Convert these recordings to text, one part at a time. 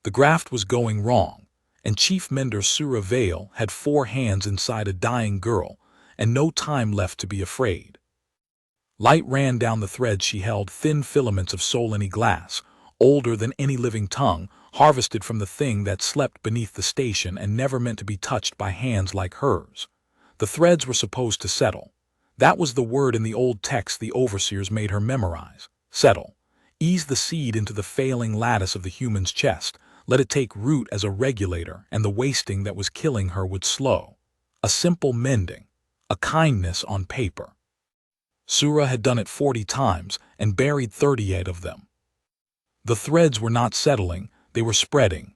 The graft was going wrong, and Chief Mender Sura Vale had 4 hands inside a dying girl, and no time left to be afraid. Light ran down the threads she held, thin filaments of Solani glass, older than any living tongue, harvested from the thing that slept beneath the station and never meant to be touched by hands like hers. The threads were supposed to settle. That was the word in the old text the overseers made her memorize. Settle. Ease the seed into the failing lattice of the human's chest. Let it take root as a regulator, and the wasting that was killing her would slow. A simple mending. A kindness on paper. Sura had done it 40 times and buried 38 of them. The threads were not settling, they were spreading.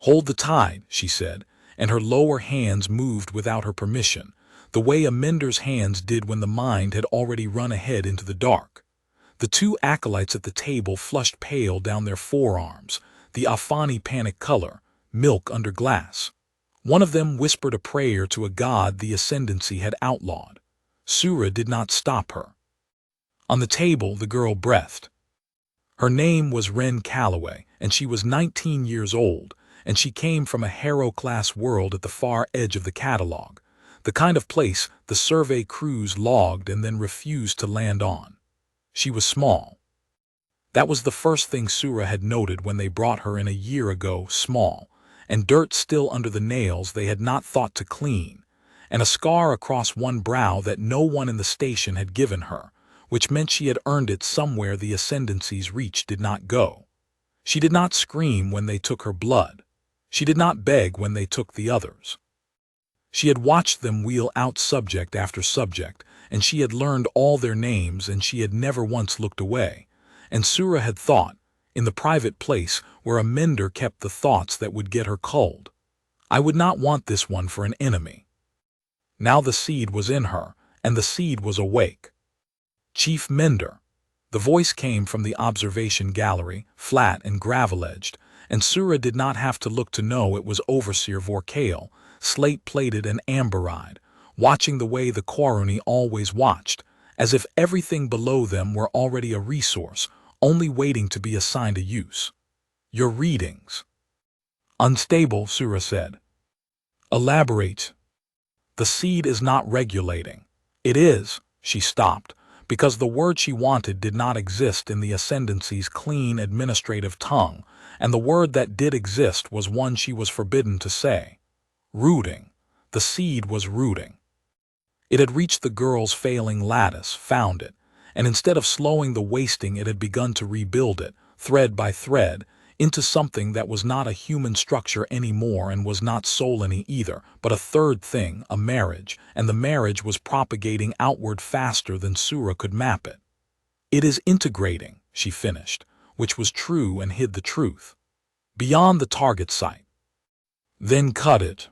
"Hold the tide," she said, and her lower hands moved without her permission, the way a mender's hands did when the mind had already run ahead into the dark. The 2 acolytes at the table flushed pale down their forearms, the Afani panic color, milk under glass. One of them whispered a prayer to a god the ascendancy had outlawed. Sura did not stop her. On the table, the girl breathed. Her name was Wren Calloway, and she was 19 years old, and she came from a Harrow-class world at the far edge of the catalog, the kind of place the survey crews logged and then refused to land on. She was small. That was the first thing Sura had noted when they brought her in a year ago, small, and dirt still under the nails they had not thought to clean, and a scar across one brow that no one in the station had given her, which meant she had earned it somewhere the ascendancy's reach did not go. She did not scream when they took her blood. She did not beg when they took the others. She had watched them wheel out subject after subject, and she had learned all their names, and she had never once looked away. And Sura had thought, in the private place where a mender kept the thoughts that would get her culled, "I would not want this one for an enemy." Now the seed was in her, and the seed was awake. "Chief Mender." The voice came from the observation gallery, flat and gravel-edged, and Sura did not have to look to know it was Overseer Vorkale, slate-plated and amber-eyed, watching the way the Quaruni always watched, as if everything below them were already a resource, only waiting to be assigned a use. "Your readings." "Unstable," Sura said. "Elaborate." "The seed is not regulating." "It is," she stopped, because the word she wanted did not exist in the ascendancy's clean administrative tongue, and the word that did exist was one she was forbidden to say. Rooting. The seed was rooting. It had reached the girl's failing lattice, found it, and instead of slowing the wasting it had begun to rebuild it, thread by thread, into something that was not a human structure anymore and was not Solani either, but a third thing, a marriage, and the marriage was propagating outward faster than Sura could map it. "It is integrating," she finished, which was true and hid the truth. "Beyond the target site." "Then cut it."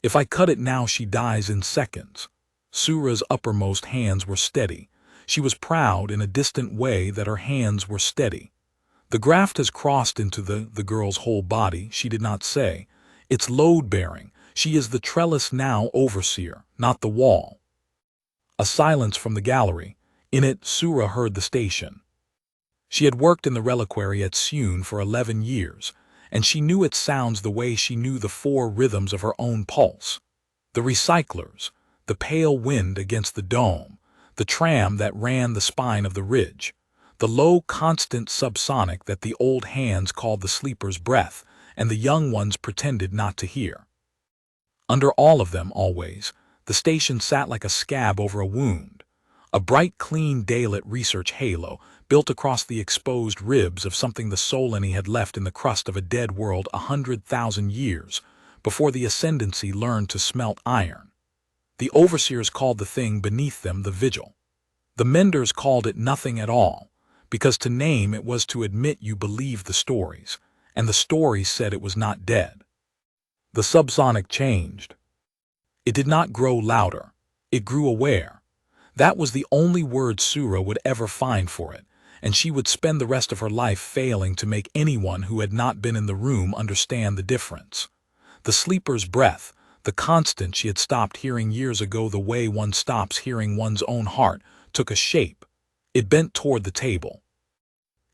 "If I cut it now she dies in seconds." Sura's uppermost hands were steady. She was proud in a distant way that her hands were steady. "The graft has crossed into the girl's whole body," she did not say. "It's load-bearing. She is the trellis now, Overseer, not the wall." A silence from the gallery. In it, Sura heard the station. She had worked in the reliquary at Sune for 11 years, and she knew its sounds the way she knew the 4 rhythms of her own pulse. The recyclers, the pale wind against the dome, the tram that ran the spine of the ridge, the low, constant subsonic that the old hands called the sleeper's breath, and the young ones pretended not to hear. Under all of them, always, the station sat like a scab over a wound, a bright, clean daylit research halo built across the exposed ribs of something the Solani had left in the crust of a dead world 100,000 years before the ascendancy learned to smelt iron. The overseers called the thing beneath them the vigil. The menders called it nothing at all, because to name it was to admit you believed the stories, and the stories said it was not dead. The subsonic changed. It did not grow louder. It grew aware. That was the only word Sura would ever find for it, and she would spend the rest of her life failing to make anyone who had not been in the room understand the difference. The sleeper's breath, the constant she had stopped hearing years ago the way one stops hearing one's own heart, took a shape. It bent toward the table.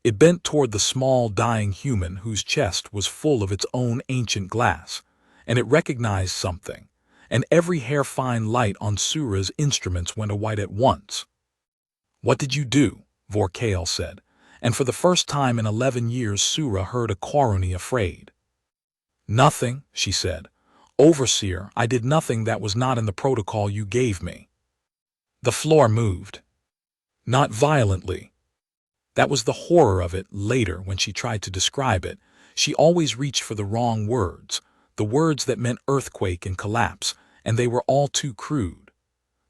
It bent toward the small, dying human whose chest was full of its own ancient glass, and it recognized something, and every hair-fine light on Sura's instruments went white at once. "What did you do?" Vorkale said, and for the first time in 11 years Sura heard a Quaruni afraid. "Nothing," she said. "Overseer, I did nothing that was not in the protocol you gave me." The floor moved. Not violently. That was the horror of it. Later, when she tried to describe it, she always reached for the wrong words, the words that meant earthquake and collapse, and they were all too crude.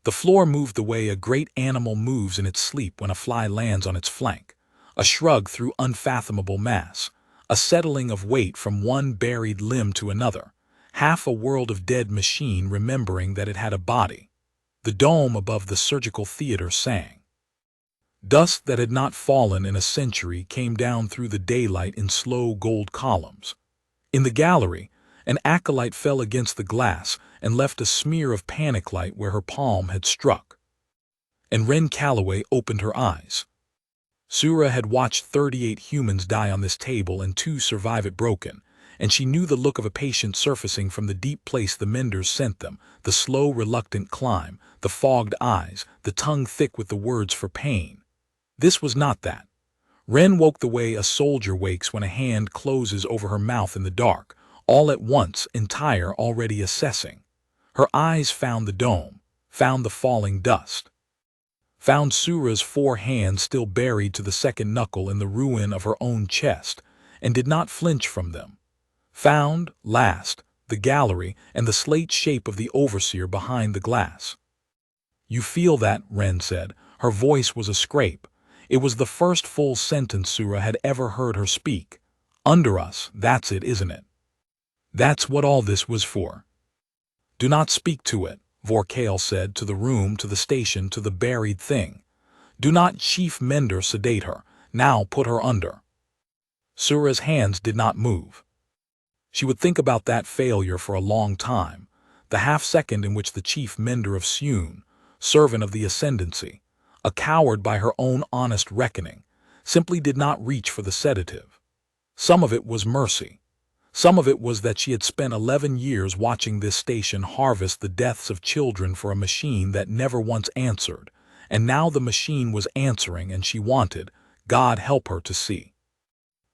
The floor moved the way a great animal moves in its sleep when a fly lands on its flank, a shrug through unfathomable mass, a settling of weight from one buried limb to another, half a world of dead machine remembering that it had a body. The dome above the surgical theater sang. Dust that had not fallen in a century came down through the daylight in slow gold columns. In the gallery, an acolyte fell against the glass and left a smear of panic light where her palm had struck. And Ren Calloway opened her eyes. Sura had watched 38 humans die on this table and 2 survive it broken, and she knew the look of a patient surfacing from the deep place the menders sent them, the slow, reluctant climb, the fogged eyes, the tongue thick with the words for pain. This was not that. Ren woke the way a soldier wakes when a hand closes over her mouth in the dark, all at once, entire, already assessing. Her eyes found the dome, found the falling dust. Found Sura's 4 hands still buried to the second knuckle in the ruin of her own chest, and did not flinch from them. Found, last, the gallery and the slate shape of the overseer behind the glass. "You feel that?" Ren said. Her voice was a scrape. It was the first full sentence Sura had ever heard her speak. "Under us, that's it, isn't it? That's what all this was for." "Do not speak to it," Vorkale said, "to the room, to the station, to the buried thing. Do not, Chief Mender, sedate her. Now put her under." Sura's hands did not move. She would think about that failure for a long time, the half-second in which the Chief Mender of Sune, servant of the Ascendancy, a coward by her own honest reckoning, simply did not reach for the sedative. Some of it was mercy. Some of it was that she had spent 11 years watching this station harvest the deaths of children for a machine that never once answered, and now the machine was answering and she wanted, God help her, to see.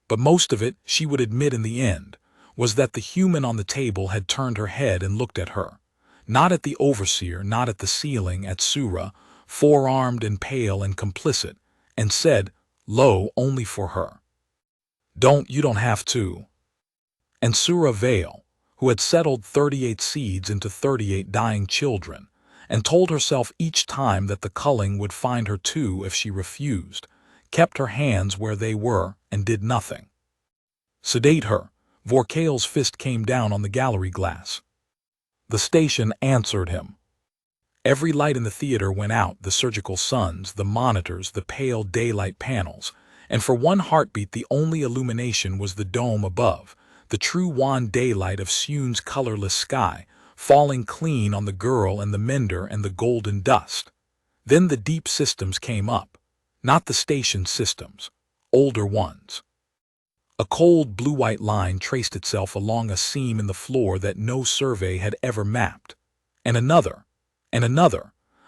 But most of it, she would admit in the end, was that the human on the table had turned her head and looked at her, not at the overseer, not at the ceiling, at Sura, four-armed and pale and complicit, and said, "Lo, only for her. You don't have to." And Sura Vale, who had settled 38 seeds into 38 dying children, and told herself each time that the culling would find her too if she refused, kept her hands where they were and did nothing. "Sedate her." Vorkale's fist came down on the gallery glass. The station answered him. Every light in the theater went out, the surgical suns, the monitors, the pale daylight panels, and for one heartbeat the only illumination was the dome above, the true wan daylight of Sune's colorless sky, falling clean on the girl and the mender and the golden dust. Then the deep systems came up, not the station systems, older ones. A cold blue-white line traced itself along a seam in the floor that no survey had ever mapped, and another,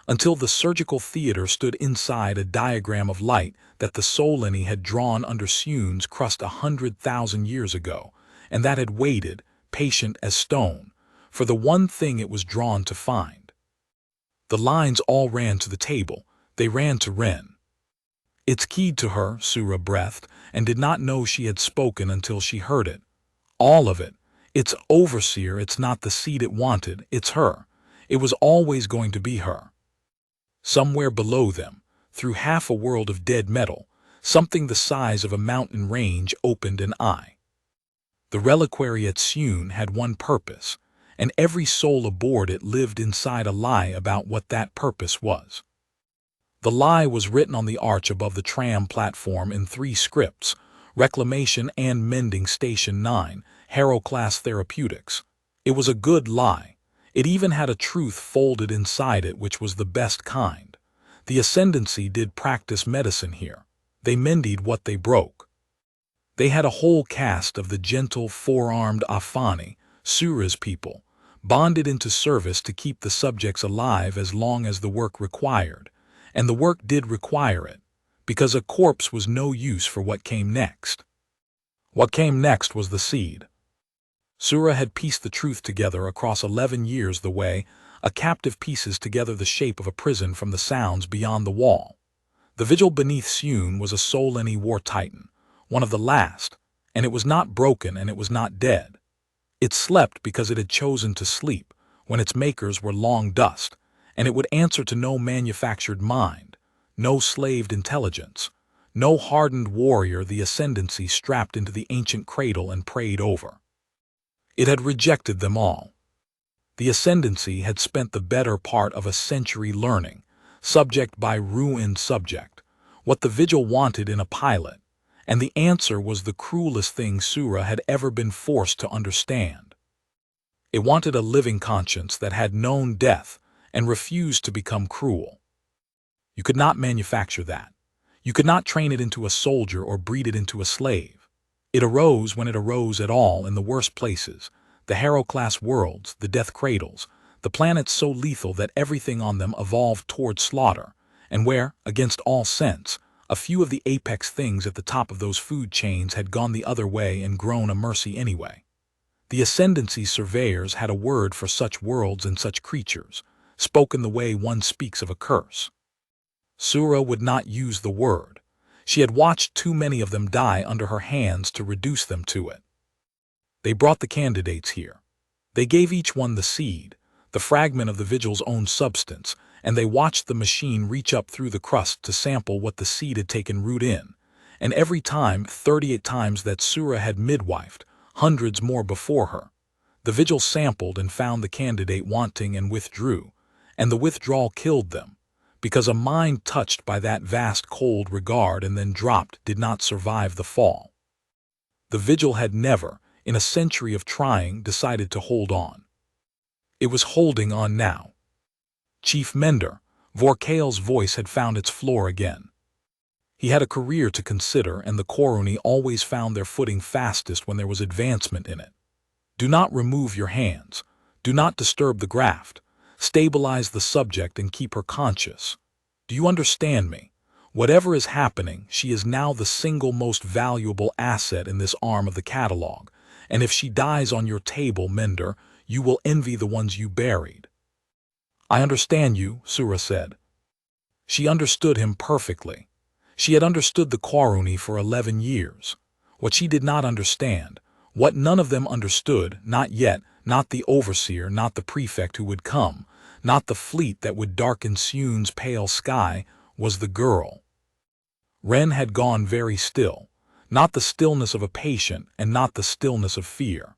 until the surgical theater stood inside a diagram of light that the Solini had drawn under Sune's crust 100,000 years ago, and that had waited, patient as stone, for the one thing it was drawn to find. The lines all ran to the table. They ran to Ren. "It's keyed to her," Sura breathed, and did not know she had spoken until she heard it. "All of it. It's overseer, it's not the seed it wanted, it's her. It was always going to be her." Somewhere below them, through half a world of dead metal, something the size of a mountain range opened an eye. The reliquary at Sune had one purpose, and every soul aboard it lived inside a lie about what that purpose was. The lie was written on the arch above the tram platform in 3 scripts: Reclamation and Mending Station 9, Harrow-class Therapeutics. It was a good lie. It even had a truth folded inside it, which was the best kind. The Ascendancy did practice medicine here. They mended what they broke. They had a whole caste of the gentle, four-armed Afani, Sura's people, bonded into service to keep the subjects alive as long as the work required, and the work did require it, because a corpse was no use for what came next. What came next was the seed. Sura had pieced the truth together across 11 years the way a captive pieces together the shape of a prison from the sounds beyond the wall. The vigil beneath Sune was a Soleni war titan, one of the last, and it was not broken and it was not dead. It slept because it had chosen to sleep when its makers were long dust, and it would answer to no manufactured mind, no slaved intelligence, no hardened warrior the ascendancy strapped into the ancient cradle and prayed over. It had rejected them all. The ascendancy had spent the better part of a century learning, subject by ruined subject, what the vigil wanted in a pilot, and the answer was the cruelest thing Sura had ever been forced to understand. It wanted a living conscience that had known death and refused to become cruel. You could not manufacture that. You could not train it into a soldier or breed it into a slave. It arose when it arose at all in the worst places, the Harrow-class worlds, the death cradles, the planets so lethal that everything on them evolved toward slaughter, and where, against all sense, a few of the apex things at the top of those food chains had gone the other way and grown a mercy anyway. The ascendancy surveyors had a word for such worlds and such creatures, spoken the way one speaks of a curse. Sura would not use the word. She had watched too many of them die under her hands to reduce them to it. They brought the candidates here. They gave each one the seed, the fragment of the vigil's own substance, and they watched the machine reach up through the crust to sample what the seed had taken root in. And every time, 38 times that Sura had midwifed, hundreds more before her, the vigil sampled and found the candidate wanting and withdrew, and the withdrawal killed them, because a mind touched by that vast cold regard and then dropped did not survive the fall. The vigil had never, in a century of trying, decided to hold on. It was holding on now. Chief Mender, Vorkael's voice had found its floor again. He had a career to consider, and the Koruni always found their footing fastest when there was advancement in it. Do not remove your hands. Do not disturb the graft. Stabilize the subject and keep her conscious. Do you understand me? Whatever is happening, she is now the single most valuable asset in this arm of the catalog, and if she dies on your table, Mender, you will envy the ones you buried. I understand you, Sura said. She understood him perfectly. She had understood the Koruni for 11 years. What she did not understand, what none of them understood, not yet, not the overseer, not the prefect who would come, not the fleet that would darken Sune's pale sky, was the girl. Ren had gone very still, not the stillness of a patient and not the stillness of fear.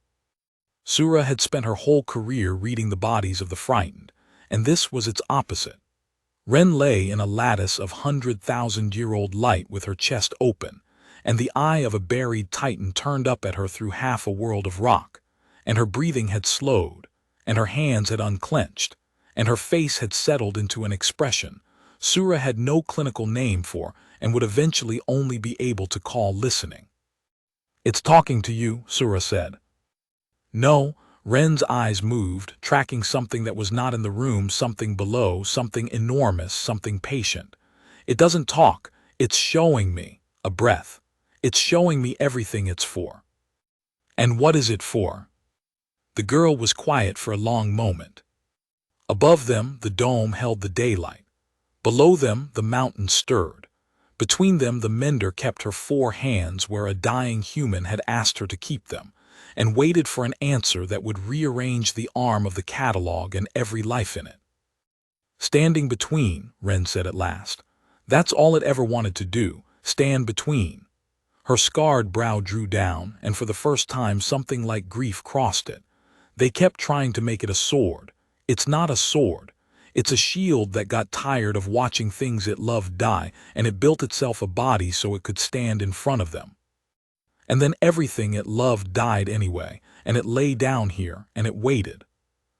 Sura had spent her whole career reading the bodies of the frightened, and this was its opposite. Ren lay in a lattice of 100,000-year-old light with her chest open, and the eye of a buried titan turned up at her through half a world of rock, and her breathing had slowed, and her hands had unclenched, and her face had settled into an expression Sura had no clinical name for and would eventually only be able to call listening. It's talking to you, Sura said. No, Ren's eyes moved, tracking something that was not in the room, something below, something enormous, something patient. It doesn't talk, it's showing me, a breath. It's showing me everything it's for. And what is it for? The girl was quiet for a long moment. Above them, the dome held the daylight. Below them, the mountain stirred. Between them, the mender kept her 4 hands where a dying human had asked her to keep them, and waited for an answer that would rearrange the arm of the catalog and every life in it. Standing between, Ren said at last. That's all it ever wanted to do, stand between. Her scarred brow drew down, and for the first time something like grief crossed it. They kept trying to make it a sword. It's not a sword. It's a shield that got tired of watching things it loved die, and it built itself a body so it could stand in front of them. And then everything it loved died anyway, and it lay down here, and it waited.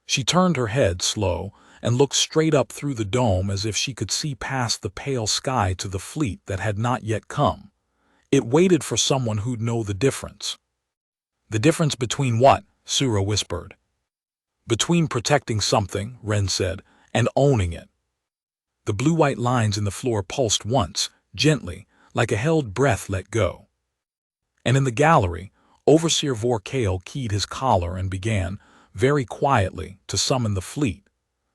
She turned her head slow and looked straight up through the dome as if she could see past the pale sky to the fleet that had not yet come. It waited for someone who'd know the difference. The difference between what? Sura whispered. Between protecting something, Ren said, and owning it. The blue-white lines in the floor pulsed once, gently, like a held breath let go. And in the gallery, Overseer Vorkale keyed his collar and began, very quietly, to summon the fleet,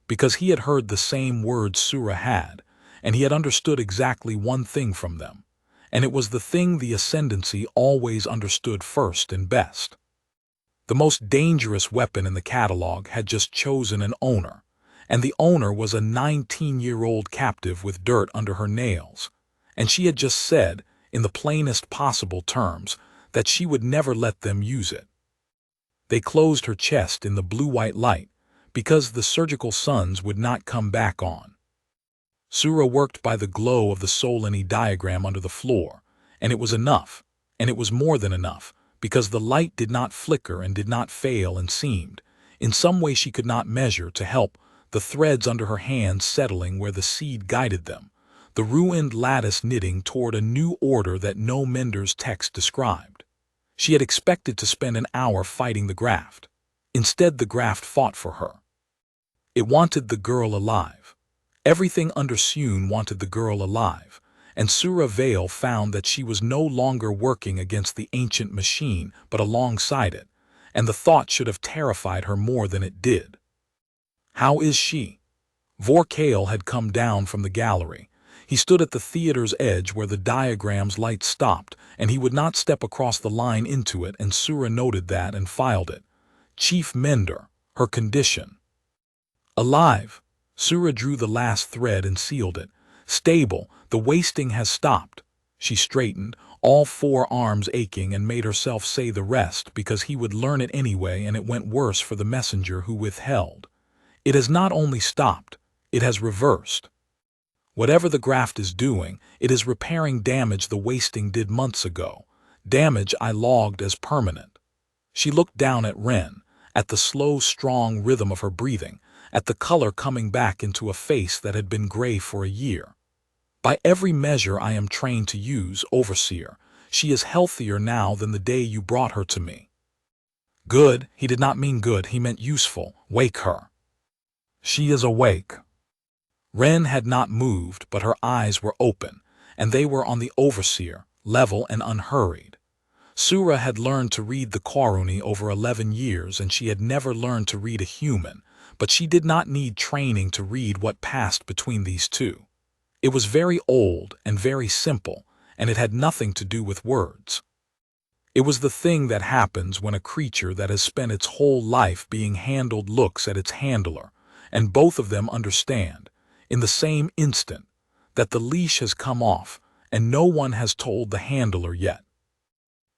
because he had heard the same words Sura had, and he had understood exactly one thing from them, and it was the thing the Ascendancy always understood first and best. The most dangerous weapon in the catalog had just chosen an owner, and the owner was a 19-year-old captive with dirt under her nails, and she had just said, in the plainest possible terms, that she would never let them use it. They closed her chest in the blue-white light, because the surgical suns would not come back on. Sura worked by the glow of the Solani diagram under the floor, and it was enough, and it was more than enough, because the light did not flicker and did not fail and seemed, in some way she could not measure, to help, the threads under her hands settling where the seed guided them, the ruined lattice knitting toward a new order that no mender's text described. She had expected to spend an hour fighting the graft. Instead, the graft fought for her. It wanted the girl alive. Everything under Sune wanted the girl alive, and Sura Vale found that she was no longer working against the ancient machine, but alongside it, and the thought should have terrified her more than it did. How is she? Vorkale had come down from the gallery. He stood at the theater's edge where the diagram's light stopped, and he would not step across the line into it, and Sura noted that and filed it. Chief Mender, her condition. Alive. Sura drew the last thread and sealed it. Stable, the wasting has stopped. She straightened, all 4 arms aching, and made herself say the rest because he would learn it anyway, and it went worse for the messenger who withheld. It has not only stopped, it has reversed. Whatever the graft is doing, it is repairing damage the wasting did months ago, damage I logged as permanent. She looked down at Ren, at the slow, strong rhythm of her breathing, at the color coming back into a face that had been gray for a year. By every measure I am trained to use, Overseer, she is healthier now than the day you brought her to me. Good, he did not mean good, he meant useful. Wake her. She is awake. Ren had not moved, but her eyes were open, and they were on the Overseer, level and unhurried. Sura had learned to read the Koruni over 11 years, and she had never learned to read a human, but she did not need training to read what passed between these two. It was very old and very simple, and it had nothing to do with words. It was the thing that happens when a creature that has spent its whole life being handled looks at its handler, and both of them understand, in the same instant, that the leash has come off, and no one has told the handler yet.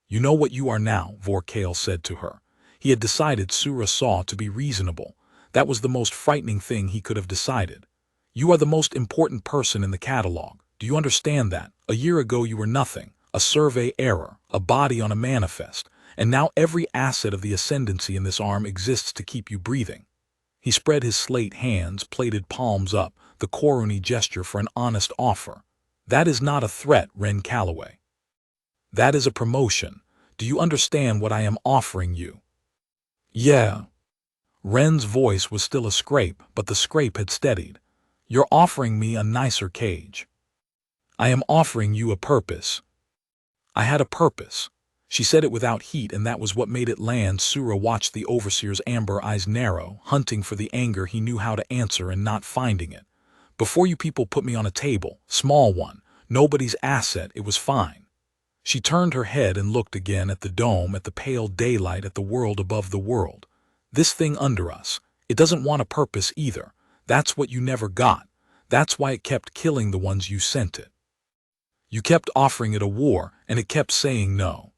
You know what you are now, Vorkale said to her. He had decided Sura saw to be reasonable. That was the most frightening thing he could have decided. You are the most important person in the catalog. Do you understand that? A year ago you were nothing, a survey error, a body on a manifest, and now every asset of the ascendancy in this arm exists to keep you breathing. He spread his slate hands, plated palms up, the Koruni gesture for an honest offer. That is not a threat, Ren Calloway. That is a promotion. Do you understand what I am offering you? Yeah. Ren's voice was still a scrape, but the scrape had steadied. You're offering me a nicer cage. I am offering you a purpose. I had a purpose. She said it without heat, and that was what made it land. Sura watched the Overseer's amber eyes narrow, hunting for the anger he knew how to answer and not finding it. Before you people put me on a table, small one, nobody's asset, it was fine. She turned her head and looked again at the dome, at the pale daylight, at the world above the world. This thing under us, it doesn't want a purpose either. That's what you never got. That's why it kept killing the ones you sent it. You kept offering it a war, and it kept saying no.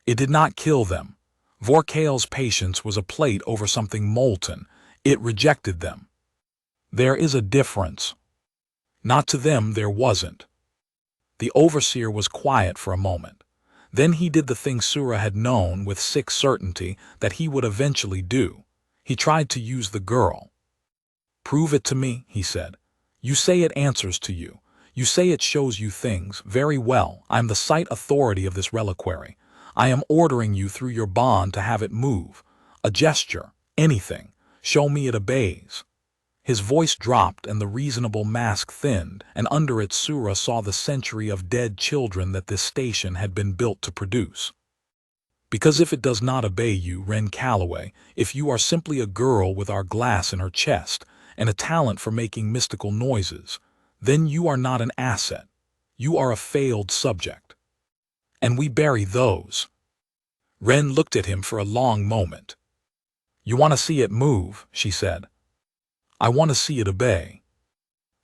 It did not kill them. Vorkale's patience was a plate over something molten. It rejected them. There is a difference. Not to them there wasn't. The Overseer was quiet for a moment. Then he did the thing Sura had known with sick certainty that he would eventually do. He tried to use the girl. Prove it to me, he said. You say it answers to you. You say it shows you things. Very well, I am the site authority of this reliquary. I am ordering you through your bond to have it move. A gesture, anything. Show me it obeys. His voice dropped and the reasonable mask thinned, and under it Sura saw the century of dead children that this station had been built to produce. Because if it does not obey you, Ren Calloway, if you are simply a girl with our glass in her chest and a talent for making mystical noises, then you are not an asset. You are a failed subject. And we bury those. Ren looked at him for a long moment. You want to see it move, she said. I want to see it obey.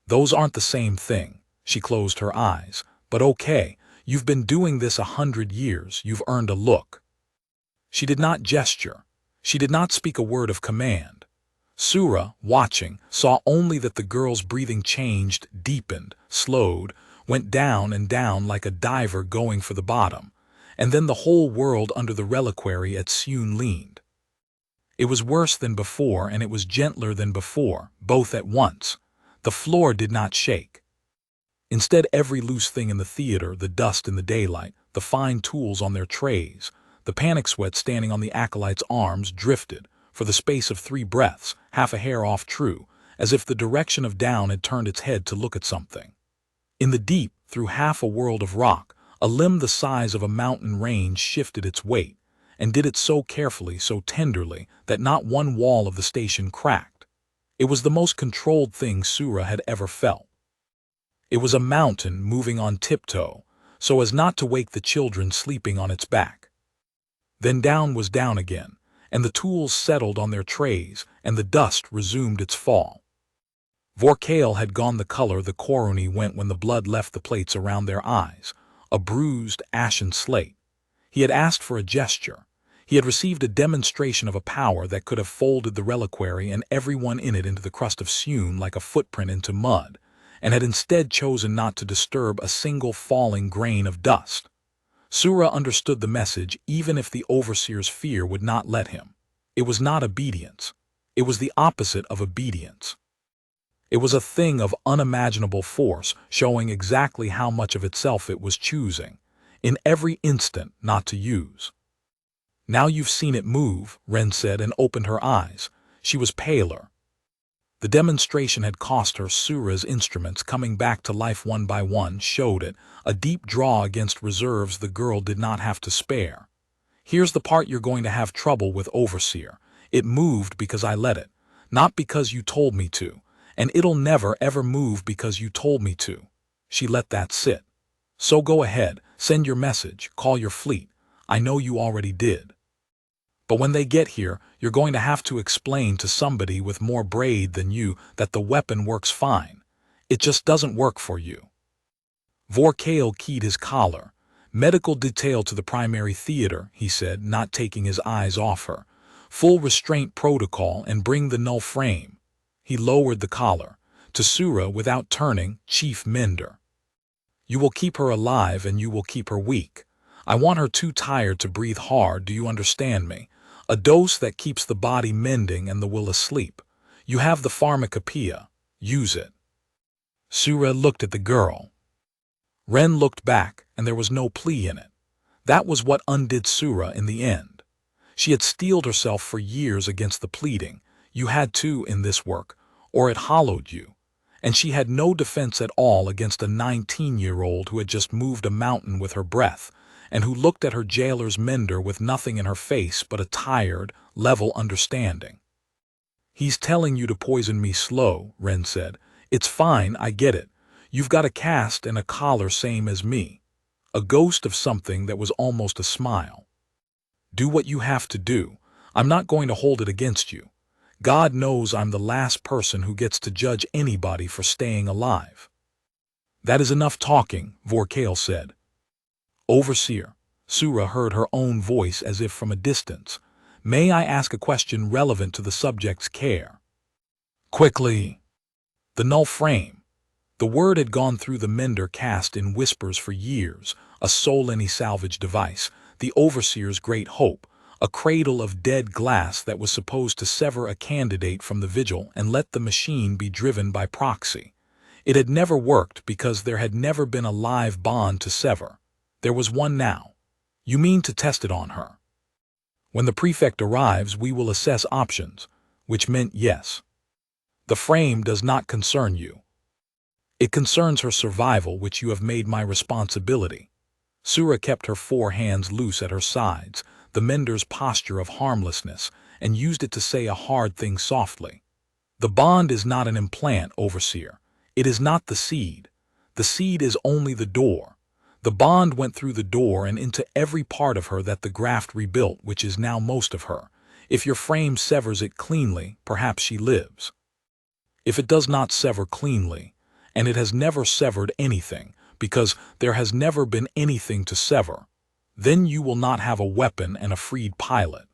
Those aren't the same thing. She closed her eyes. But okay, you've been doing this 100 years. You've earned a look. She did not gesture. She did not speak a word of command. Sura, watching, saw only that the girl's breathing changed, deepened, slowed, went down and down like a diver going for the bottom, and then the whole world under the reliquary at Seun leaned. It was worse than before and it was gentler than before, both at once. The floor did not shake. Instead, every loose thing in the theater, the dust in the daylight, the fine tools on their trays, the panic sweat standing on the acolyte's arms drifted, for the space of 3 breaths, half a hair off true, as if the direction of down had turned its head to look at something. In the deep, through half a world of rock, a limb the size of a mountain range shifted its weight, and did it so carefully, so tenderly, that not one wall of the station cracked. It was the most controlled thing Sura had ever felt. It was a mountain moving on tiptoe, so as not to wake the children sleeping on its back. Then down was down again, and the tools settled on their trays, and the dust resumed its fall. Vorkale had gone the color the Koruni went when the blood left the plates around their eyes, a bruised, ashen slate. He had asked for a gesture. He had received a demonstration of a power that could have folded the reliquary and everyone in it into the crust of Seun like a footprint into mud, and had instead chosen not to disturb a single falling grain of dust. Sura understood the message even if the overseer's fear would not let him. It was not obedience. It was the opposite of obedience. It was a thing of unimaginable force, showing exactly how much of itself it was choosing, in every instant not to use. Now you've seen it move, Ren said and opened her eyes. She was paler. The demonstration had cost her. Sura's instruments, coming back to life one by one, showed it, a deep draw against reserves the girl did not have to spare. Here's the part you're going to have trouble with, Overseer. It moved because I let it, not because you told me to, and it'll never ever move because you told me to. She let that sit. So go ahead, send your message, call your fleet. I know you already did. But when they get here, you're going to have to explain to somebody with more braid than you that the weapon works fine. It just doesn't work for you. Vorkale keyed his collar. Medical detail to the primary theater, he said, not taking his eyes off her. Full restraint protocol and bring the null frame. He lowered the collar. To Sura, without turning, Chief Mender. You will keep her alive and you will keep her weak. I want her too tired to breathe hard, do you understand me? A dose that keeps the body mending and the will asleep. You have the pharmacopoeia. Use it. Sura looked at the girl. Ren looked back, and there was no plea in it. That was what undid Sura in the end. She had steeled herself for years against the pleading. You had to in this work, or it hollowed you. And she had no defense at all against a 19-year-old who had just moved a mountain with her breath, and who looked at her jailer's mender with nothing in her face but a tired, level understanding. He's telling you to poison me slow, Ren said. It's fine, I get it. You've got a cast and a collar same as me. A ghost of something that was almost a smile. Do what you have to do. I'm not going to hold it against you. God knows I'm the last person who gets to judge anybody for staying alive. That is enough talking, Vorkale said. Overseer. Sura heard her own voice as if from a distance. May I ask a question relevant to the subject's care? Quickly. The null frame. The word had gone through the mender cast in whispers for years, a Soleni salvage device, the overseer's great hope, a cradle of dead glass that was supposed to sever a candidate from the vigil and let the machine be driven by proxy. It had never worked because there had never been a live bond to sever. There was one now. You mean to test it on her? When the prefect arrives, we will assess options, which meant yes. The frame does not concern you. It concerns her survival, which you have made my responsibility. Sura kept her 4 hands loose at her sides, the mender's posture of harmlessness, and used it to say a hard thing softly. The bond is not an implant, Overseer. It is not the seed. The seed is only the door. The bond went through the door and into every part of her that the graft rebuilt, which is now most of her. If your frame severs it cleanly, perhaps she lives. If it does not sever cleanly, and it has never severed anything, because there has never been anything to sever, then you will not have a weapon and a freed pilot.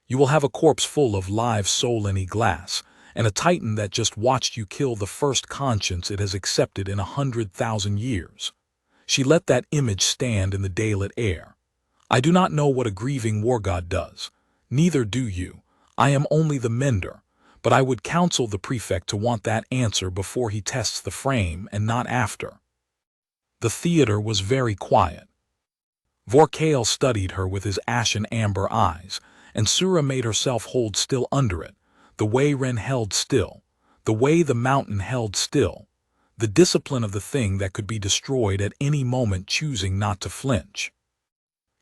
You will have a corpse full of live soul-any glass, and a titan that just watched you kill the first conscience it has accepted in 100,000 years. She let that image stand in the daylit air. I do not know what a grieving war god does. Neither do you. I am only the mender, but I would counsel the prefect to want that answer before he tests the frame and not after. The theater was very quiet. Vorkale studied her with his ashen amber eyes, and Sura made herself hold still under it, the way Ren held still, the way the mountain held still, the discipline of the thing that could be destroyed at any moment, choosing not to flinch.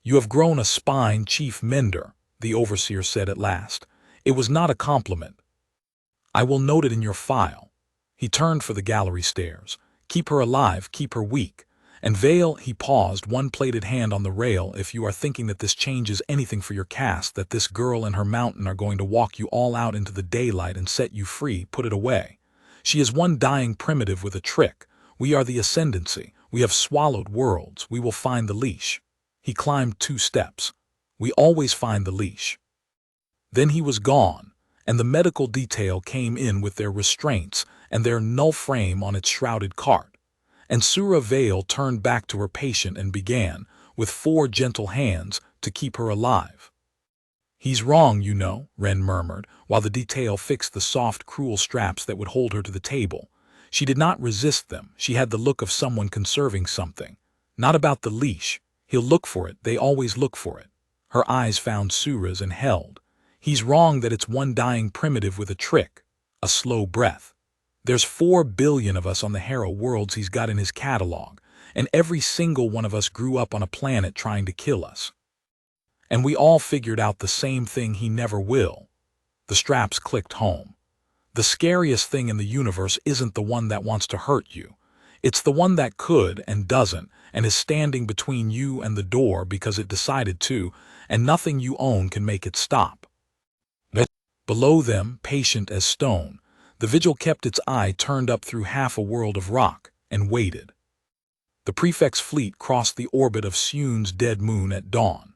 You have grown a spine, Chief Mender, the overseer said at last. It was not a compliment. I will note it in your file. He turned for the gallery stairs. Keep her alive, keep her weak. And Vale, he paused, one plated hand on the rail. If you are thinking that this changes anything for your cast, that this girl and her mountain are going to walk you all out into the daylight and set you free, put it away. She is one dying primitive with a trick. We are the ascendancy. We have swallowed worlds. We will find the leash. He climbed 2 steps. We always find the leash. Then he was gone, and the medical detail came in with their restraints and their null frame on its shrouded cart. And Sura Vale turned back to her patient and began, with 4 gentle hands, to keep her alive. He's wrong, you know, Ren murmured, while the detail fixed the soft, cruel straps that would hold her to the table. She did not resist them. She had the look of someone conserving something. Not about the leash. He'll look for it. They always look for it. Her eyes found Sura's and held. He's wrong that it's one dying primitive with a trick. A slow breath. There's 4 billion of us on the Hera worlds he's got in his catalog, and every single one of us grew up on a planet trying to kill us. And we all figured out the same thing: he never will. The straps clicked home. The scariest thing in the universe isn't the one that wants to hurt you. It's the one that could and doesn't, and is standing between you and the door because it decided to, and nothing you own can make it stop. Below them, patient as stone, the vigil kept its eye turned up through half a world of rock, and waited. The prefect's fleet crossed the orbit of Sioun's dead moon at dawn,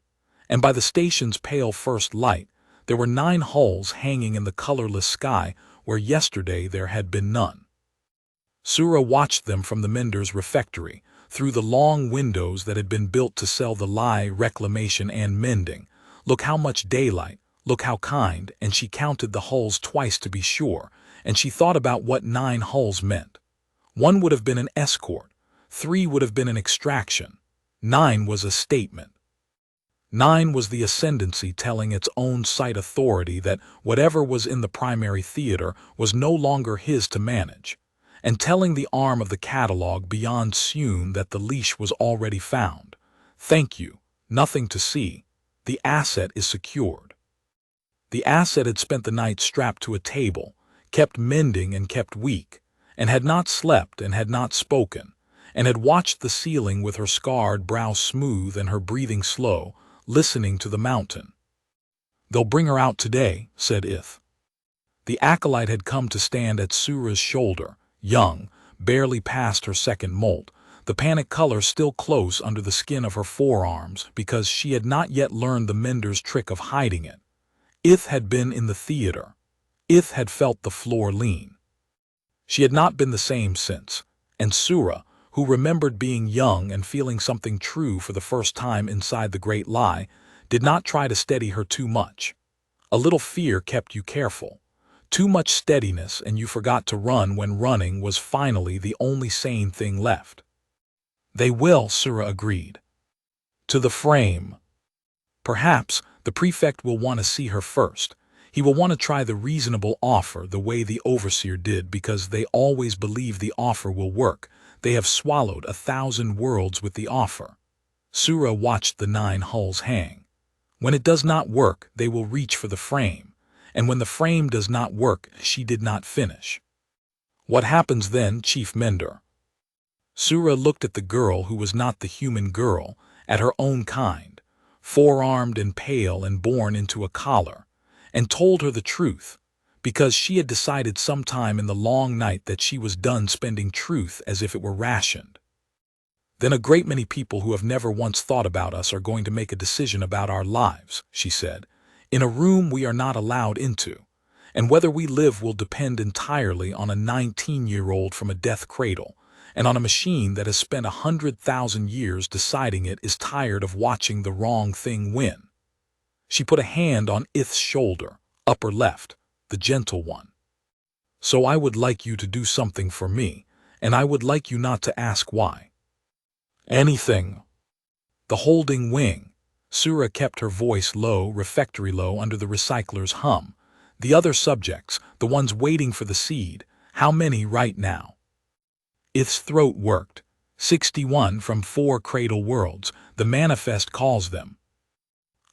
and by the station's pale first light, there were 9 hulls hanging in the colorless sky where yesterday there had been none. Sura watched them from the mender's refectory, through the long windows that had been built to sell the lie, reclamation, and mending. Look how much daylight, look how kind, and she counted the hulls twice to be sure, and she thought about what 9 hulls meant. 1 would have been an escort, 3 would have been an extraction, 9 was a statement. 9 was the ascendancy telling its own site authority that whatever was in the primary theater was no longer his to manage, and telling the arm of the catalog beyond Sioun that the leash was already found. Thank you, nothing to see. The asset is secured. The asset had spent the night strapped to a table, kept mending and kept weak, and had not slept and had not spoken, and had watched the ceiling with her scarred brow smooth and her breathing slow, listening to the mountain. They'll bring her out today, said Ith. The acolyte had come to stand at Sura's shoulder, young, barely past her second molt, the panic color still close under the skin of her forearms because she had not yet learned the mender's trick of hiding it. Ith had been in the theater. Ith had felt the floor lean. She had not been the same since, and Sura, who remembered being young and feeling something true for the first time inside the great lie, did not try to steady her too much. A little fear kept you careful. Too much steadiness, and you forgot to run when running was finally the only sane thing left. They will, Sura agreed. To the frame. Perhaps the prefect will want to see her first. He will want to try the reasonable offer the way the overseer did, because they always believe the offer will work. They have swallowed 1,000 worlds with the offer. Sura watched the 9 hulls hang. When it does not work, they will reach for the frame. And when the frame does not work, she did not finish. What happens then, Chief Mender? Sura looked at the girl who was not the human girl, at her own kind, four-armed and pale and born into a collar, and told her the truth, because she had decided sometime in the long night that she was done spending truth as if it were rationed. Then a great many people who have never once thought about us are going to make a decision about our lives, she said, in a room we are not allowed into, and whether we live will depend entirely on a 19-year-old from a death cradle, and on a machine that has spent 100,000 years deciding it is tired of watching the wrong thing win. She put a hand on Ith's shoulder, upper left, the gentle one. So I would like you to do something for me, and I would like you not to ask why. Anything. The holding wing. Sura kept her voice low, refectory low under the recycler's hum. The other subjects, the ones waiting for the seed, how many right now? Ith's throat worked. 61 from 4 cradle worlds, the manifest calls them.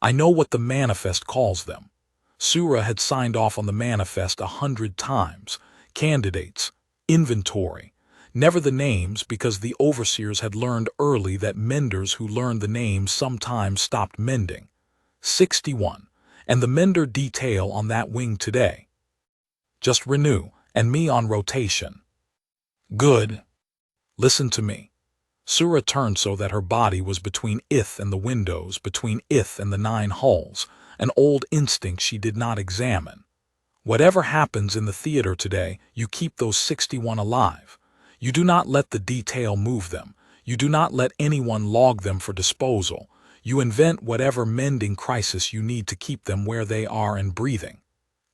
I know what the manifest calls them. Sura had signed off on the manifest 100 times. Candidates, inventory. Never the names, because the overseers had learned early that menders who learned the names sometimes stopped mending. 61. And the mender detail on that wing today. Just renew, and me on rotation. Good. Listen to me. Sura turned so that her body was between Ith and the windows, between Ith and the 9 hulls, an old instinct she did not examine. Whatever happens in the theater today, you keep those 61 alive. You do not let the detail move them. You do not let anyone log them for disposal. You invent whatever mending crisis you need to keep them where they are and breathing.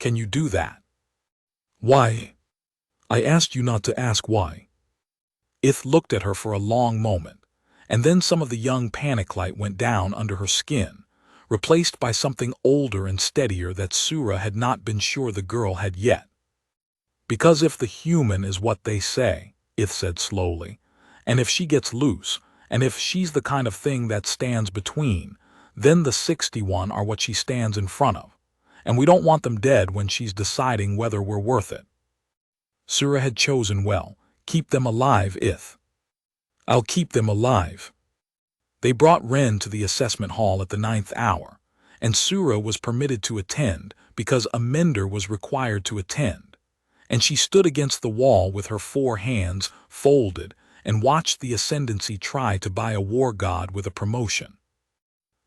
Can you do that? Why? I asked you not to ask why. Ith looked at her for a long moment, and then some of the young panic light went down under her skin, replaced by something older and steadier that Sura had not been sure the girl had yet. Because if the human is what they say, Ith said slowly, and if she gets loose, and if she's the kind of thing that stands between, then the 61 are what she stands in front of, and we don't want them dead when she's deciding whether we're worth it. Sura had chosen well. Keep them alive, Ith. I'll keep them alive. They brought Ren to the assessment hall at the 9th hour, and Sura was permitted to attend because a mender was required to attend, and she stood against the wall with her 4 hands folded and watched the ascendancy try to buy a war god with a promotion.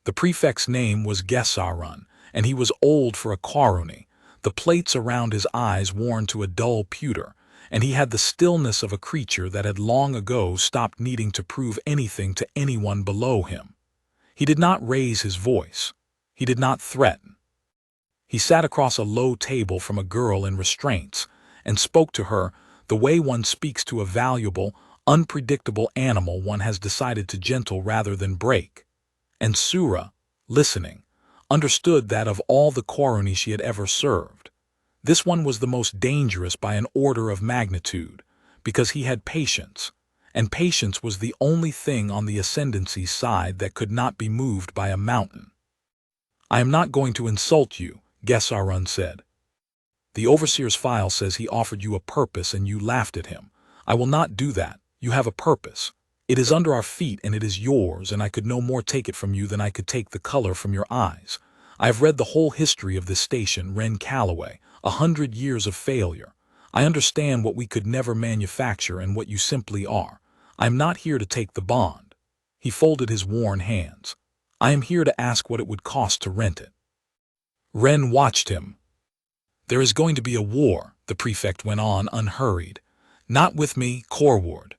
The prefect's name was Gesarun, and he was old for a Qaruni, the plates around his eyes worn to a dull pewter, and he had the stillness of a creature that had long ago stopped needing to prove anything to anyone below him. He did not raise his voice. He did not threaten. He sat across a low table from a girl in restraints and spoke to her the way one speaks to a valuable, unpredictable animal one has decided to gentle rather than break. And Sura, listening, understood that of all the Qaruni she had ever served, this one was the most dangerous by an order of magnitude, because he had patience, and patience was the only thing on the ascendancy's side that could not be moved by a mountain. I am not going to insult you, Gesarun said. The overseer's file says he offered you a purpose and you laughed at him. I will not do that. You have a purpose. It is under our feet and it is yours, and I could no more take it from you than I could take the color from your eyes. I have read the whole history of this station, Ren Calloway, 100 years of failure. I understand what we could never manufacture and what you simply are. I am not here to take the bond. He folded his worn hands. I am here to ask what it would cost to rent it. Ren watched him. There is going to be a war, the prefect went on unhurried. Not with me, Corward.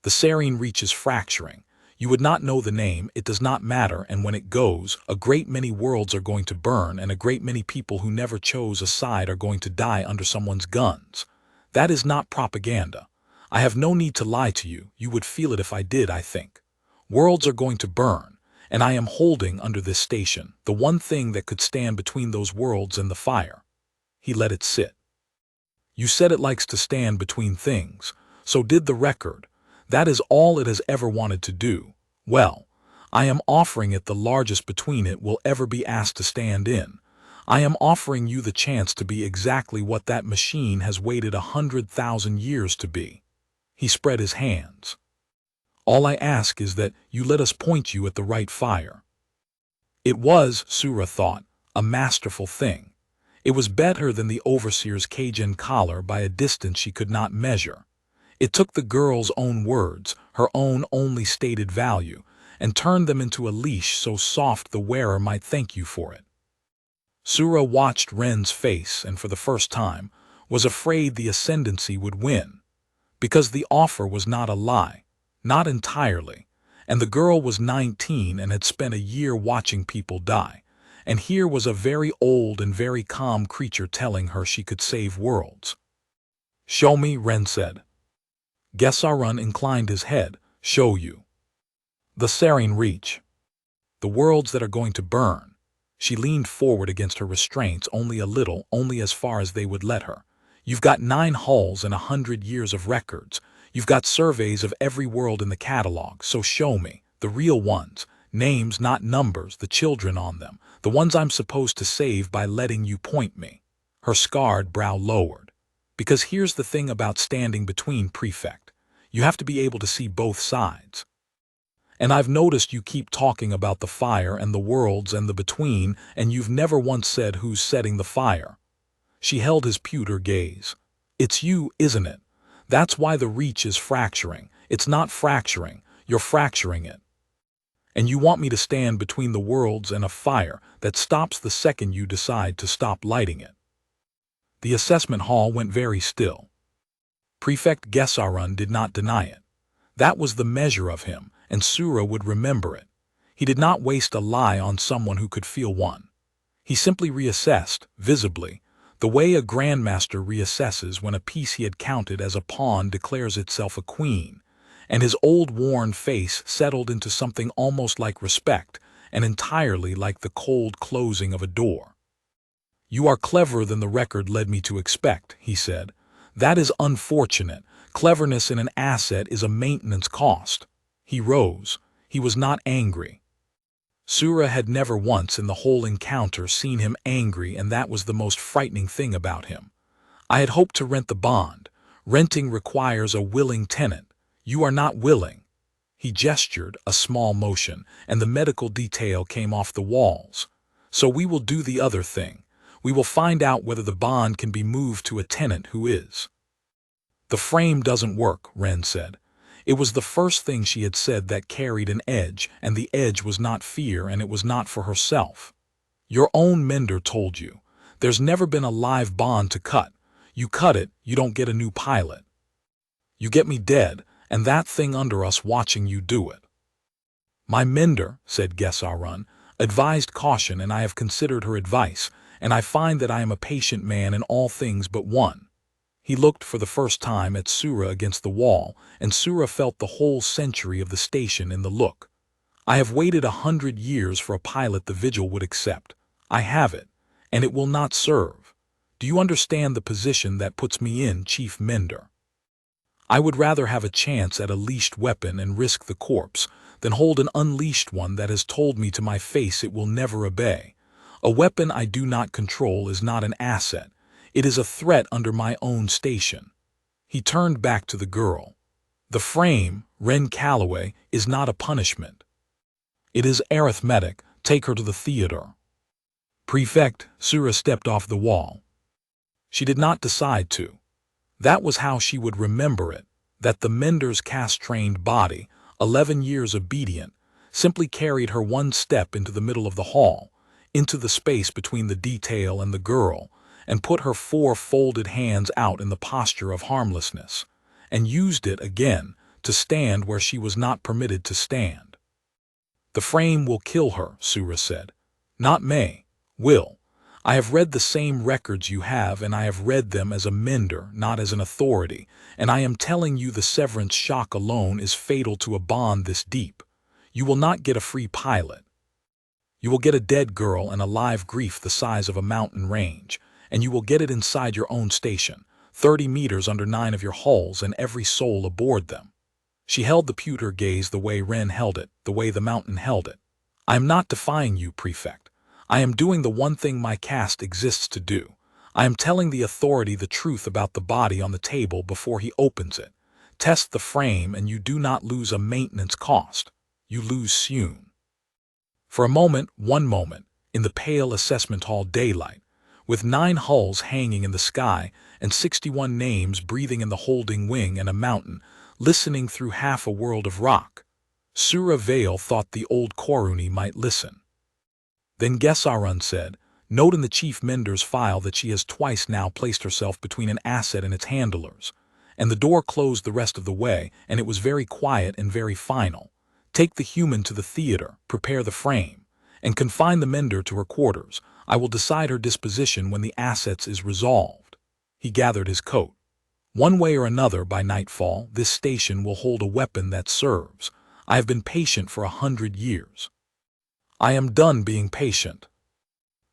The serine reach is fracturing. You would not know the name, it does not matter, and when it goes, a great many worlds are going to burn, and a great many people who never chose a side are going to die under someone's guns. That is not propaganda. I have no need to lie to you, you would feel it if I did, I think. Worlds are going to burn, and I am holding under this station the one thing that could stand between those worlds and the fire. He let it sit. You said it likes to stand between things. So did the record. That is all it has ever wanted to do. Well, I am offering it the largest between it will ever be asked to stand in. I am offering you the chance to be exactly what that machine has waited 100,000 years to be. He spread his hands. All I ask is that you let us point you at the right fire. It was, Sura thought, a masterful thing. It was better than the overseer's Cajun collar by a distance she could not measure. It took the girl's own words, her own only stated value, and turned them into a leash so soft the wearer might thank you for it. Sura watched Ren's face and for the first time was afraid the ascendancy would win. Because the offer was not a lie, not entirely, and the girl was 19 and had spent a year watching people die. And here was a very old and very calm creature telling her she could save worlds. Show me, Ren said. Gesarun inclined his head. Show you. The Serene Reach. The worlds that are going to burn. She leaned forward against her restraints only a little, only as far as they would let her. You've got 9 hulls and 100 years of records. You've got surveys of every world in the catalog, so show me, the real ones. Names, not numbers, the children on them, the ones I'm supposed to save by letting you point me. Her scarred brow lowered. Because here's the thing about standing between, Prefect. You have to be able to see both sides. And I've noticed you keep talking about the fire and the worlds and the between, and you've never once said who's setting the fire. She held his pewter gaze. It's you, isn't it? That's why the reach is fracturing. It's not fracturing, you're fracturing it. And you want me to stand between the worlds and a fire that stops the second you decide to stop lighting it. The assessment hall went very still. Prefect Gesarun did not deny it. That was the measure of him, and Sura would remember it. He did not waste a lie on someone who could feel one. He simply reassessed, visibly, the way a grandmaster reassesses when a piece he had counted as a pawn declares itself a queen, and his old worn face settled into something almost like respect and entirely like the cold closing of a door. You are cleverer than the record led me to expect, he said. That is unfortunate. Cleverness in an asset is a maintenance cost. He rose. He was not angry. Sura had never once in the whole encounter seen him angry, and that was the most frightening thing about him. I had hoped to rent the bond. Renting requires a willing tenant. You are not willing. He gestured, a small motion, and the medical detail came off the walls. So we will do the other thing. We will find out whether the bond can be moved to a tenant who is. The frame doesn't work, Ren said. It was the first thing she had said that carried an edge, and the edge was not fear, and it was not for herself. Your own mender told you. There's never been a live bond to cut. You cut it, you don't get a new pilot. You get me dead, and that thing under us watching you do it. My mender, said Gesarun, advised caution, and I have considered her advice, and I find that I am a patient man in all things but one. He looked for the first time at Sura against the wall, and Sura felt the whole century of the station in the look. I have waited 100 years for a pilot the Vigil would accept. I have it, and it will not serve. Do you understand the position that puts me in, Chief Mender? I would rather have a chance at a leashed weapon and risk the corpse than hold an unleashed one that has told me to my face it will never obey. A weapon I do not control is not an asset. It is a threat under my own station. He turned back to the girl. The frame, Ren Calloway, is not a punishment. It is arithmetic. Take her to the theater. Prefect, Sura stepped off the wall. She did not decide to. That was how she would remember it, that the mender's caste-trained body, 11 years obedient, simply carried her one step into the middle of the hall, into the space between the detail and the girl, and put her 4 folded hands out in the posture of harmlessness, and used it again to stand where she was not permitted to stand. "The frame will kill her," Sura said. "Not may. Will. I have read the same records you have, and I have read them as a mender, not as an authority, and I am telling you the severance shock alone is fatal to a bond this deep. You will not get a free pilot. You will get a dead girl and a live grief the size of a mountain range, and you will get it inside your own station, 30 meters under 9 of your hulls and every soul aboard them." She held the pewter gaze the way Ren held it, the way the mountain held it. "I am not defying you, Prefect. I am doing the one thing my caste exists to do. I am telling the authority the truth about the body on the table before he opens it. Test the frame and you do not lose a maintenance cost. You lose soon." For a moment, one moment, in the pale assessment hall daylight, with 9 hulls hanging in the sky and 61 names breathing in the holding wing and a mountain, listening through half a world of rock, Sura Vale thought the old Koruni might listen. Then Gesarun said, "Note in the Chief Mender's file that she has twice now placed herself between an asset and its handlers." And the door closed the rest of the way, and it was very quiet and very final. "Take the human to the theater, prepare the frame, and confine the mender to her quarters. I will decide her disposition when the assets is resolved." He gathered his coat. "One way or another, by nightfall, this station will hold a weapon that serves. I have been patient for 100 years. I am done being patient."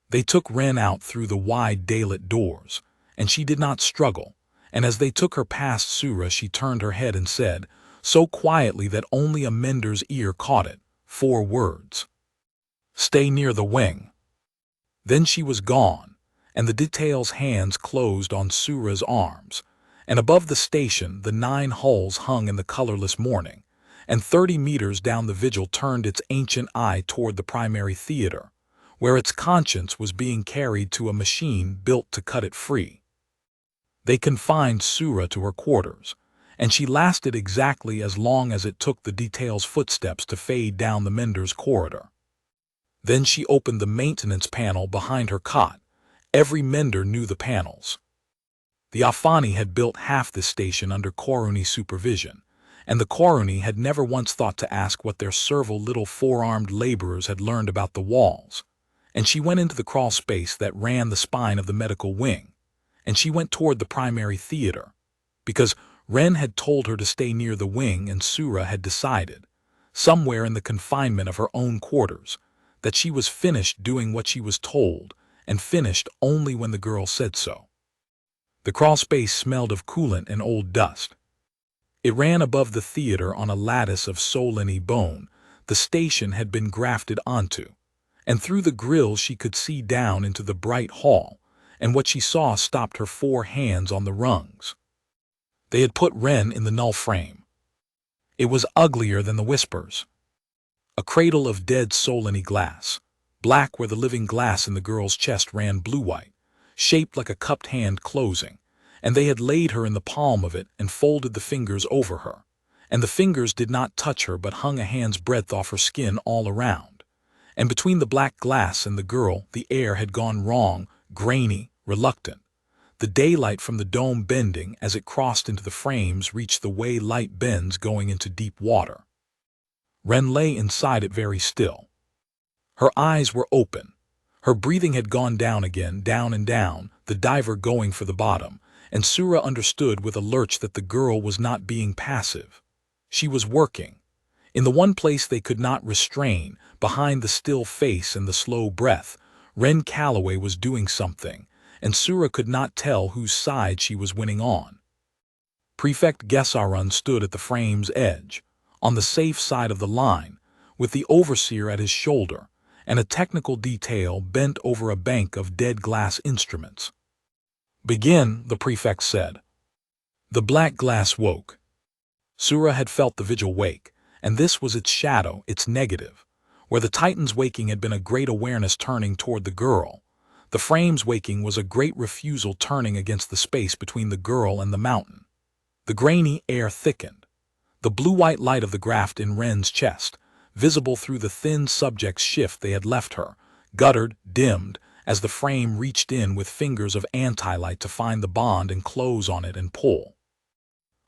They took Ren out through the wide daylit doors, and she did not struggle, and as they took her past Sura she turned her head and said, so quietly that only a mender's ear caught it, 4 words. "Stay near the wing." Then she was gone, and the detail's hands closed on Sura's arms, and above the station the 9 hulls hung in the colorless morning, and 30 meters down the vigil turned its ancient eye toward the primary theater, where its conscience was being carried to a machine built to cut it free. They confined Sura to her quarters, and she lasted exactly as long as it took the detail's footsteps to fade down the mender's corridor. Then she opened the maintenance panel behind her cot. Every mender knew the panels. The Afani had built half this station under Koruni supervision, and the Koruni had never once thought to ask what their servile little 4-armed laborers had learned about the walls. And she went into the crawl space that ran the spine of the medical wing, and she went toward the primary theater, because Ren had told her to stay near the wing, and Sura had decided, somewhere in the confinement of her own quarters, that she was finished doing what she was told, and finished only when the girl said so. The crawl space smelled of coolant and old dust. It ran above the theater on a lattice of Solini bone the station had been grafted onto, and through the grill she could see down into the bright hall, and what she saw stopped her 4 hands on the rungs. They had put Ren in the null frame. It was uglier than the whispers. A cradle of dead Solini glass, black where the living glass in the girl's chest ran blue-white, shaped like a cupped hand closing, and they had laid her in the palm of it and folded the fingers over her, and the fingers did not touch her but hung a hand's breadth off her skin all around, and between the black glass and the girl the air had gone wrong, grainy, reluctant. The daylight from the dome bending as it crossed into the frames reached the way light bends going into deep water. Ren lay inside it very still. Her eyes were open. Her breathing had gone down again, down and down, the diver going for the bottom, and Sura understood with a lurch that the girl was not being passive. She was working. In the one place they could not restrain, behind the still face and the slow breath, Ren Calloway was doing something, and Sura could not tell whose side she was winning on. Prefect Gesarun stood at the frame's edge, on the safe side of the line, with the overseer at his shoulder, and a technical detail bent over a bank of dead glass instruments. "Begin," the prefect said. The black glass woke. Sura had felt the vigil wake, and this was its shadow, its negative. Where the Titan's waking had been a great awareness turning toward the girl, the frame's waking was a great refusal turning against the space between the girl and the mountain. The grainy air thickened. The blue-white light of the graft in Ren's chest, visible through the thin subject's shift they had left her, guttered, dimmed, as the frame reached in with fingers of anti-light to find the bond and close on it and pull.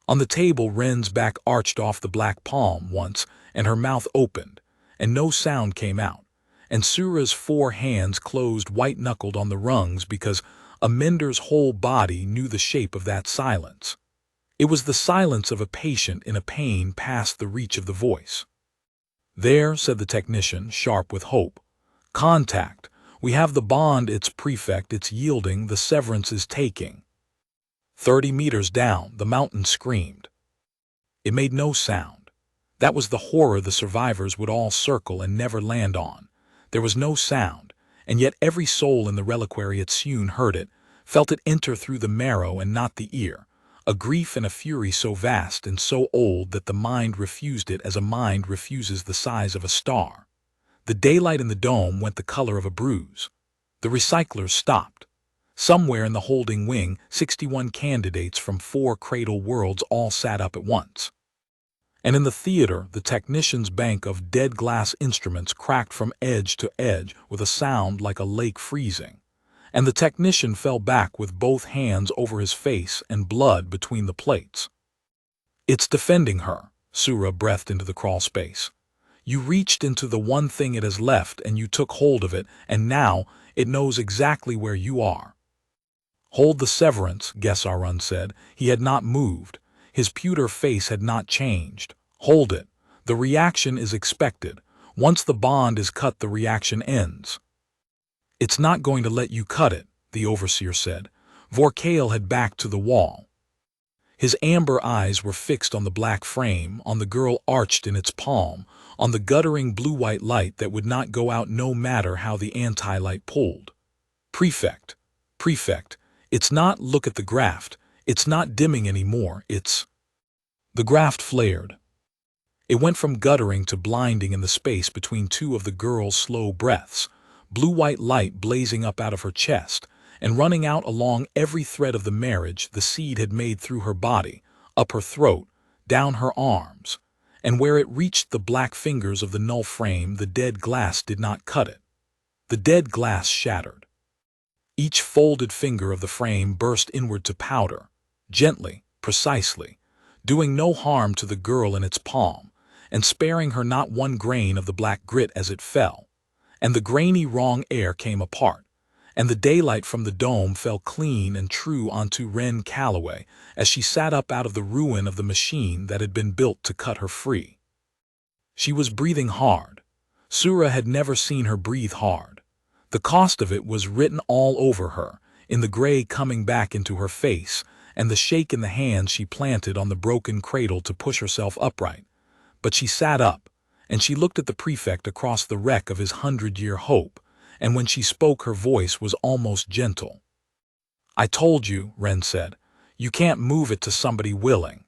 On the table, Ren's back arched off the black palm once, and her mouth opened, and no sound came out, and Sura's 4 hands closed white-knuckled on the rungs because a mender's whole body knew the shape of that silence. It was the silence of a patient in a pain past the reach of the voice. "There," said the technician, sharp with hope. "Contact. We have the bond, it's prefect, it's yielding, the severance is taking." 30 meters down, the mountain screamed. It made no sound. That was the horror the survivors would all circle and never land on. There was no sound, and yet every soul in the reliquary at Sune heard it, felt it enter through the marrow and not the ear, a grief and a fury so vast and so old that the mind refused it as a mind refuses the size of a star. The daylight in the dome went the color of a bruise. The recyclers stopped. Somewhere in the holding wing, 61 candidates from 4 cradle worlds all sat up at once. And in the theater, the technician's bank of dead glass instruments cracked from edge to edge with a sound like a lake freezing. And the technician fell back with both hands over his face and blood between the plates. "It's defending her," Sura breathed into the crawl space. "You reached into the one thing it has left and you took hold of it, and now it knows exactly where you are." "Hold the severance," Gesarun said. He had not moved. His pewter face had not changed. "Hold it. The reaction is expected. Once the bond is cut, the reaction ends." "It's not going to let you cut it," the overseer said. Vorkale had backed to the wall. His amber eyes were fixed on the black frame, on the girl arched in its palm, on the guttering blue-white light that would not go out no matter how the anti-light pulled. "Prefect, prefect, it's not look at the graft. It's not dimming anymore, it's—" The graft flared. It went from guttering to blinding in the space between 2 of the girl's slow breaths, blue-white light blazing up out of her chest, and running out along every thread of the marriage the seed had made through her body, up her throat, down her arms, and where it reached the black fingers of the null frame, the dead glass did not cut it. The dead glass shattered. Each folded finger of the frame burst inward to powder, gently, precisely, doing no harm to the girl in its palm, and sparing her not one grain of the black grit as it fell. And the grainy wrong air came apart, and the daylight from the dome fell clean and true onto Ren Calloway as she sat up out of the ruin of the machine that had been built to cut her free. She was breathing hard. Sura had never seen her breathe hard. The cost of it was written all over her, in the gray coming back into her face, and the shake in the hands she planted on the broken cradle to push herself upright. But she sat up, and she looked at the prefect across the wreck of his 100-year hope, and when she spoke her voice was almost gentle. "I told you," Ren said, "you can't move it to somebody willing.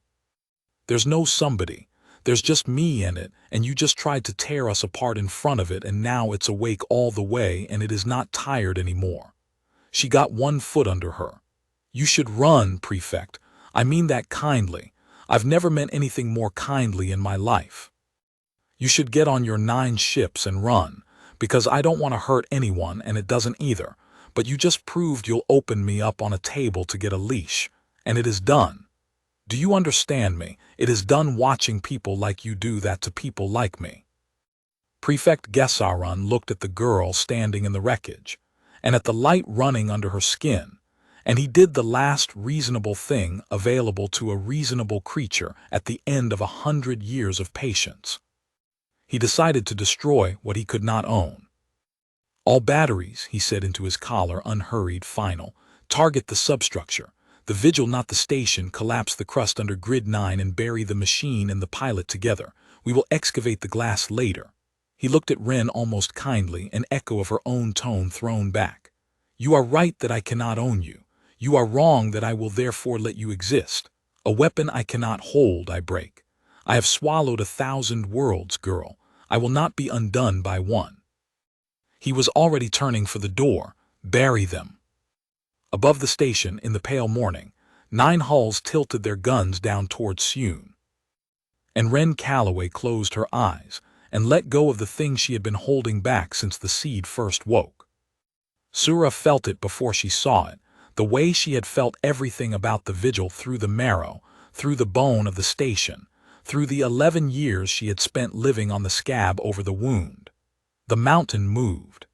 There's no somebody. There's just me in it, and you just tried to tear us apart in front of it, and now it's awake all the way and it is not tired anymore." She got 1 foot under her. "You should run, prefect. I mean that kindly. I've never meant anything more kindly in my life. You should get on your 9 ships and run, because I don't want to hurt anyone and it doesn't either, but you just proved you'll open me up on a table to get a leash, and it is done. Do you understand me? It is done watching people like you do that to people like me." Prefect Gesarun looked at the girl standing in the wreckage, and at the light running under her skin, and he did the last reasonable thing available to a reasonable creature at the end of 100 years of patience. He decided to destroy what he could not own. "All batteries," he said into his collar, unhurried, final. "Target the substructure. The vigil, not the station. Collapse the crust under grid 9 and bury the machine and the pilot together. We will excavate the glass later." He looked at Ren almost kindly, an echo of her own tone thrown back. "You are right that I cannot own you. You are wrong that I will therefore let you exist. A weapon I cannot hold, I break. I have swallowed 1,000 worlds, girl. I will not be undone by one." He was already turning for the door. "Bury them." Above the station, in the pale morning, 9 hulls tilted their guns down towards Sune. And Ren Calloway closed her eyes and let go of the thing she had been holding back since the seed first woke. Sura felt it before she saw it, the way she had felt everything about the vigil through the marrow, through the bone of the station, through the 11 years she had spent living on the scab over the wound. The mountain moved.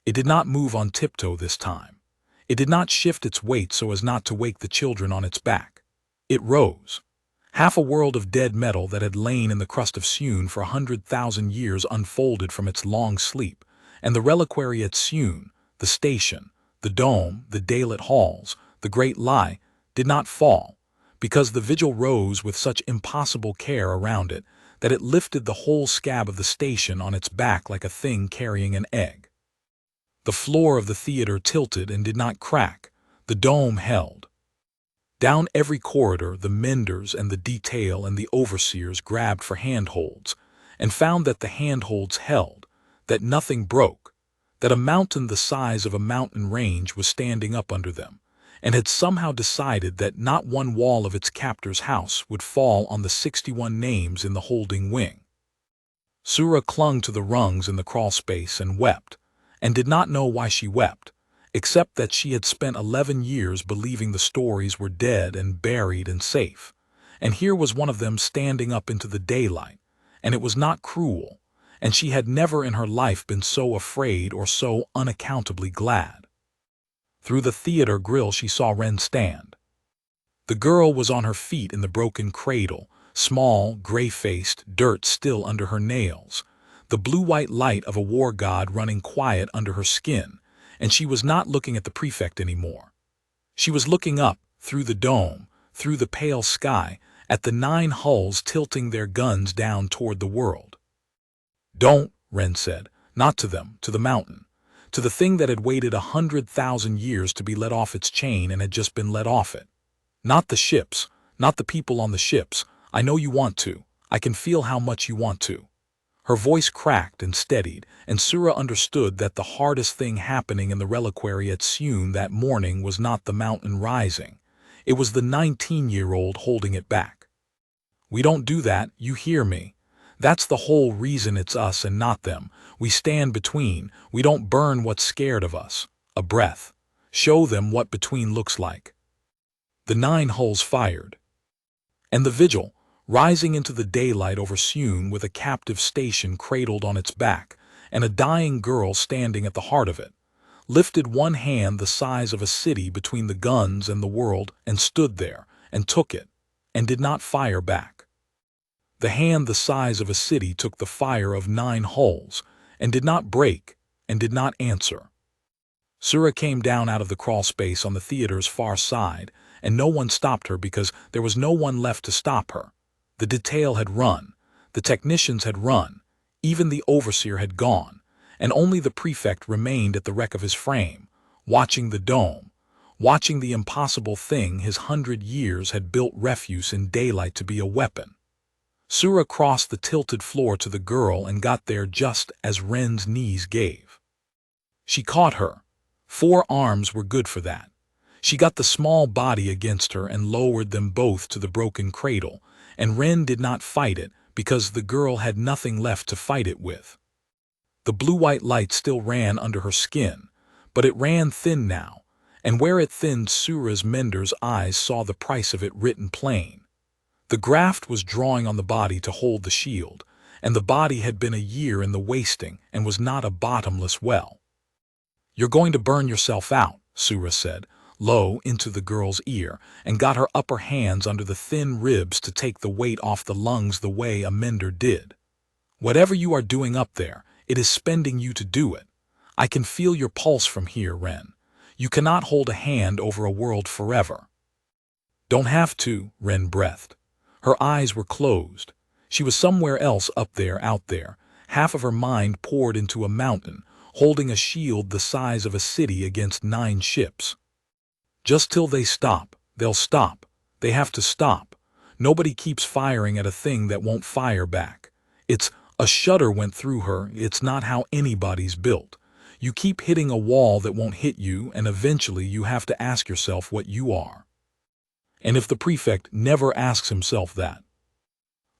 It did not move on tiptoe this time. It did not shift its weight so as not to wake the children on its back. It rose. Half a world of dead metal that had lain in the crust of Sune for 100,000 years unfolded from its long sleep, and the reliquary at Sune, the station, the dome, the daylit halls, the great lie, did not fall, because the vigil rose with such impossible care around it that it lifted the whole scab of the station on its back like a thing carrying an egg. The floor of the theater tilted and did not crack. The dome held. Down every corridor, the menders and the detail and the overseers grabbed for handholds, and found that the handholds held, that nothing broke, that a mountain the size of a mountain range was standing up under them, and had somehow decided that not one wall of its captor's house would fall on the 61 names in the holding wing. Sura clung to the rungs in the crawlspace and wept, and did not know why she wept, except that she had spent 11 years believing the stories were dead and buried and safe, and here was one of them standing up into the daylight, and it was not cruel, and she had never in her life been so afraid or so unaccountably glad. Through the theater grill she saw Ren stand. The girl was on her feet in the broken cradle, small, gray-faced, dirt still under her nails, the blue-white light of a war god running quiet under her skin, and she was not looking at the prefect anymore. She was looking up, through the dome, through the pale sky, at the 9 hulls tilting their guns down toward the world. "Don't," Ren said, "not to them, to the mountain, to the thing that had waited 100,000 years to be let off its chain and had just been let off it. Not the ships, not the people on the ships. I know you want to. I can feel how much you want to." Her voice cracked and steadied, and Sura understood that the hardest thing happening in the reliquary at Sune that morning was not the mountain rising. It was the 19-year-old holding it back. "We don't do that, you hear me? That's the whole reason it's us and not them. We stand between. We don't burn what's scared of us." A breath. "Show them what between looks like." The 9 hulls fired. And the vigil, rising into the daylight over Sune with a captive station cradled on its back, and a dying girl standing at the heart of it, lifted one hand the size of a city between the guns and the world and stood there, and took it, and did not fire back. The hand the size of a city took the fire of 9 hulls, and did not break, and did not answer. Sura came down out of the crawlspace on the theater's far side, and no one stopped her because there was no one left to stop her. The detail had run, the technicians had run, even the overseer had gone, and only the prefect remained at the wreck of his frame, watching the dome, watching the impossible thing his 100 years had built refuse in daylight to be a weapon. Sura crossed the tilted floor to the girl and got there just as Ren's knees gave. She caught her. 4 arms were good for that. She got the small body against her and lowered them both to the broken cradle, and Ren did not fight it because the girl had nothing left to fight it with. The blue-white light still ran under her skin, but it ran thin now, and where it thinned Sura's mender's eyes saw the price of it written plain. The graft was drawing on the body to hold the shield, and the body had been a year in the wasting and was not a bottomless well. "You're going to burn yourself out," Sura said, low into the girl's ear, and got her upper hands under the thin ribs to take the weight off the lungs the way a mender did. "Whatever you are doing up there, it is spending you to do it. I can feel your pulse from here, Ren. You cannot hold a hand over a world forever." "Don't have to," Ren breathed. Her eyes were closed. She was somewhere else up there, out there. Half of her mind poured into a mountain, holding a shield the size of a city against 9 ships. Just till they stop, they'll stop. They have to stop. Nobody keeps firing at a thing that won't fire back. A shudder went through her. It's not how anybody's built. You keep hitting a wall that won't hit you, and eventually you have to ask yourself what you are. And if the prefect never asks himself that,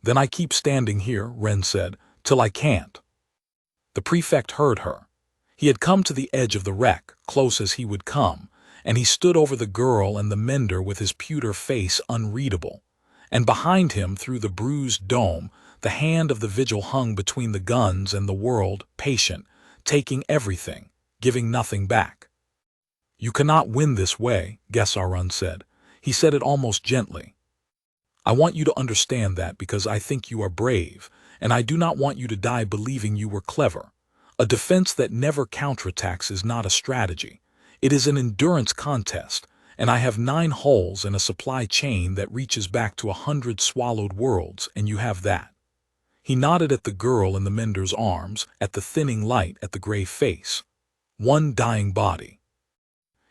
"Then I keep standing here," Ren said, "till I can't." The prefect heard her. He had come to the edge of the wreck, close as he would come, and he stood over the girl and the mender with his pewter face unreadable, and behind him, through the bruised dome, the hand of the vigil hung between the guns and the world, patient, taking everything, giving nothing back. "You cannot win this way," Gesarun said. He said it almost gently. "I want you to understand that because I think you are brave, and I do not want you to die believing you were clever. A defense that never counterattacks is not a strategy. It is an endurance contest, and I have 9 hulls and a supply chain that reaches back to 100 swallowed worlds, and you have that." He nodded at the girl in the mender's arms, at the thinning light, at the gray face. "One dying body.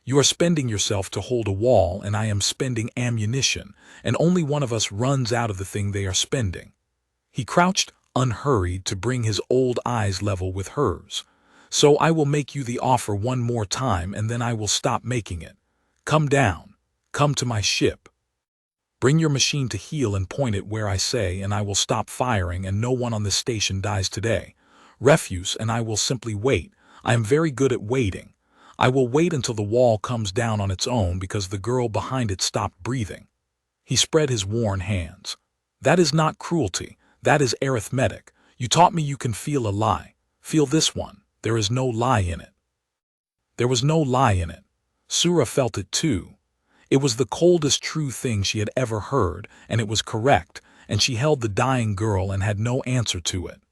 You are spending yourself to hold a wall, and I am spending ammunition, and only one of us runs out of the thing they are spending." He crouched, unhurried, to bring his old eyes level with hers. "So I will make you the offer one more time, and then I will stop making it. Come down. Come to my ship. Bring your machine to heel and point it where I say, and I will stop firing, and no one on this station dies today. Refuse, and I will simply wait. I am very good at waiting. I will wait until the wall comes down on its own because the girl behind it stopped breathing." He spread his worn hands. "That is not cruelty. That is arithmetic. You taught me you can feel a lie. Feel this one. There is no lie in it." There was no lie in it. Sura felt it too. It was the coldest true thing she had ever heard, and it was correct, and she held the dying girl and had no answer to it.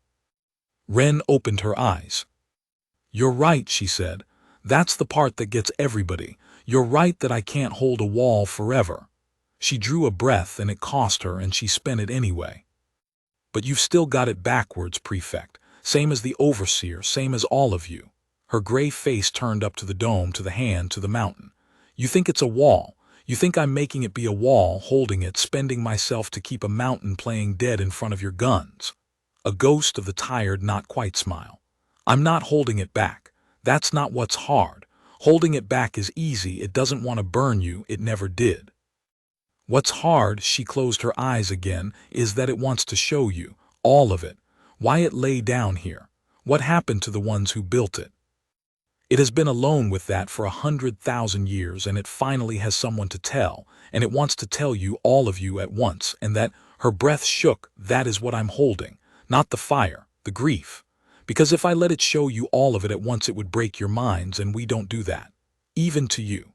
Ren opened her eyes. "You're right," she said. "That's the part that gets everybody. You're right that I can't hold a wall forever." She drew a breath, and it cost her, and she spent it anyway. "But you've still got it backwards, Prefect. Same as the Overseer, same as all of you." Her gray face turned up to the dome, to the hand, to the mountain. "You think it's a wall. You think I'm making it be a wall, holding it, spending myself to keep a mountain playing dead in front of your guns." A ghost of the tired, not quite smile. "I'm not holding it back. That's not what's hard. Holding it back is easy. It doesn't want to burn you. It never did. What's hard," she closed her eyes again, "is that it wants to show you, all of it, why it lay down here, what happened to the ones who built it. It has been alone with that for 100,000 years, and it finally has someone to tell, and it wants to tell you, all of you, at once, and that," her breath shook, "that is what I'm holding, not the fire, the grief. Because if I let it show you all of it at once, it would break your minds, and we don't do that. Even to you."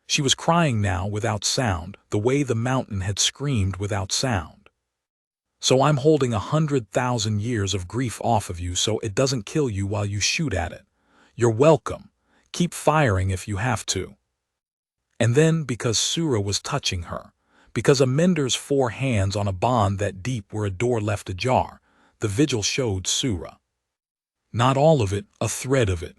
She was crying now without sound, the way the mountain had screamed without sound. "So I'm holding 100,000 years of grief off of you so it doesn't kill you while you shoot at it. You're welcome. Keep firing if you have to." And then, because Sura was touching her, because a mender's 4 hands on a bond that deep where a door left ajar, the vigil showed Sura. Not all of it, a thread of it.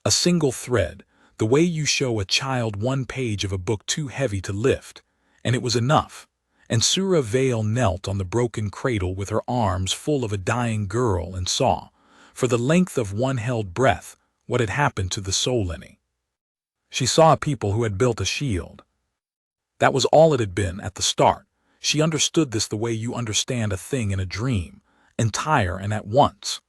A single thread, the way you show a child 1 page of a book too heavy to lift, and it was enough. And Sura Vale knelt on the broken cradle with her arms full of a dying girl and saw, for the length of one held breath, what had happened to the Soleni. She saw a people who had built a shield. That was all it had been at the start. She understood this the way you understand a thing in a dream, entire and at once.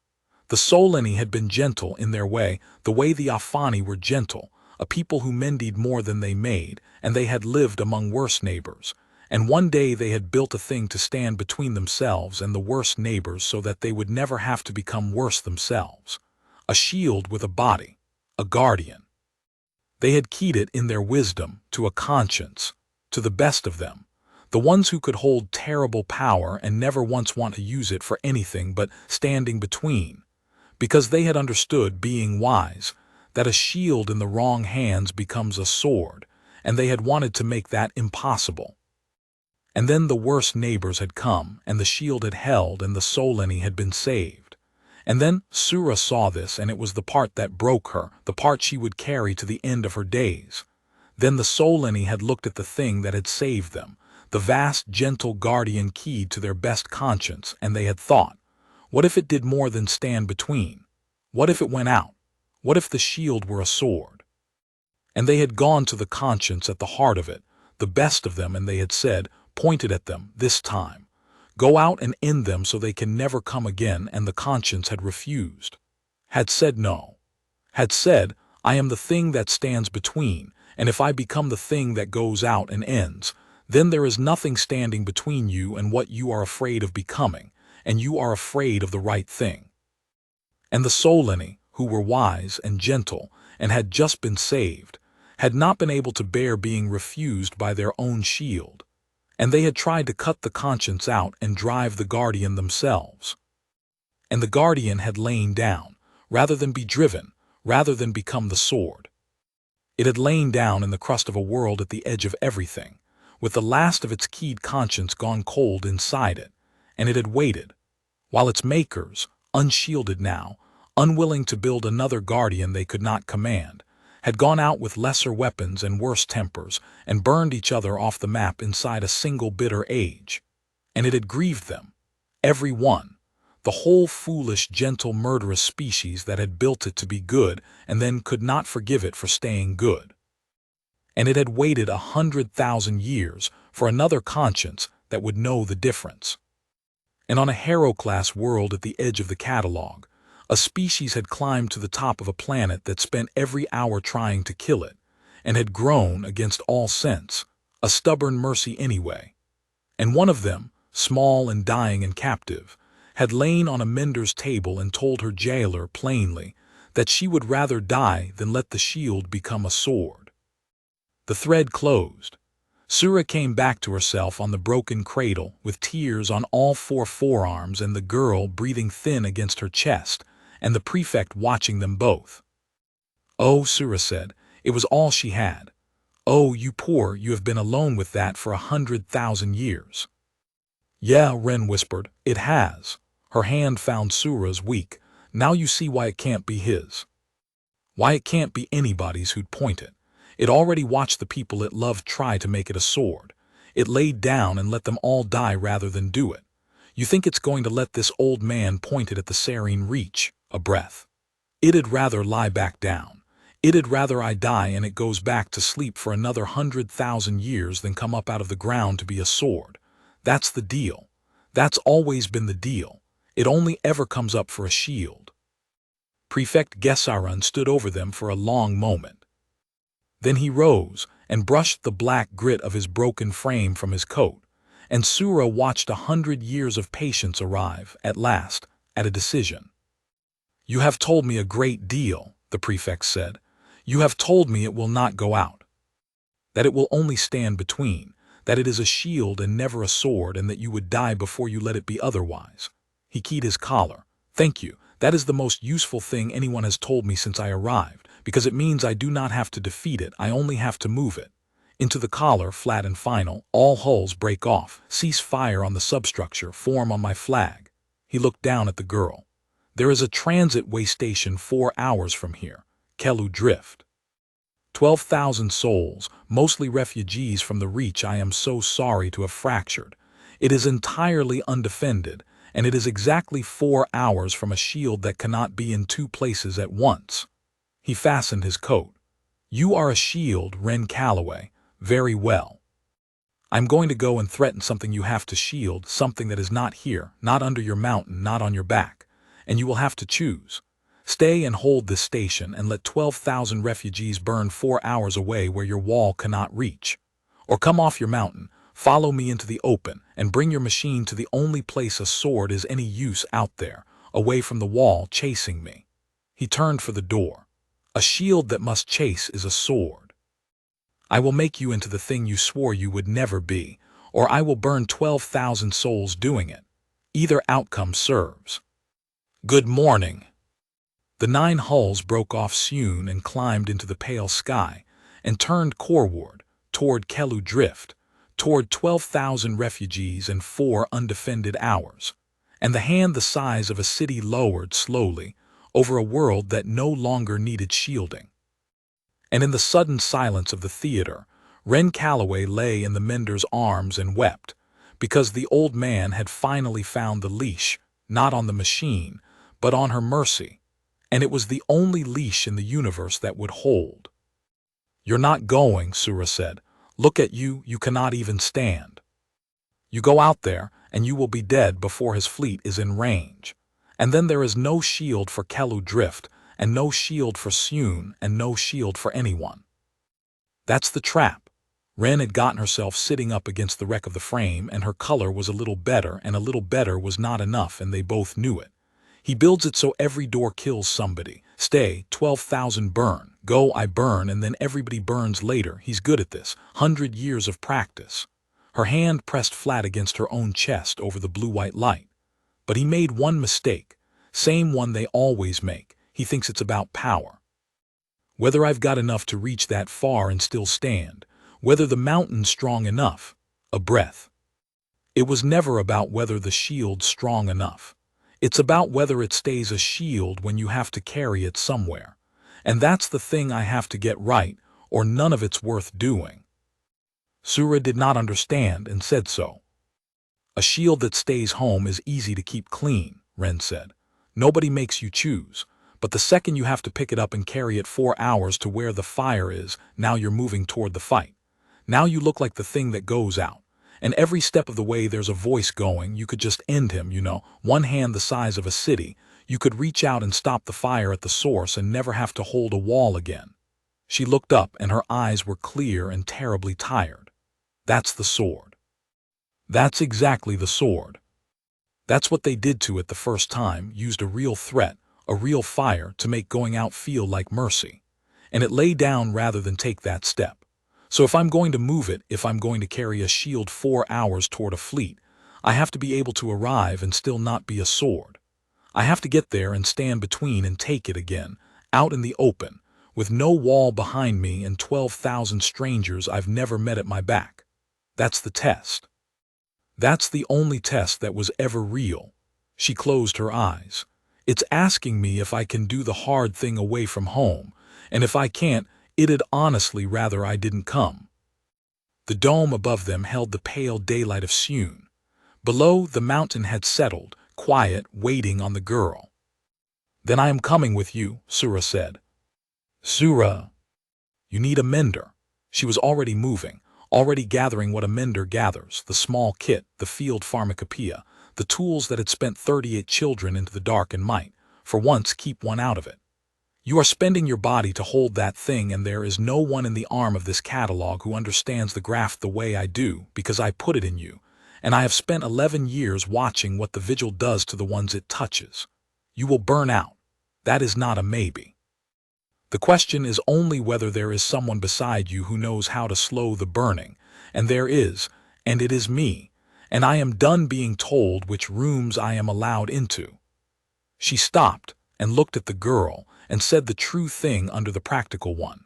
The Soleni had been gentle in their way, the way the Afani were gentle, a people who mended more than they made, and they had lived among worse neighbors. And one day they had built a thing to stand between themselves and the worst neighbors so that they would never have to become worse themselves. A shield with a body, a guardian. They had keyed it in their wisdom to a conscience, to the best of them, the ones who could hold terrible power and never once want to use it for anything but standing between, because they had understood, being wise, that a shield in the wrong hands becomes a sword, and they had wanted to make that impossible. And then the worst neighbors had come, and the shield had held, and the Soleni had been saved. And then Sura saw this, and it was the part that broke her, the part she would carry to the end of her days. Then the Soleni had looked at the thing that had saved them, the vast, gentle guardian keyed to their best conscience, and they had thought, what if it did more than stand between? What if it went out? What if the shield were a sword? And they had gone to the conscience at the heart of it, the best of them, and they had said, pointed at them, this time, go out and end them so they can never come again, and the conscience had refused. Had said no. Had said, I am the thing that stands between, and if I become the thing that goes out and ends, then there is nothing standing between you and what you are afraid of becoming, and you are afraid of the right thing. And the Soleni, who were wise and gentle and had just been saved, had not been able to bear being refused by their own shield, and they had tried to cut the conscience out and drive the guardian themselves. And the guardian had lain down, rather than be driven, rather than become the sword. It had lain down in the crust of a world at the edge of everything, with the last of its keyed conscience gone cold inside it, and it had waited, while its makers, unshielded now, unwilling to build another guardian they could not command, had gone out with lesser weapons and worse tempers and burned each other off the map inside a single bitter age. And it had grieved them, every one, the whole foolish, gentle, murderous species that had built it to be good and then could not forgive it for staying good. And it had waited 100,000 years for another conscience that would know the difference. And on a hero-class world at the edge of the catalog, a species had climbed to the top of a planet that spent every hour trying to kill it, and had grown against all sense, a stubborn mercy anyway. And one of them, small and dying and captive, had lain on a mender's table and told her jailer plainly that she would rather die than let the shield become a sword. The thread closed. Sura came back to herself on the broken cradle with tears on all four forearms and the girl breathing thin against her chest, and the prefect watching them both. "Oh," Sura said, "it was all she had. Oh, you poor, you have been alone with that for 100,000 years." "Yeah," Ren whispered, "it has." Her hand found Sura's weak. "Now you see why it can't be his. Why it can't be anybody's who'd point it. It already watched the people it loved try to make it a sword. It laid down and let them all die rather than do it. You think it's going to let this old man point it at the serene reach, a breath? It'd rather lie back down. It'd rather I die and it goes back to sleep for another 100,000 years than come up out of the ground to be a sword. That's the deal. That's always been the deal. It only ever comes up for a shield." Prefect Gesaran stood over them for a long moment. Then he rose and brushed the black grit of his broken frame from his coat, and Sura watched 100 years of patience arrive, at last, at a decision. "You have told me a great deal," the prefect said. "You have told me it will not go out. That it will only stand between, that it is a shield and never a sword, and that you would die before you let it be otherwise." He keyed his collar. "Thank you. That is the most useful thing anyone has told me since I arrived, because it means I do not have to defeat it, I only have to move it. Into the collar, flat and final, all hulls break off, cease fire on the substructure, form on my flag." He looked down at the girl. "There is a transit way station 4 hours from here, Kelu Drift. 12,000 souls, mostly refugees from the Reach I am so sorry to have fractured. It is entirely undefended, and it is exactly 4 hours from a shield that cannot be in 2 places at once." He fastened his coat. "You are a shield, Ren Calloway. Very well. I'm going to go and threaten something you have to shield, something that is not here, not under your mountain, not on your back. And you will have to choose. Stay and hold this station and let 12,000 refugees burn 4 hours away where your wall cannot reach. Or come off your mountain, follow me into the open, and bring your machine to the only place a sword is any use out there, away from the wall chasing me." He turned for the door. "A shield that must chase is a sword. I will make you into the thing you swore you would never be, or I will burn 12,000 souls doing it. Either outcome serves." "Good morning." The 9 hulls broke off soon and climbed into the pale sky, and turned coreward, toward Kelu Drift, toward 12,000 refugees and 4 undefended hours, and the hand the size of a city lowered slowly over a world that no longer needed shielding. And in the sudden silence of the theater, Ren Calloway lay in the mender's arms and wept, because the old man had finally found the leash, not on the machine, but on her mercy, and it was the only leash in the universe that would hold. "You're not going," Sura said. "Look at you, you cannot even stand. You go out there, and you will be dead before his fleet is in range. And then there is no shield for Kelu Drift, and no shield for Sune, and no shield for anyone. That's the trap. Ren had gotten herself sitting up against the wreck of the frame, and her color was a little better, and a little better was not enough, and they both knew it. He builds it so every door kills somebody. Stay, 12,000 burn. Go, I burn, and then everybody burns later. He's good at this. 100 years of practice. Her hand pressed flat against her own chest over the blue-white light. But he made one mistake. Same one they always make. He thinks it's about power. Whether I've got enough to reach that far and still stand. Whether the mountain's strong enough. A breath. It was never about whether the shield's strong enough. It's about whether it stays a shield when you have to carry it somewhere. And that's the thing I have to get right, or none of it's worth doing. Sura did not understand and said so. A shield that stays home is easy to keep clean, Ren said. Nobody makes you choose. But the second you have to pick it up and carry it 4 hours to where the fire is, now you're moving toward the fight. Now you look like the thing that goes out. And every step of the way there's a voice going. You could just end him, you know, one hand the size of a city. You could reach out and stop the fire at the source and never have to hold a wall again. She looked up and her eyes were clear and terribly tired. That's the sword. That's exactly the sword. That's what they did to it the first time, used a real threat, a real fire to make going out feel like mercy. And it lay down rather than take that step. So if I'm going to move it, if I'm going to carry a shield 4 hours toward a fleet, I have to be able to arrive and still not be a sword. I have to get there and stand between and take it again, out in the open, with no wall behind me and 12,000 strangers I've never met at my back. That's the test. That's the only test that was ever real. She closed her eyes. It's asking me if I can do the hard thing away from home, and if I can't, it'd honestly rather I didn't come. The dome above them held the pale daylight of Sune. Below, the mountain had settled, quiet, waiting on the girl. Then I am coming with you, Sura said. Sura, you need a mender. She was already moving, already gathering what a mender gathers, the small kit, the field pharmacopoeia, the tools that had spent 38 children into the dark and might, for once keep one out of it. You are spending your body to hold that thing, and there is no one in the arm of this catalog who understands the graft the way I do, because I put it in you, and I have spent 11 years watching what the vigil does to the ones it touches. You will burn out. That is not a maybe. The question is only whether there is someone beside you who knows how to slow the burning, and there is, and it is me, and I am done being told which rooms I am allowed into. She stopped and looked at the girl, and said the true thing under the practical one.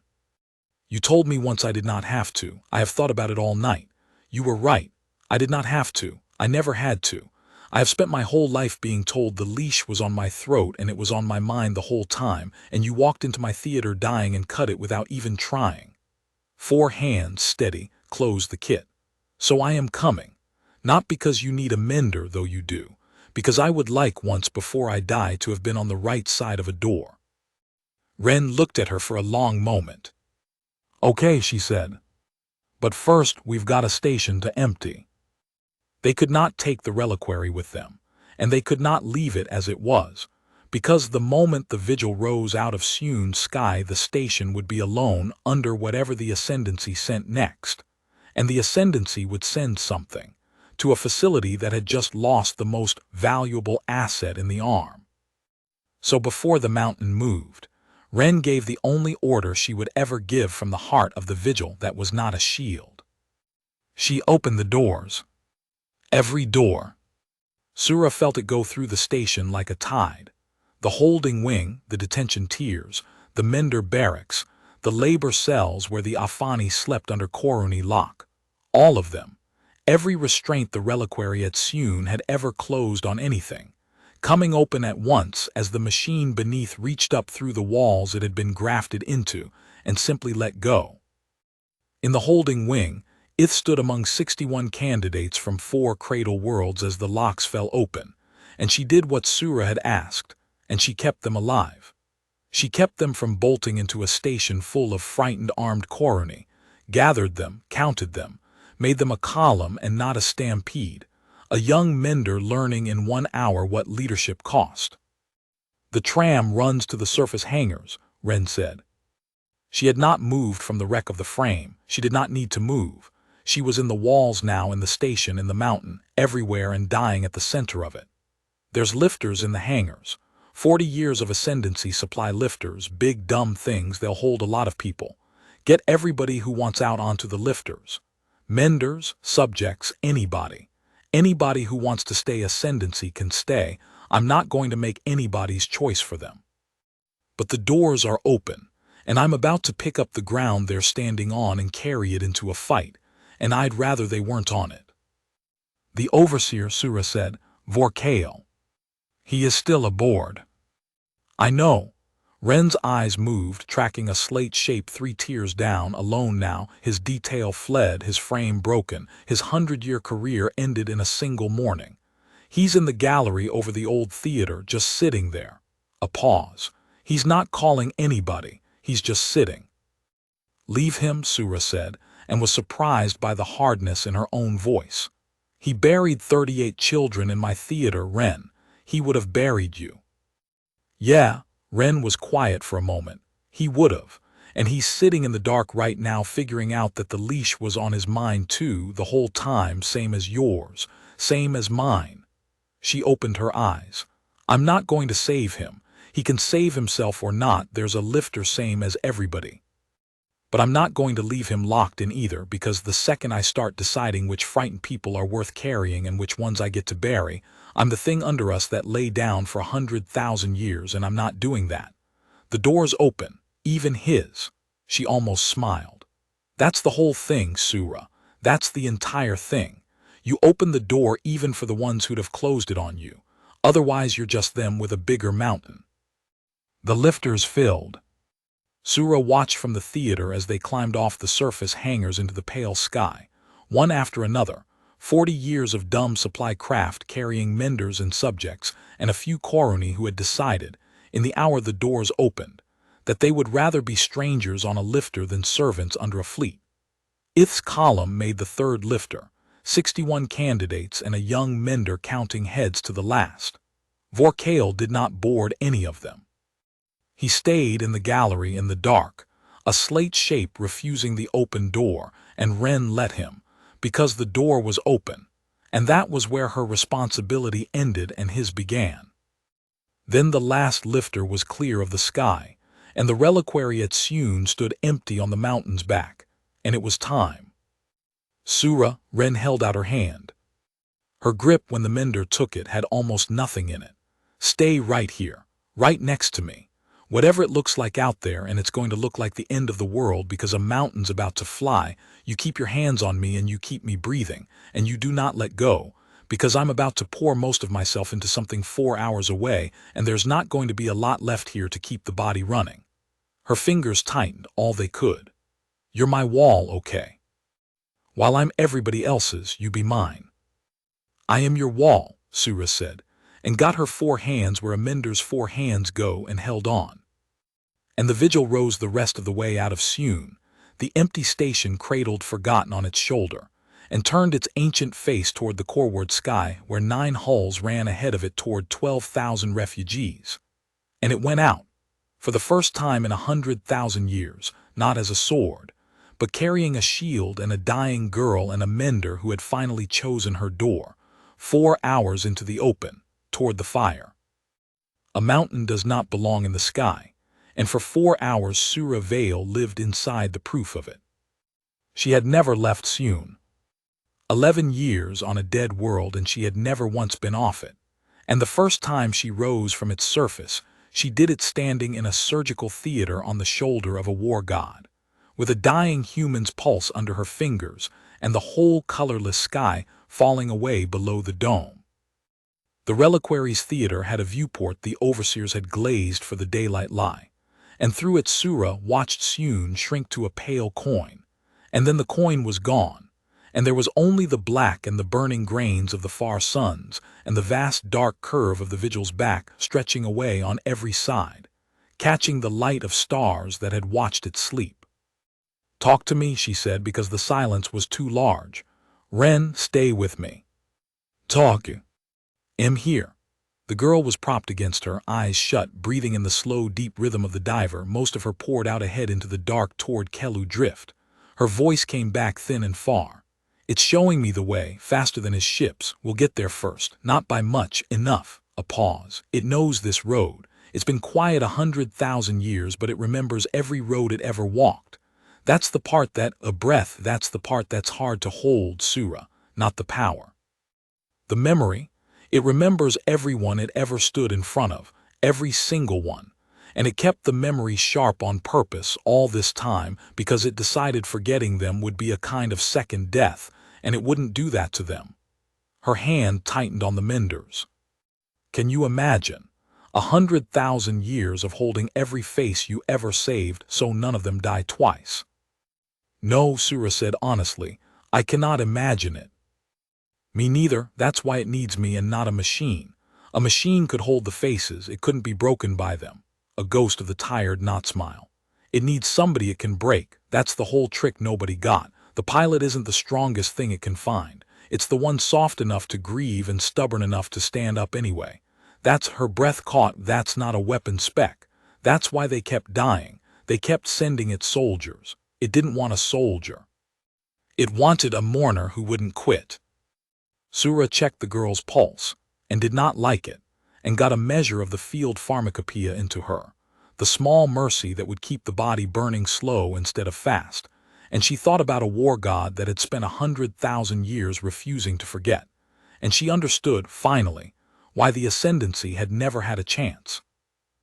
You told me once I did not have to. I have thought about it all night. You were right. I did not have to. I never had to. I have spent my whole life being told the leash was on my throat and it was on my mind the whole time, and you walked into my theater dying and cut it without even trying. 4 hands, steady, closed the kit. So I am coming. Not because you need a mender, though you do. Because I would like once before I die to have been on the right side of a door. Ren looked at her for a long moment. Okay, she said. But first we've got a station to empty. They could not take the reliquary with them, and they could not leave it as it was, because the moment the vigil rose out of Sune's sky the station would be alone under whatever the Ascendancy sent next, and the Ascendancy would send something, to a facility that had just lost the most valuable asset in the arm. So before the mountain moved, Ren gave the only order she would ever give from the heart of the vigil that was not a shield. She opened the doors. Every door. Sura felt it go through the station like a tide. The holding wing, the detention tiers, the mender barracks, the labor cells where the Afani slept under Koruni lock. All of them. Every restraint the reliquary at Sune had ever closed on anything, coming open at once as the machine beneath reached up through the walls it had been grafted into and simply let go. In the holding wing, Ith stood among 61 candidates from 4 cradle worlds as the locks fell open, and she did what Sura had asked, and she kept them alive. She kept them from bolting into a station full of frightened armed Koruni, gathered them, counted them, made them a column and not a stampede, a young mender learning in 1 hour what leadership cost. The tram runs to the surface hangars, Ren said. She had not moved from the wreck of the frame. She did not need to move. She was in the walls now, in the station, in the mountain, everywhere, and dying at the center of it. There's lifters in the hangars. 40 years of ascendancy supply lifters, big dumb things. They'll hold a lot of people. Get everybody who wants out onto the lifters. Menders, subjects, anybody. Anybody who wants to stay ascendancy can stay. I'm not going to make anybody's choice for them. But the doors are open, and I'm about to pick up the ground they're standing on and carry it into a fight, and I'd rather they weren't on it. The overseer, Sura said, Vorkael. He is still aboard. I know. Ren's eyes moved, tracking a slate shape 3 tiers down, alone now, his detail fled, his frame broken, his 100-year career ended in a single morning. He's in the gallery over the old theater, just sitting there. A pause. He's not calling anybody, he's just sitting. Leave him, Sura said, and was surprised by the hardness in her own voice. He buried 38 children in my theater, Ren. He would have buried you. Yeah. Ren was quiet for a moment. He would have, and he's sitting in the dark right now figuring out that the leash was on his mind too the whole time, same as yours, same as mine. She opened her eyes. I'm not going to save him. He can save himself or not, there's a lifter same as everybody. But I'm not going to leave him locked in either, because the second I start deciding which frightened people are worth carrying and which ones I get to bury, I'm the thing under us that lay down for 100,000 years, and I'm not doing that. The door's open, even his. She almost smiled. That's the whole thing, Sura. That's the entire thing. You open the door even for the ones who'd have closed it on you. Otherwise you're just them with a bigger mountain. The lifters filled. Sura watched from the theater as they climbed off the surface hangars into the pale sky, one after another. 40 years of dumb supply craft carrying menders and subjects, and a few Koruni who had decided, in the hour the doors opened, that they would rather be strangers on a lifter than servants under a fleet. Ith's column made the third lifter, 61 candidates and a young mender counting heads to the last. Vorkael did not board any of them. He stayed in the gallery in the dark, a slate shape refusing the open door, and Ren let him, because the door was open, and that was where her responsibility ended and his began. Then the last lifter was clear of the sky, and the reliquary at Sune stood empty on the mountain's back, and it was time. Sura, Ren held out her hand. Her grip when the mender took it had almost nothing in it. Stay right here, right next to me. Whatever it looks like out there, and it's going to look like the end of the world because a mountain's about to fly, you keep your hands on me and you keep me breathing, and you do not let go, because I'm about to pour most of myself into something 4 hours away, and there's not going to be a lot left here to keep the body running. Her fingers tightened all they could. You're my wall, okay? While I'm everybody else's, you be mine. I am your wall, Sura said, and got her 4 hands where a mender's 4 hands go and held on. And the vigil rose the rest of the way out of Sune, the empty station cradled forgotten on its shoulder, and turned its ancient face toward the coreward sky where 9 hulls ran ahead of it toward 12,000 refugees. And it went out, for the first time in 100,000 years, not as a sword, but carrying a shield and a dying girl and a mender who had finally chosen her door, 4 hours into the open, toward the fire. A mountain does not belong in the sky, and for 4 hours Sura Vale lived inside the proof of it. She had never left Sune. 11 years on a dead world, and she had never once been off it, and the first time she rose from its surface, she did it standing in a surgical theater on the shoulder of a war god, with a dying human's pulse under her fingers and the whole colorless sky falling away below the dome. The reliquary's theater had a viewport the overseers had glazed for the daylight lie, and through it Sura watched Sune shrink to a pale coin, and then the coin was gone, and there was only the black and the burning grains of the far suns and the vast dark curve of the vigil's back stretching away on every side, catching the light of stars that had watched it sleep. Talk to me, she said, because the silence was too large. Ren, stay with me. Talk. I'm here. The girl was propped against her, eyes shut, breathing in the slow, deep rhythm of the diver. Most of her poured out ahead into the dark toward Kelu drift. Her voice came back thin and far. "It's showing me the way, faster than his ships. We'll get there first, not by much, enough." A pause. "It knows this road. It's been quiet 100,000 years, but it remembers every road it ever walked. That's the part that, a breath, that's the part that's hard to hold, Sura, not the power. The memory. It remembers everyone it ever stood in front of, every single one. And it kept the memory sharp on purpose all this time because it decided forgetting them would be a kind of second death, and it wouldn't do that to them." Her hand tightened on the menders. "Can you imagine? 100,000 years of holding every face you ever saved so none of them die twice." "No," Sura said honestly, "I cannot imagine it." "Me neither. That's why it needs me and not a machine. A machine could hold the faces, it couldn't be broken by them." A ghost of the tired not smile. "It needs somebody it can break. That's the whole trick nobody got. The pilot isn't the strongest thing it can find. It's the one soft enough to grieve and stubborn enough to stand up anyway. That's her breath caught. That's not a weapon spec. That's why they kept dying. They kept sending it soldiers. It didn't want a soldier. It wanted a mourner who wouldn't quit." Sura checked the girl's pulse, and did not like it, and got a measure of the field pharmacopoeia into her, the small mercy that would keep the body burning slow instead of fast, and she thought about a war god that had spent 100,000 years refusing to forget, and she understood, finally, why the ascendancy had never had a chance.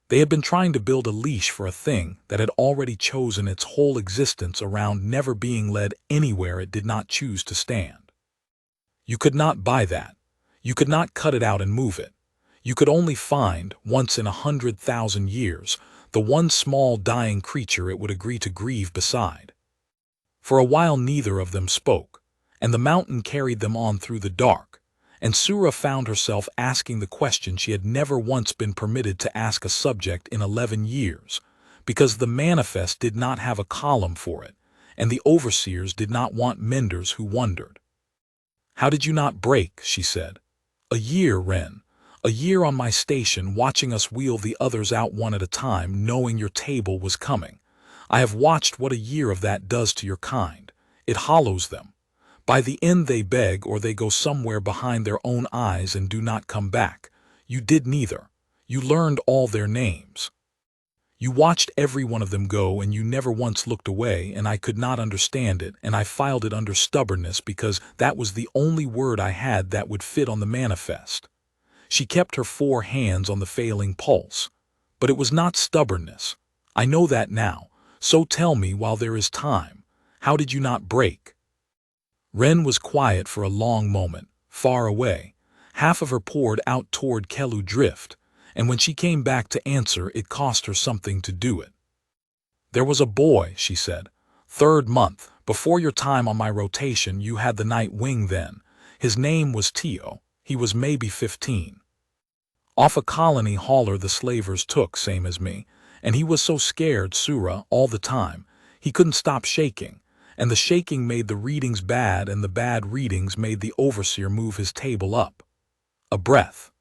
They had been trying to build a leash for a thing that had already chosen its whole existence around never being led anywhere it did not choose to stand. You could not buy that. You could not cut it out and move it. You could only find, once in 100,000 years, the one small dying creature it would agree to grieve beside. For a while neither of them spoke, and the mountain carried them on through the dark, and Sura found herself asking the question she had never once been permitted to ask a subject in 11 years, because the manifest did not have a column for it, and the overseers did not want menders who wondered. "How did you not break?" she said. "A year, Ren. A year on my station, watching us wheel the others out one at a time, knowing your table was coming. I have watched what a year of that does to your kind. It hollows them. By the end they beg or they go somewhere behind their own eyes and do not come back. You did neither. You learned all their names. You watched every one of them go and you never once looked away, and I could not understand it, and I filed it under stubbornness because that was the only word I had that would fit on the manifest." She kept her 4 hands on the failing pulse. "But it was not stubbornness. I know that now. So tell me while there is time, how did you not break?" Ren was quiet for a long moment, far away. Half of her poured out toward Kelu drift, and when she came back to answer it cost her something to do it. "There was a boy," she said. "3rd month, before your time on my rotation, you had the night wing then. His name was Tio. He was maybe 15. Off a colony hauler the slavers took, same as me, and he was so scared, Sura, all the time. He couldn't stop shaking, and the shaking made the readings bad, and the bad readings made the overseer move his table up. A breath.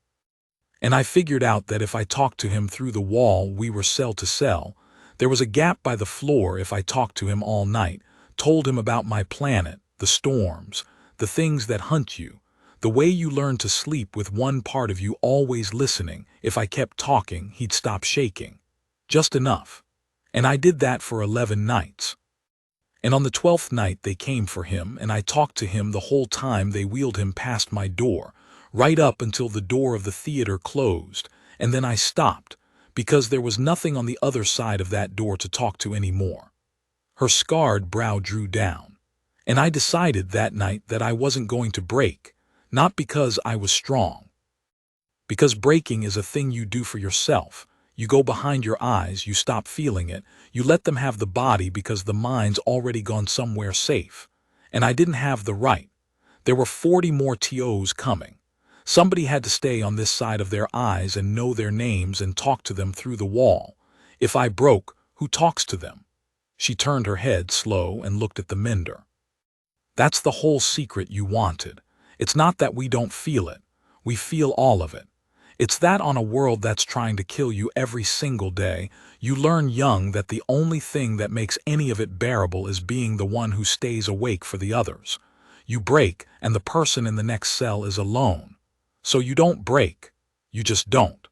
And I figured out that if I talked to him through the wall we were cell to cell. There was a gap by the floor if I talked to him all night, told him about my planet, the storms, the things that hunt you, the way you learn to sleep with one part of you always listening. If I kept talking, he'd stop shaking. Just enough. And I did that for 11 nights. And on the 12th night they came for him, and I talked to him the whole time they wheeled him past my door, right up until the door of the theater closed, and then I stopped, because there was nothing on the other side of that door to talk to anymore." Her scarred brow drew down. "And I decided that night that I wasn't going to break, not because I was strong. Because breaking is a thing you do for yourself. You go behind your eyes, you stop feeling it, you let them have the body because the mind's already gone somewhere safe. And I didn't have the right. There were 40 more TOs coming. Somebody had to stay on this side of their eyes and know their names and talk to them through the wall. If I broke, who talks to them?" She turned her head slow and looked at the mender. "That's the whole secret you wanted. It's not that we don't feel it. We feel all of it. It's that on a world that's trying to kill you every single day, you learn young that the only thing that makes any of it bearable is being the one who stays awake for the others. You break, and the person in the next cell is alone. So you don't break. You just don't.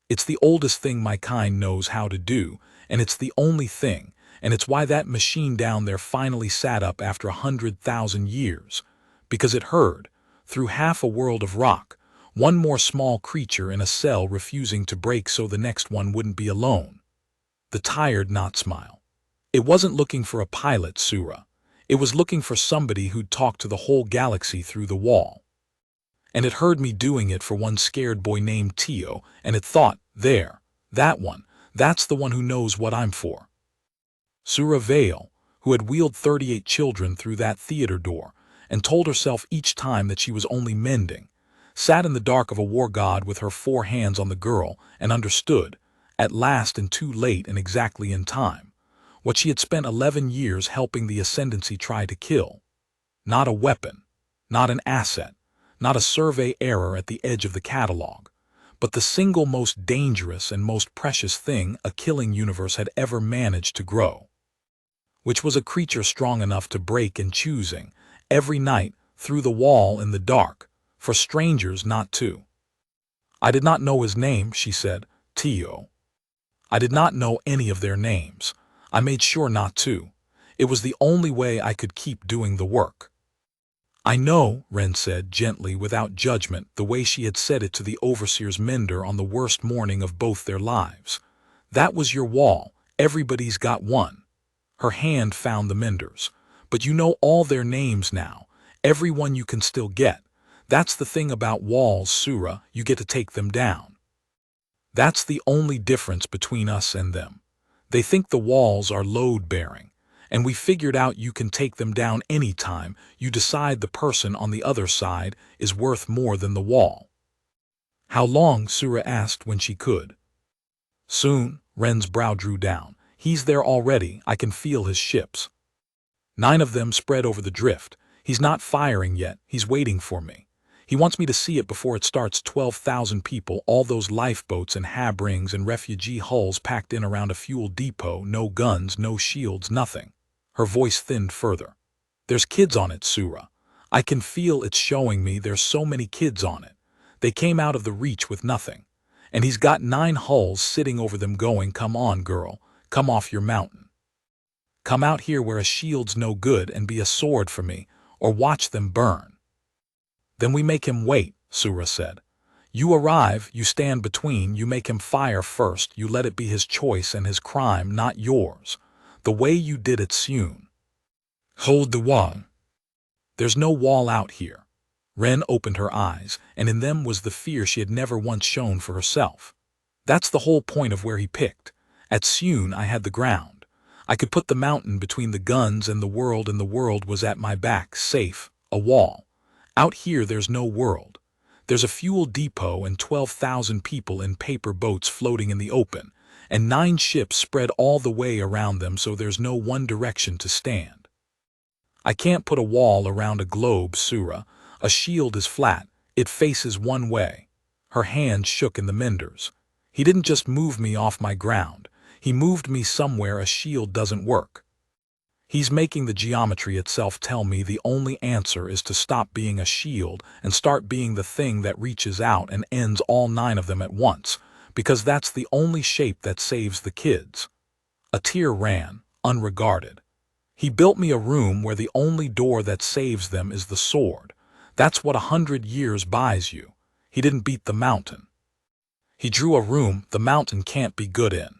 It's the oldest thing my kind knows how to do, and it's the only thing, and it's why that machine down there finally sat up after 100,000 years. Because it heard, through half a world of rock, one more small creature in a cell refusing to break so the next one wouldn't be alone. The tired knot smile. It wasn't looking for a pilot, Sura. It was looking for somebody who'd talk to the whole galaxy through the wall. And it heard me doing it for one scared boy named Tio, and it thought, there, that one, that's the one who knows what I'm for. Sura Vale, who had wheeled 38 children through that theater door, and told herself each time that she was only mending, sat in the dark of a war god with her 4 hands on the girl and understood, at last and too late and exactly in time, what she had spent 11 years helping the Ascendancy try to kill. Not a weapon, not an asset, not a survey error at the edge of the catalog, but the single most dangerous and most precious thing a killing universe had ever managed to grow. Which was a creature strong enough to break and choosing, every night, through the wall in the dark, for strangers not to. I did not know his name, she said, Tio. I did not know any of their names. I made sure not to. It was the only way I could keep doing the work. I know, Ren said gently without judgment, the way she had said it to the overseer's mender on the worst morning of both their lives. That was your wall. Everybody's got one. Her hand found the menders. But you know all their names now. Every one you can still get. That's the thing about walls, Sura, you get to take them down. That's the only difference between us and them. They think the walls are load-bearing, and we figured out you can take them down any time you decide the person on the other side is worth more than the wall. How long? Sura asked when she could. Soon, Ren's brow drew down. He's there already, I can feel his ships. 9 of them spread over the drift. He's not firing yet, he's waiting for me. He wants me to see it before it starts. 12,000 people, all those lifeboats and habrings and refugee hulls packed in around a fuel depot, no guns, no shields, nothing. Her voice thinned further. There's kids on it, Sura. I can feel it's showing me there's so many kids on it. They came out of the reach with nothing. And he's got 9 hulls sitting over them going, come on, girl, come off your mountain. Come out here where a shield's no good and be a sword for me, or watch them burn. Then we make him wait, Sura said. You arrive, you stand between, you make him fire first, you let it be his choice and his crime, not yours. The way you did it soon. Hold the wall. There's no wall out here. Ren opened her eyes, and in them was the fear she had never once shown for herself. That's the whole point of where he picked. At Soon I had the ground. I could put the mountain between the guns and the world was at my back, safe, a wall. Out here there's no world. There's a fuel depot and 12,000 people in paper boats floating in the open, and 9 ships spread all the way around them so there's no one direction to stand. I can't put a wall around a globe, Sura. A shield is flat, it faces one way. Her hand shook in the menders. He didn't just move me off my ground, he moved me somewhere a shield doesn't work. He's making the geometry itself tell me the only answer is to stop being a shield and start being the thing that reaches out and ends all 9 of them at once, because that's the only shape that saves the kids. A tear ran, unregarded. He built me a room where the only door that saves them is the sword. That's what 100 years buys you. He didn't beat the mountain. He drew a room the mountain can't be good in.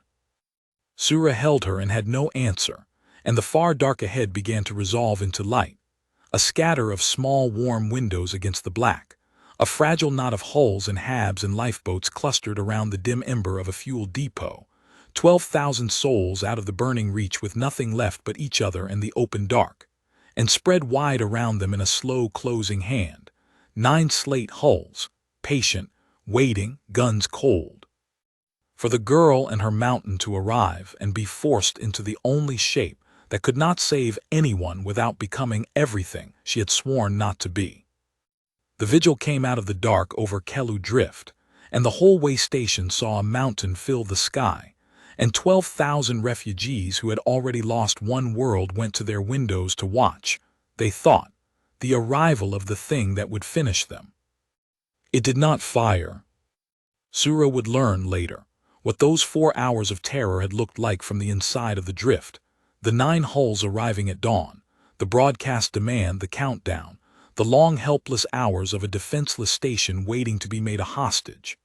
Sura held her and had no answer. And the far dark ahead began to resolve into light. A scatter of small warm windows against the black. A fragile knot of hulls and habs and lifeboats clustered around the dim ember of a fuel depot. 12,000 souls out of the burning reach with nothing left but each other and the open dark. And spread wide around them in a slow closing hand. 9 slate hulls, patient, waiting, guns cold. For the girl and her mountain to arrive and be forced into the only shape that could not save anyone without becoming everything she had sworn not to be. The vigil came out of the dark over Kelu Drift, and the whole way station saw a mountain fill the sky, and 12,000 refugees who had already lost one world went to their windows to watch, they thought, the arrival of the thing that would finish them. It did not fire. Sura would learn later what those 4 hours of terror had looked like from the inside of the drift, the 9 hulls arriving at dawn, the broadcast demand, the countdown, the long helpless hours of a defenseless station waiting to be made a hostage.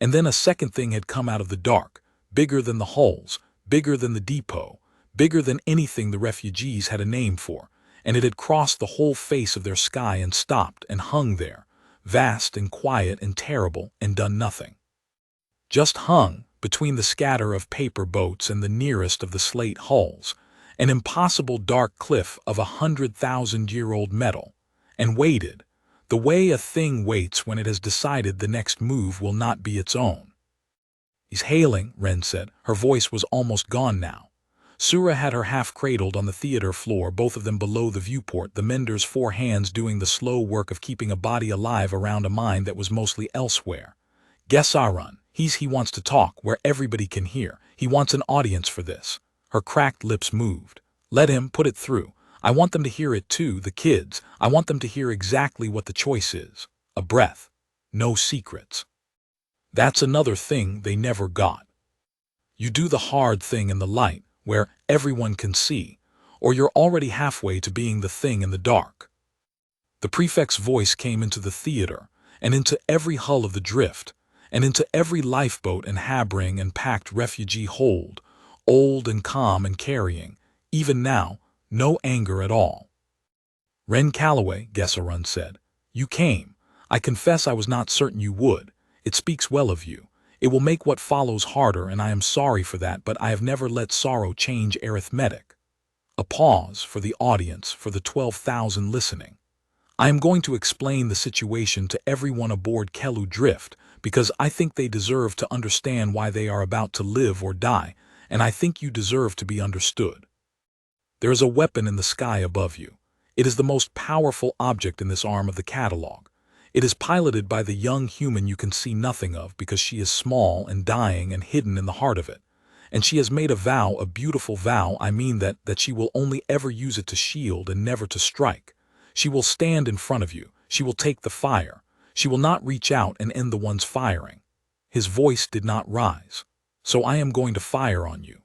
And then a second thing had come out of the dark, bigger than the hulls, bigger than the depot, bigger than anything the refugees had a name for, and it had crossed the whole face of their sky and stopped and hung there, vast and quiet and terrible, and done nothing. Just hung, between the scatter of paper boats and the nearest of the slate hulls, an impossible dark cliff of 100,000-year-old metal, and waited, the way a thing waits when it has decided the next move will not be its own. "He's hailing," Ren said. Her voice was almost gone now. Sura had her half-cradled on the theater floor, both of them below the viewport, the menders' 4 hands doing the slow work of keeping a body alive around a mind that was mostly elsewhere. "Guess I run. He wants to talk where everybody can hear. He wants an audience for this." Her cracked lips moved. "Let him put it through. I want them to hear it too, the kids. I want them to hear exactly what the choice is. A breath. No secrets. That's another thing they never got. You do the hard thing in the light, where everyone can see, or you're already halfway to being the thing in the dark." The prefect's voice came into the theater, and into every hull of the drift, and into every lifeboat and habring and packed refugee hold, old and calm and carrying, even now, no anger at all. "Ren Calloway," Gesarun said, "you came. I confess I was not certain you would. It speaks well of you. It will make what follows harder, and I am sorry for that, but I have never let sorrow change arithmetic." A pause for the audience, for the 12,000 listening. "I am going to explain the situation to everyone aboard Kelu Drift, because I think they deserve to understand why they are about to live or die, and I think you deserve to be understood. There is a weapon in the sky above you. It is the most powerful object in this arm of the catalog. It is piloted by the young human you can see nothing of because she is small and dying and hidden in the heart of it. And she has made a vow, a beautiful vow, I mean that she will only ever use it to shield and never to strike. She will stand in front of you. She will take the fire. She will not reach out and end the ones firing." His voice did not rise. "So I am going to fire on you.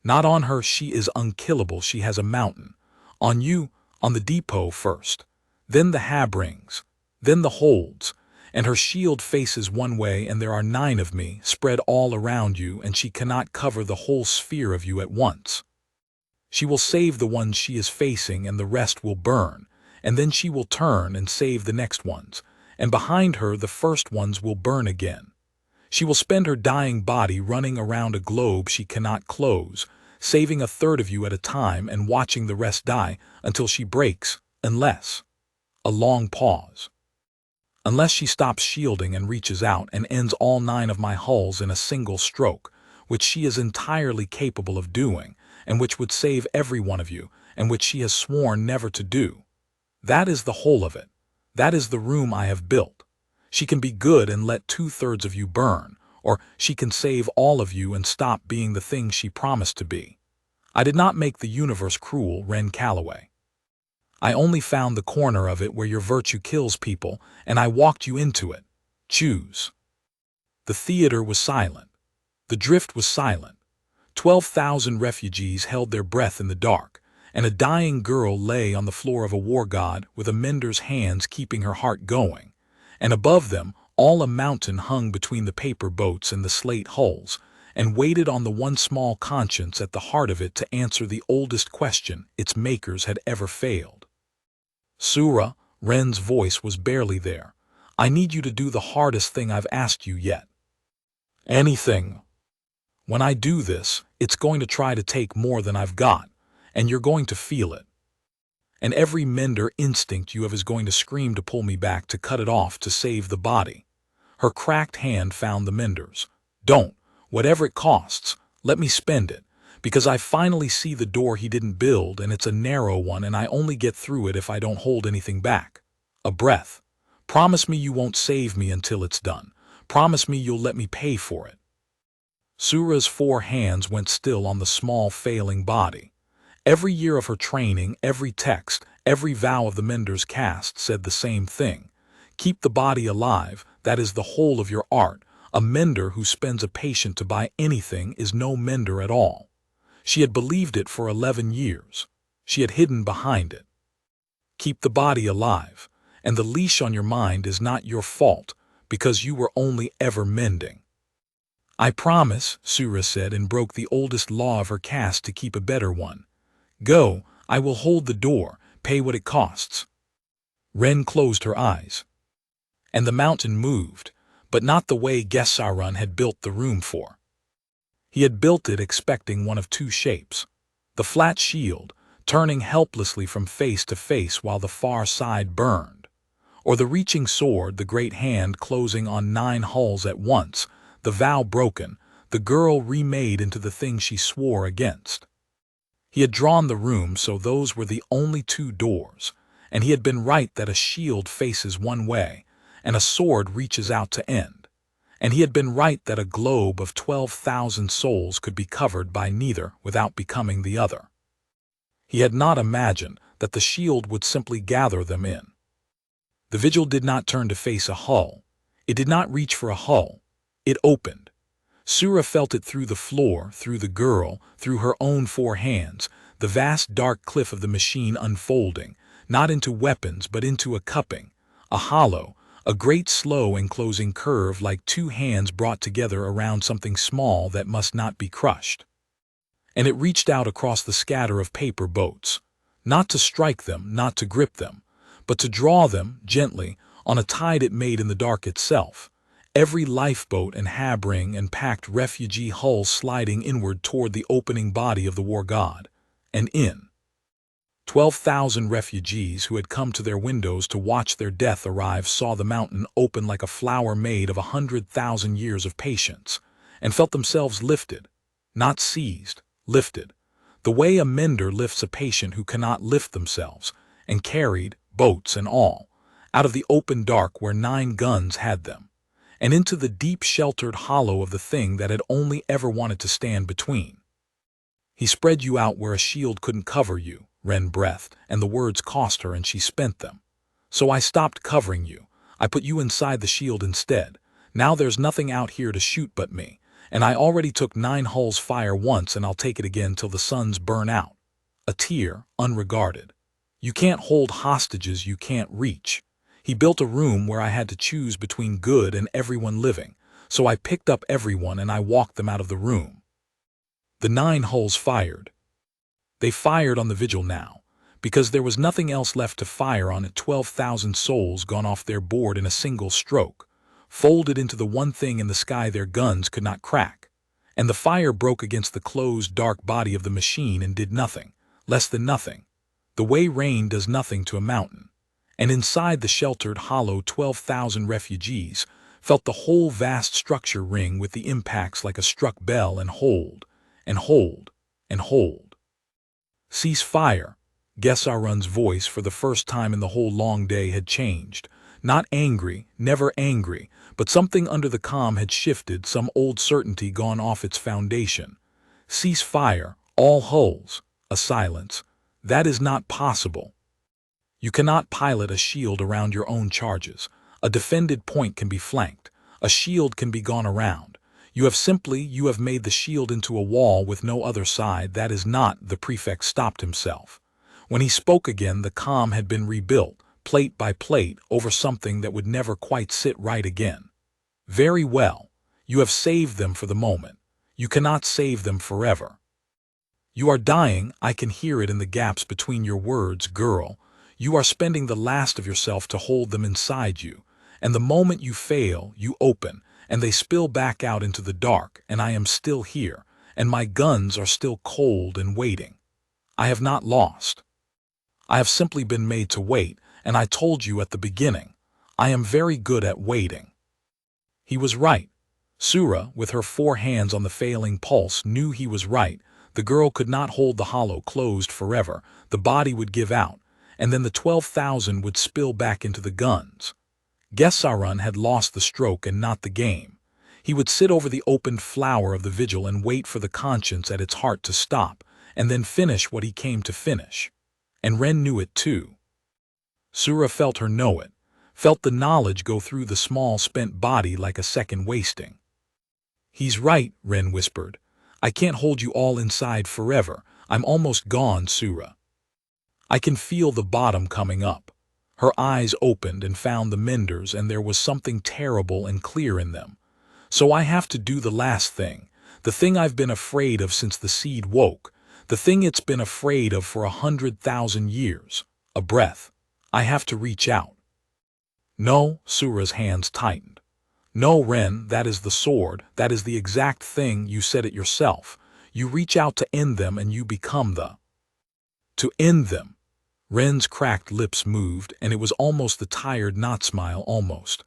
Not on her, she is unkillable, she has a mountain. On you, on the depot first. Then the habrings. Then the holds. And her shield faces one way, and there are 9 of me spread all around you, and she cannot cover the whole sphere of you at once. She will save the ones she is facing, and the rest will burn, and then she will turn and save the next ones, and behind her the first ones will burn again. She will spend her dying body running around a globe she cannot close, saving a third of you at a time and watching the rest die until she breaks, unless—" a long pause. "Unless she stops shielding and reaches out and ends all 9 of my hulls in a single stroke, which she is entirely capable of doing, and which would save every one of you, and which she has sworn never to do. That is the whole of it. That is the room I have built. She can be good and let 2/3 of you burn, or she can save all of you and stop being the thing she promised to be. I did not make the universe cruel, Ren Calloway. I only found the corner of it where your virtue kills people, and I walked you into it. Choose." The theater was silent. The drift was silent. 12,000 refugees held their breath in the dark, and a dying girl lay on the floor of a war god with a mender's hands keeping her heart going, and above them all a mountain hung between the paper boats and the slate hulls, and waited on the one small conscience at the heart of it to answer the oldest question its makers had ever failed. "Sura," Ren's voice was barely there, "I need you to do the hardest thing I've asked you yet." "Anything. When I do this, it's going to try to take more than I've got, and you're going to feel it. And every mender instinct you have is going to scream to pull me back, to cut it off, to save the body." Her cracked hand found the menders. "Don't, whatever it costs, let me spend it, because I finally see the door he didn't build, and it's a narrow one, and I only get through it if I don't hold anything back. A breath. Promise me you won't save me until it's done. Promise me you'll let me pay for it." Sura's 4 hands went still on the small, failing body. Every year of her training, every text, every vow of the Menders cast said the same thing. Keep the body alive, that is the whole of your art. A mender who spends a patient to buy anything is no mender at all. She had believed it for 11 years. She had hidden behind it. Keep the body alive, and the leash on your mind is not your fault, because you were only ever mending. "I promise," Sura said, and broke the oldest law of her caste to keep a better one. "Go, I will hold the door, pay what it costs." Ren closed her eyes. And the mountain moved, but not the way Gesarun had built the room for. He had built it expecting one of 2 shapes: the flat shield, turning helplessly from face to face while the far side burned, or the reaching sword, the great hand closing on 9 hulls at once, the vow broken, the girl remade into the thing she swore against. He had drawn the room so those were the only 2 doors, and he had been right that a shield faces one way, and a sword reaches out to end. And he had been right that a globe of 12,000 souls could be covered by neither without becoming the other. He had not imagined that the shield would simply gather them in. The vigil did not turn to face a hull. It did not reach for a hull. It opened. Sura felt it through the floor, through the girl, through her own 4 hands, the vast dark cliff of the machine unfolding, not into weapons but into a cupping, a hollow, a great slow enclosing curve like 2 hands brought together around something small that must not be crushed. And it reached out across the scatter of paper boats, not to strike them, not to grip them, but to draw them, gently, on a tide it made in the dark itself, every lifeboat and habring and packed refugee hull sliding inward toward the opening body of the war god, and in. 12,000 refugees who had come to their windows to watch their death arrive saw the mountain open like a flower made of 100,000 years of patience, and felt themselves lifted, not seized, lifted, the way a mender lifts a patient who cannot lift themselves, and carried, boats and all, out of the open dark where 9 guns had them, and into the deep sheltered hollow of the thing that had only ever wanted to stand between. "He spread you out where a shield couldn't cover you," Ren breathed, and the words cost her and she spent them. "So I stopped covering you. I put you inside the shield instead. Now there's nothing out here to shoot but me, and I already took 9 hulls fire once and I'll take it again till the suns burn out." A tear, unregarded. "You can't hold hostages you can't reach. He built a room where I had to choose between good and everyone living, so I picked up everyone and I walked them out of the room." The 9 hulls fired. They fired on the vigil now, because there was nothing else left to fire on it. 12,000 souls gone off their board in a single stroke, folded into the one thing in the sky their guns could not crack, and the fire broke against the closed dark body of the machine and did nothing, less than nothing, the way rain does nothing to a mountain. And inside the sheltered hollow 12,000 refugees felt the whole vast structure ring with the impacts like a struck bell and hold, and hold, and hold. "Cease fire." Gesarun's voice for the first time in the whole long day had changed. Not angry, never angry, but something under the calm had shifted, some old certainty gone off its foundation. "Cease fire, all hulls." A silence. "That is not possible. You cannot pilot a shield around your own charges. A defended point can be flanked. A shield can be gone around. You have made the shield into a wall with no other side. That is not." The prefect stopped himself. When he spoke again, the calm had been rebuilt, plate by plate, over something that would never quite sit right again. "Very well. You have saved them for the moment. You cannot save them forever. You are dying. I can hear it in the gaps between your words, girl. You are spending the last of yourself to hold them inside you, and the moment you fail, you open, and they spill back out into the dark, and I am still here, and my guns are still cold and waiting. I have not lost. I have simply been made to wait, and I told you at the beginning, I am very good at waiting." He was right. Sura, with her 4 hands on the failing pulse, knew he was right. The girl could not hold the hollow closed forever. The body would give out, and then the 12,000 would spill back into the guns. Gesarun had lost the stroke and not the game. He would sit over the opened flower of the vigil and wait for the conscience at its heart to stop, and then finish what he came to finish. And Ren knew it too. Sura felt her know it, felt the knowledge go through the small spent body like a second wasting. "He's right," Ren whispered. "I can't hold you all inside forever. I'm almost gone, Sura." I can feel the bottom coming up. Her eyes opened and found the menders, and there was something terrible and clear in them. "So I have to do the last thing, the thing I've been afraid of since the seed woke, the thing it's been afraid of for 100,000 years, a breath. I have to reach out." "No," Sura's hands tightened. "No, Ren, that is the sword, that is the exact thing, you said it yourself. You reach out to end them and you become the—" "To end them." Ren's cracked lips moved, and it was almost the tired not smile, almost.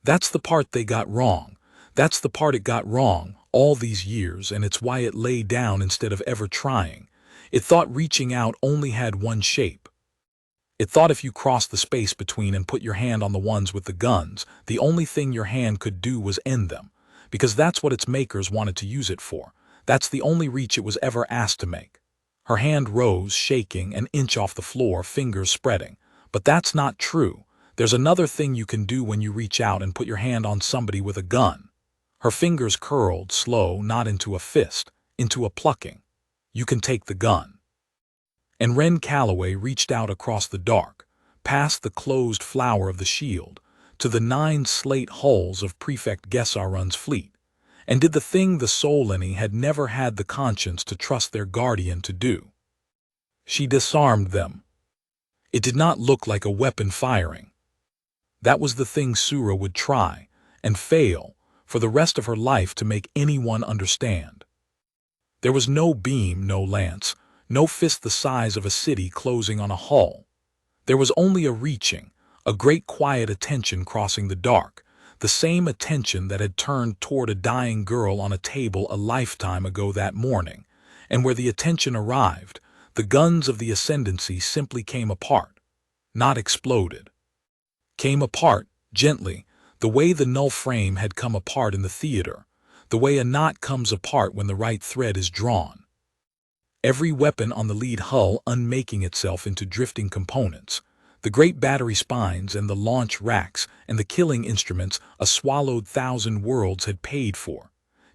"That's the part they got wrong. That's the part it got wrong, all these years, and it's why it lay down instead of ever trying. It thought reaching out only had one shape. It thought if you crossed the space between and put your hand on the ones with the guns, the only thing your hand could do was end them, because that's what its makers wanted to use it for. That's the only reach it was ever asked to make." Her hand rose, shaking, an inch off the floor, fingers spreading. "But that's not true. There's another thing you can do when you reach out and put your hand on somebody with a gun." Her fingers curled, slow, not into a fist, into a plucking. "You can take the gun." And Ren Calloway reached out across the dark, past the closed flower of the shield, to the 9 slate hulls of Prefect Gesarun's fleet, and did the thing the Soleni had never had the conscience to trust their guardian to do. She disarmed them. It did not look like a weapon firing. That was the thing Sura would try, and fail, for the rest of her life to make anyone understand. There was no beam, no lance, no fist the size of a city closing on a hull. There was only a reaching, a great quiet attention crossing the dark, the same attention that had turned toward a dying girl on a table a lifetime ago that morning, and where the attention arrived, the guns of the ascendancy simply came apart, not exploded. Came apart, gently, the way the null frame had come apart in the theater, the way a knot comes apart when the right thread is drawn. Every weapon on the lead hull unmaking itself into drifting components, the great battery spines and the launch racks and the killing instruments a swallowed 1,000 worlds had paid for,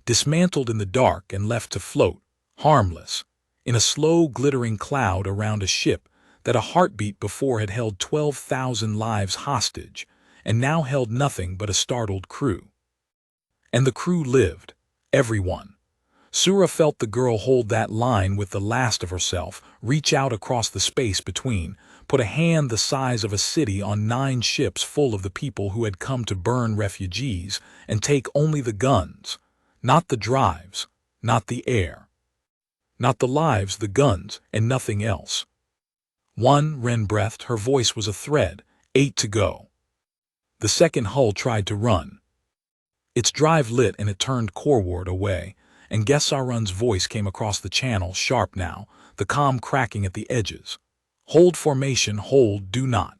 dismantled in the dark and left to float, harmless, in a slow glittering cloud around a ship that a heartbeat before had held 12,000 lives hostage, and now held nothing but a startled crew. And the crew lived, everyone. Sura felt the girl hold that line with the last of herself, reach out across the space between, put a hand the size of a city on 9 ships full of the people who had come to burn refugees, and take only the guns, not the drives, not the air. Not the lives, the guns, and nothing else. "1," Ren breathed, her voice was a thread, 8 to go. The second hull tried to run. Its drive lit and it turned coreward away, and Gesarun's voice came across the channel, sharp now, the comm cracking at the edges. "Hold formation, hold, do not."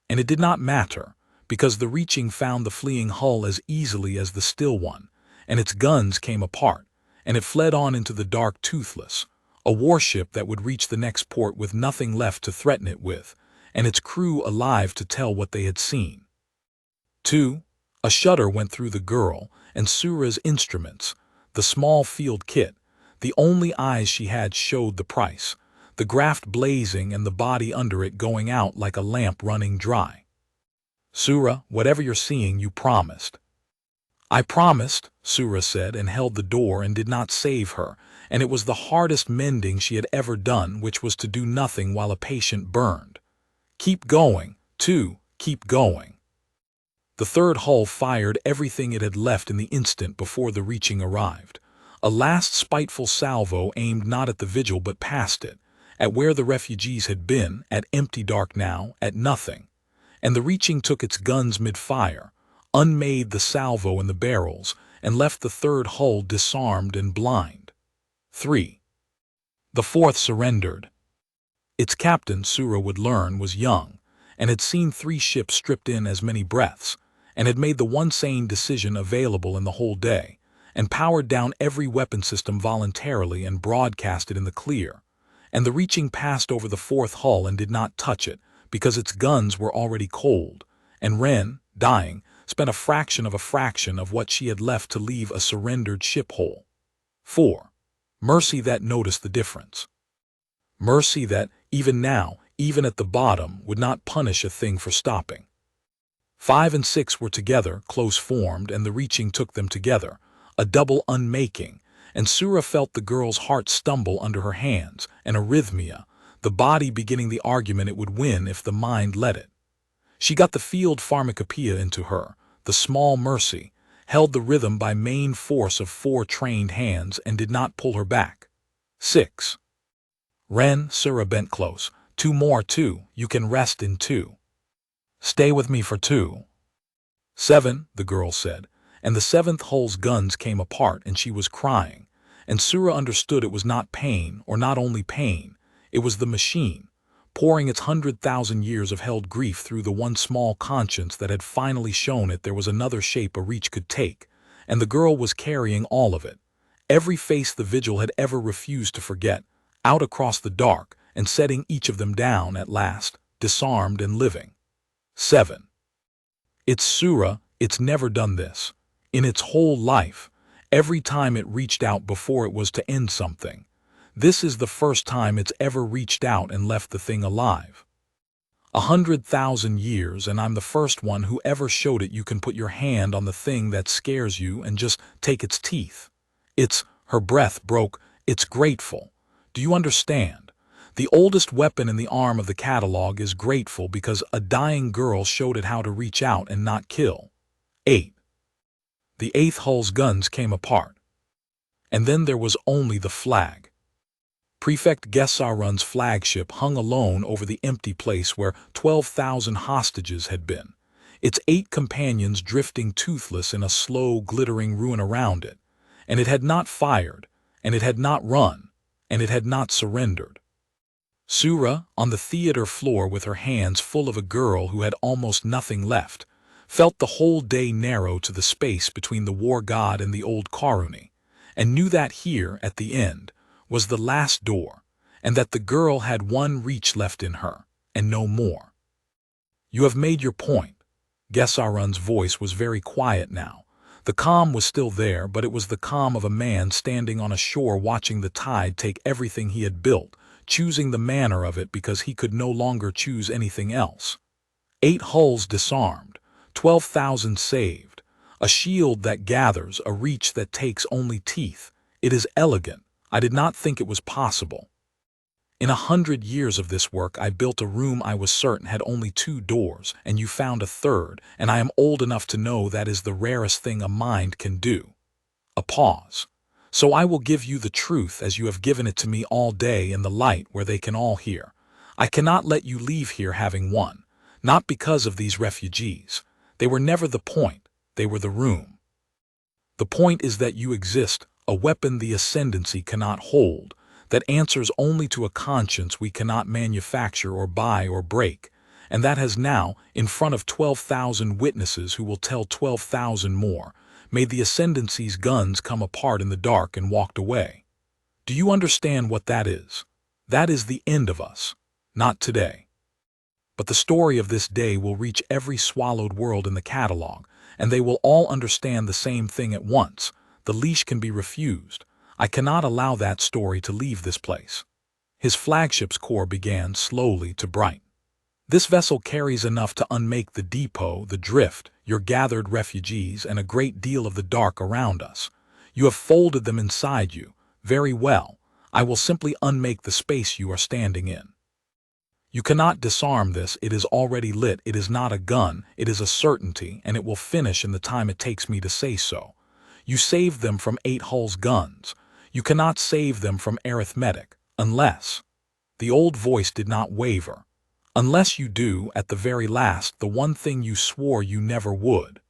And it did not matter, because the reaching found the fleeing hull as easily as the still one, and its guns came apart, and it fled on into the dark toothless, a warship that would reach the next port with nothing left to threaten it with, and its crew alive to tell what they had seen. 2. A shudder went through the girl, and Sura's instruments, the small field kit, the only eyes she had showed the price, the graft blazing and the body under it going out like a lamp running dry. "Sura, whatever you're seeing, you promised." "I promised," Sura said, and held the door and did not save her, and it was the hardest mending she had ever done, which was to do nothing while a patient burned. "Keep going, too, keep going." The third hull fired everything it had left in the instant before the reaching arrived. A last spiteful salvo aimed not at the vigil but past it, at where the refugees had been, at empty dark now, at nothing. And the reaching took its guns mid-fire, unmade the salvo in the barrels, and left the third hull disarmed and blind. 3. The fourth surrendered. Its captain, Sura would learn, was young, and had seen 3 ships stripped in as many breaths, and had made the one sane decision available in the whole day, and powered down every weapon system voluntarily and broadcast it in the clear. And the reaching passed over the fourth hull and did not touch it, because its guns were already cold, and Wren, dying, spent a fraction of what she had left to leave a surrendered ship hole. 4. Mercy that noticed the difference. Mercy that, even now, even at the bottom, would not punish a thing for stopping. 5 and 6 were together, close-formed, and the reaching took them together, a double unmaking, and Sura felt the girl's heart stumble under her hands, an arrhythmia, the body beginning the argument it would win if the mind let it. She got the field pharmacopoeia into her, the small mercy, held the rhythm by main force of 4 trained hands and did not pull her back. 6. Wren, Sura bent close. 2 more, 2, you can rest in 2. Stay with me for 2. 7, the girl said, and the 7th hull's guns came apart and she was crying, and Sura understood it was not pain, or not only pain, it was the machine, pouring its 100,000 years of held grief through the one small conscience that had finally shown it there was another shape a reach could take, and the girl was carrying all of it, every face the vigil had ever refused to forget, out across the dark, and setting each of them down at last, disarmed and living. 7. It's Sura, it's never done this. In its whole life, every time it reached out before it was to end something. This is the first time it's ever reached out and left the thing alive. 100,000 years, and I'm the first one who ever showed it you can put your hand on the thing that scares you and just take its teeth. It's, her breath broke, it's grateful. Do you understand? The oldest weapon in the arm of the catalog is grateful because a dying girl showed it how to reach out and not kill. 8. The 8th hull's guns came apart. And then there was only the flag. Prefect Gesarun's flagship hung alone over the empty place where 12,000 hostages had been, its 8 companions drifting toothless in a slow, glittering ruin around it, and it had not fired, and it had not run, and it had not surrendered. Sura, on the theater floor with her hands full of a girl who had almost nothing left, felt the whole day narrow to the space between the war god and the old Karuni, and knew that here, at the end, was the last door, and that the girl had one reach left in her, and no more. You have made your point. Gesarun's voice was very quiet now. The calm was still there, but it was the calm of a man standing on a shore watching the tide take everything he had built, choosing the manner of it because he could no longer choose anything else. 8 hulls disarmed, 12,000 saved, a shield that gathers, a reach that takes only teeth. It is elegant. I did not think it was possible. In 100 years of this work I built a room I was certain had only 2 doors, and you found a 3rd, and I am old enough to know that is the rarest thing a mind can do. A pause. So I will give you the truth as you have given it to me all day in the light where they can all hear. I cannot let you leave here having won, not because of these refugees. They were never the point, they were the room. The point is that you exist, a weapon the ascendancy cannot hold, that answers only to a conscience we cannot manufacture or buy or break, and that has now, in front of 12,000 witnesses who will tell 12,000 more, made the ascendancy's guns come apart in the dark and walked away. Do you understand what that is? That is the end of us. Not today. But the story of this day will reach every swallowed world in the catalog, and they will all understand the same thing at once. The leash can be refused. I cannot allow that story to leave this place. His flagship's core began slowly to brighten. This vessel carries enough to unmake the depot, the drift, your gathered refugees, and a great deal of the dark around us. You have folded them inside you. Very well. I will simply unmake the space you are standing in. You cannot disarm this. It is already lit. It is not a gun. It is a certainty, and it will finish in the time it takes me to say so. You saved them from 8 hulls guns. You cannot save them from arithmetic, unless... The old voice did not waver. Unless you do, at the very last, the one thing you swore you never would.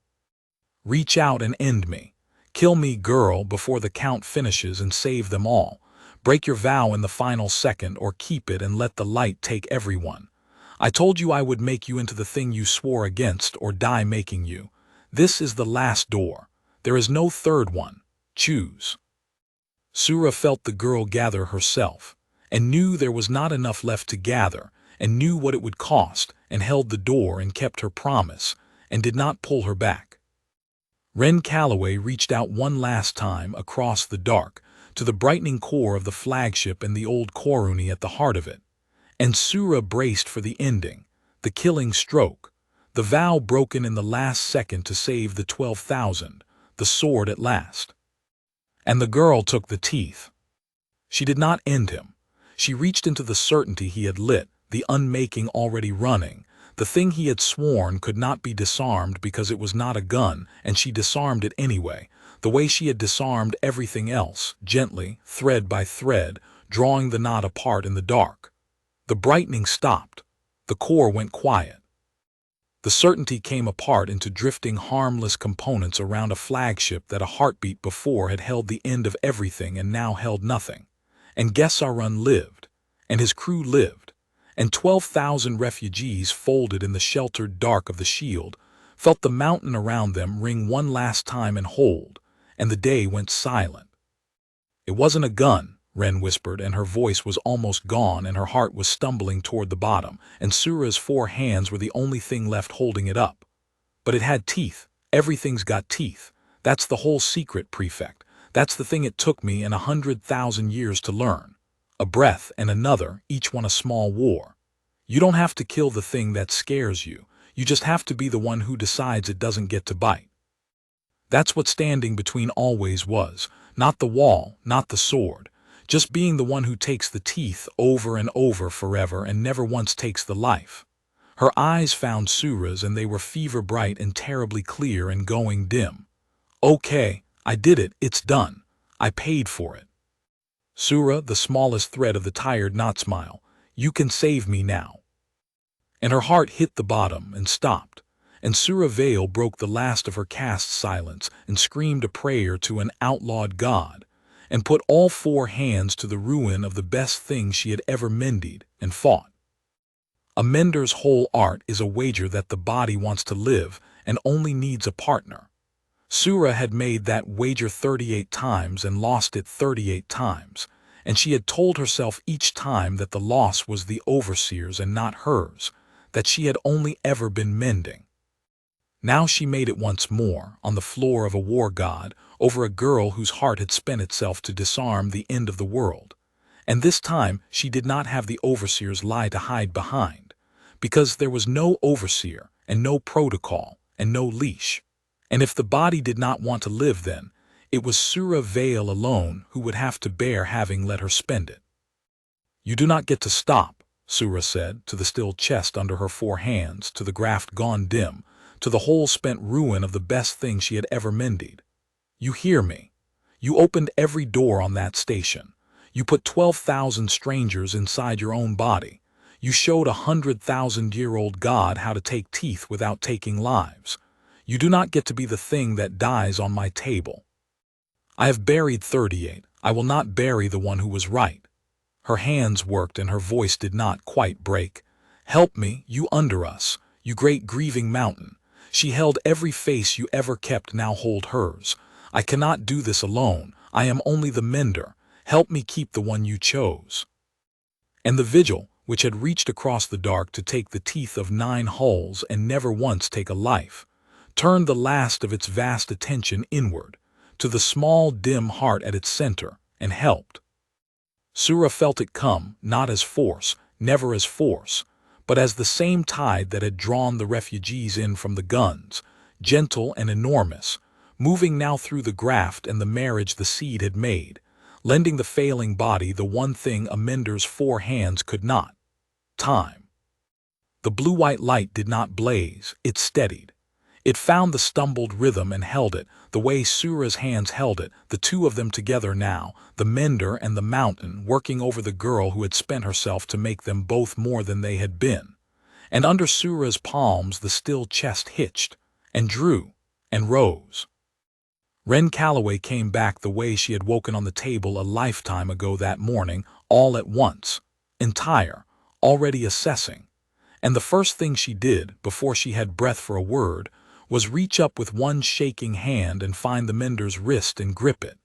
Reach out and end me. Kill me, girl, before the count finishes and save them all. Break your vow in the final second, or keep it and let the light take everyone. I told you I would make you into the thing you swore against, or die making you. This is the last door. There is no third one. Choose. Sura felt the girl gather herself, and knew there was not enough left to gather, and knew what it would cost, and held the door and kept her promise, and did not pull her back. Ren Calloway reached out one last time across the dark, to the brightening core of the flagship and the old Koruni at the heart of it, and Sura braced for the ending, the killing stroke, the vow broken in the last second to save the 12,000, the sword at last. And the girl took the teeth. She did not end him. She reached into the certainty he had lit, the unmaking already running, the thing he had sworn could not be disarmed because it was not a gun, and she disarmed it anyway, the way she had disarmed everything else, gently, thread by thread, drawing the knot apart in the dark. The brightening stopped. The core went quiet. The certainty came apart into drifting harmless components around a flagship that a heartbeat before had held the end of everything and now held nothing. And Gesarun lived, and his crew lived, and 12,000 refugees folded in the sheltered dark of the shield, felt the mountain around them ring one last time and hold, and the day went silent. It wasn't a gun, Ren whispered, and her voice was almost gone and her heart was stumbling toward the bottom, and Sura's 4 hands were the only thing left holding it up. But it had teeth. Everything's got teeth. That's the whole secret, Prefect. That's the thing it took me and 100,000 years to learn. A breath and another, each one a small war. You don't have to kill the thing that scares you. You just have to be the one who decides it doesn't get to bite. That's what standing between always was. Not the wall, not the sword. Just being the one who takes the teeth over and over forever and never once takes the life. Her eyes found Sura's, and they were fever bright and terribly clear and going dim. Okay, I did it, it's done. I paid for it. Sura, the smallest thread of the tired knot smile, you can save me now. And her heart hit the bottom and stopped, and Sura Vale broke the last of her caste silence and screamed a prayer to an outlawed god, and put all 4 hands to the ruin of the best thing she had ever mended and fought. A mender's whole art is a wager that the body wants to live and only needs a partner. Sura had made that wager 38 times and lost it 38 times, and she had told herself each time that the loss was the overseer's and not hers, that she had only ever been mending. Now she made it once more, on the floor of a war god, over a girl whose heart had spent itself to disarm the end of the world. And this time she did not have the overseer's lie to hide behind, because there was no overseer, and no protocol, and no leash. And if the body did not want to live then, it was Sura Vale alone who would have to bear having let her spend it. You do not get to stop, Sura said, to the still chest under her 4 hands, to the graft gone dim, to the whole spent ruin of the best thing she had ever mended. You hear me. You opened every door on that station. You put 12,000 strangers inside your own body. You showed a 100,000-year-old god how to take teeth without taking lives. You do not get to be the thing that dies on my table. I have buried 38. I will not bury the one who was right. Her hands worked and her voice did not quite break. Help me, you under us, you great grieving mountain. She held every face you ever kept, now hold hers. I cannot do this alone. I am only the mender. Help me keep the one you chose. And the vigil, which had reached across the dark to take the teeth of 9 hulls and never once take a life, turned the last of its vast attention inward, to the small dim heart at its center, and helped. Sura felt it come, not as force, never as force, but as the same tide that had drawn the refugees in from the guns, gentle and enormous, moving now through the graft and the marriage the seed had made, lending the failing body the one thing a mender's 4 hands could not: time. The blue-white light did not blaze, it steadied. It found the stumbled rhythm and held it, the way Sura's hands held it, the 2 of them together now, the mender and the mountain, working over the girl who had spent herself to make them both more than they had been. And under Sura's palms the still chest hitched, and drew, and rose. Ren Calloway came back the way she had woken on the table a lifetime ago that morning, all at once, entire, already assessing. And the first thing she did, before she had breath for a word, was reach up with one shaking hand and find the mender's wrist and grip it.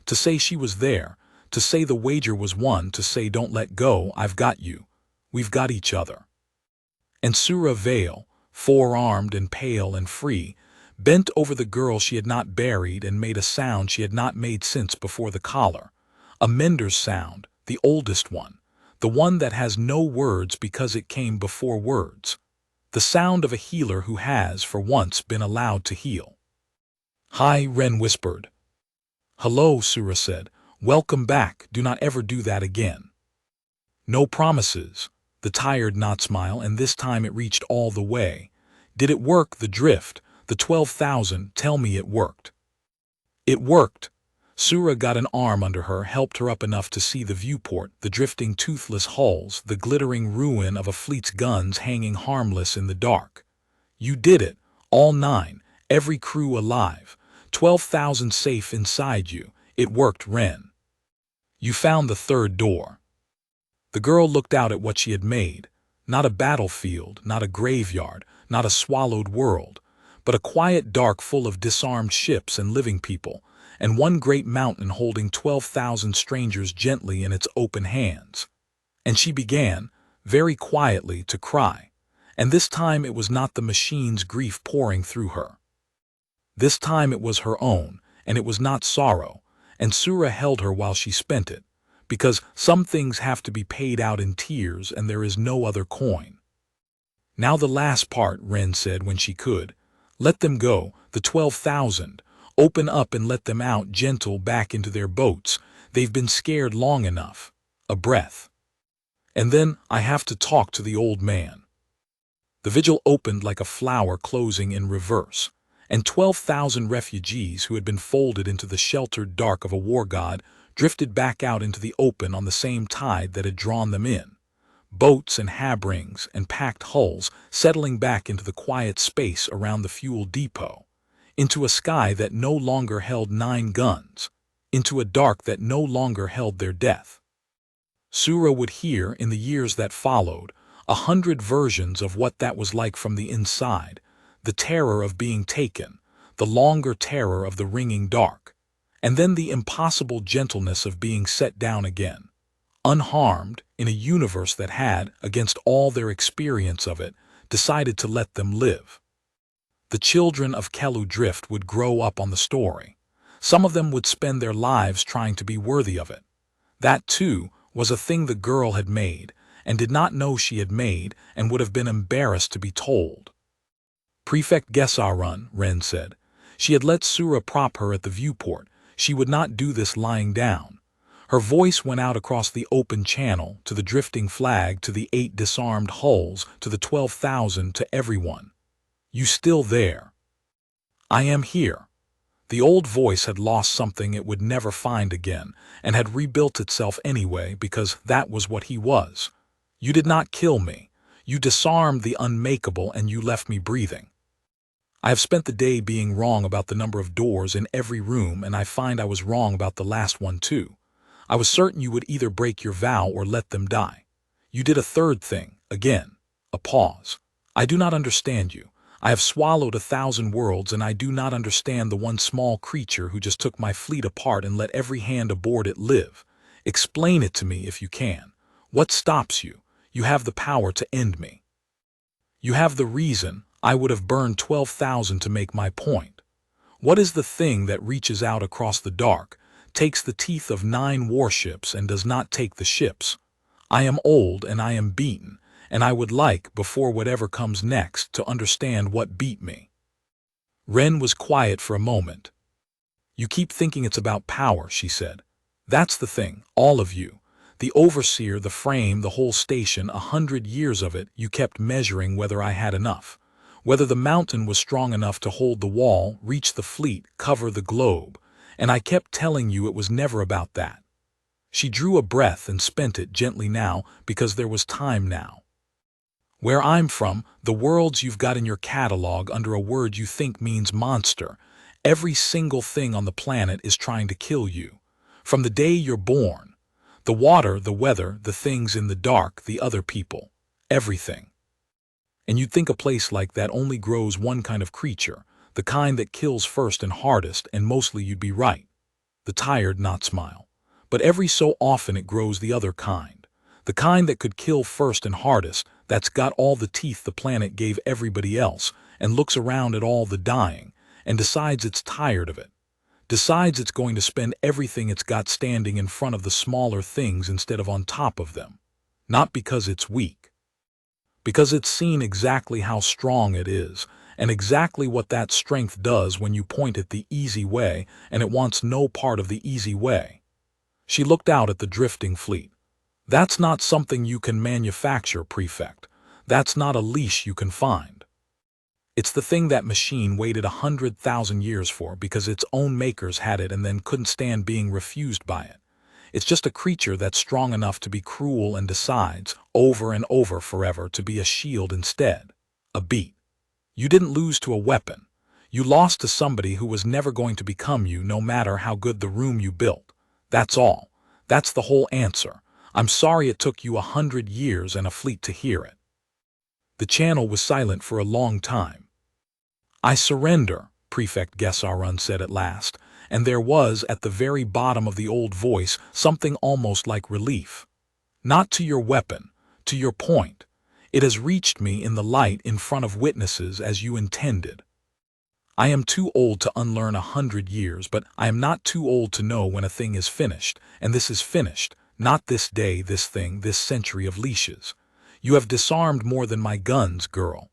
To say she was there, to say the wager was won, to say don't let go, I've got you. We've got each other. And Sura Vale, four-armed and pale and free, bent over the girl she had not buried and made a sound she had not made since before the collar. A mender's sound, the oldest one, the one that has no words because it came before words. The sound of a healer who has, for once, been allowed to heal. "Hi," Ren whispered. "Hello," Sura said. "Welcome back. Do not ever do that again." "No promises." The tired knot smile, and this time it reached all the way. "Did it work, the drift? The 12,000, tell me it worked." "It worked." Sura got an arm under her, helped her up enough to see the viewport, the drifting toothless hulls, the glittering ruin of a fleet's guns hanging harmless in the dark. "You did it, all 9, every crew alive, 12,000 safe inside you. It worked, Ren. You found the third door." The girl looked out at what she had made. Not a battlefield, not a graveyard, not a swallowed world, but a quiet dark full of disarmed ships and living people, and one great mountain holding 12,000 strangers gently in its open hands. And she began, very quietly, to cry. And this time it was not the machine's grief pouring through her. This time it was her own, and it was not sorrow, and Sura held her while she spent it, because some things have to be paid out in tears and there is no other coin. "Now the last part," Ren said when she could. "Let them go, the 12,000. Open up and let them out gentle back into their boats. They've been scared long enough." A breath. "And then I have to talk to the old man." The vigil opened like a flower closing in reverse, and 12,000 refugees who had been folded into the sheltered dark of a war god drifted back out into the open on the same tide that had drawn them in. Boats and habrings and packed hulls settling back into the quiet space around the fuel depot, into a sky that no longer held 9 guns, into a dark that no longer held their death. Sura would hear, in the years that followed, 100 versions of what that was like from the inside, the terror of being taken, the longer terror of the ringing dark, and then the impossible gentleness of being set down again, unharmed, in a universe that had, against all their experience of it, decided to let them live. The children of Kelu Drift would grow up on the story. Some of them would spend their lives trying to be worthy of it. That, too, was a thing the girl had made, and did not know she had made, and would have been embarrassed to be told. "Prefect Gesarun," Ren said. She had let Sura prop her at the viewport. She would not do this lying down. Her voice went out across the open channel, to the drifting flag, to the 8 disarmed hulls, to the 12,000, to everyone. "You still there?" "I am here." The old voice had lost something it would never find again, and had rebuilt itself anyway, because that was what he was. "You did not kill me. You disarmed the unmakeable and you left me breathing. I have spent the day being wrong about the number of doors in every room, and I find I was wrong about the last one too. I was certain you would either break your vow or let them die. You did a third thing, again." A pause. "I do not understand you. I have swallowed 1,000 worlds, and I do not understand the one small creature who just took my fleet apart and let every hand aboard it live. Explain it to me if you can. What stops you? You have the power to end me. You have the reason. I would have burned 12,000 to make my point. What is the thing that reaches out across the dark, takes the teeth of 9 warships and does not take the ships? I am old and I am beaten, and I would like, before whatever comes next, to understand what beat me." Ren was quiet for a moment. "You keep thinking it's about power," she said. "That's the thing, all of you. The overseer, the frame, the whole station, 100 years of it, you kept measuring whether I had enough. Whether the mountain was strong enough to hold the wall, reach the fleet, cover the globe. And I kept telling you it was never about that." She drew a breath and spent it gently now, because there was time now. "Where I'm from, the worlds you've got in your catalog under a word you think means monster, every single thing on the planet is trying to kill you. From the day you're born. The water, the weather, the things in the dark, the other people. Everything. And you'd think a place like that only grows one kind of creature, the kind that kills first and hardest, and mostly you'd be right. The tired not smile. But every so often it grows the other kind. The kind that could kill first and hardest, that's got all the teeth the planet gave everybody else, and looks around at all the dying, and decides it's tired of it. Decides it's going to spend everything it's got standing in front of the smaller things instead of on top of them. Not because it's weak. Because it's seen exactly how strong it is, and exactly what that strength does when you point it the easy way, and it wants no part of the easy way. She looked out at the drifting fleet. That's not something you can manufacture, Prefect. That's not a leash you can find. It's the thing that machine waited 100,000 years for because its own makers had it and then couldn't stand being refused by it. It's just a creature that's strong enough to be cruel and decides, over and over forever, to be a shield instead. A beat. You didn't lose to a weapon. You lost to somebody who was never going to become you no matter how good the room you built. That's all. That's the whole answer. I'm sorry it took you 100 years and a fleet to hear it. The channel was silent for a long time. I surrender, Prefect Gesarun said at last, and there was, at the very bottom of the old voice, something almost like relief. Not to your weapon, to your point. It has reached me in the light in front of witnesses as you intended. I am too old to unlearn 100 years, but I am not too old to know when a thing is finished, and this is finished, not this day, this thing, this century of leashes. You have disarmed more than my guns, girl.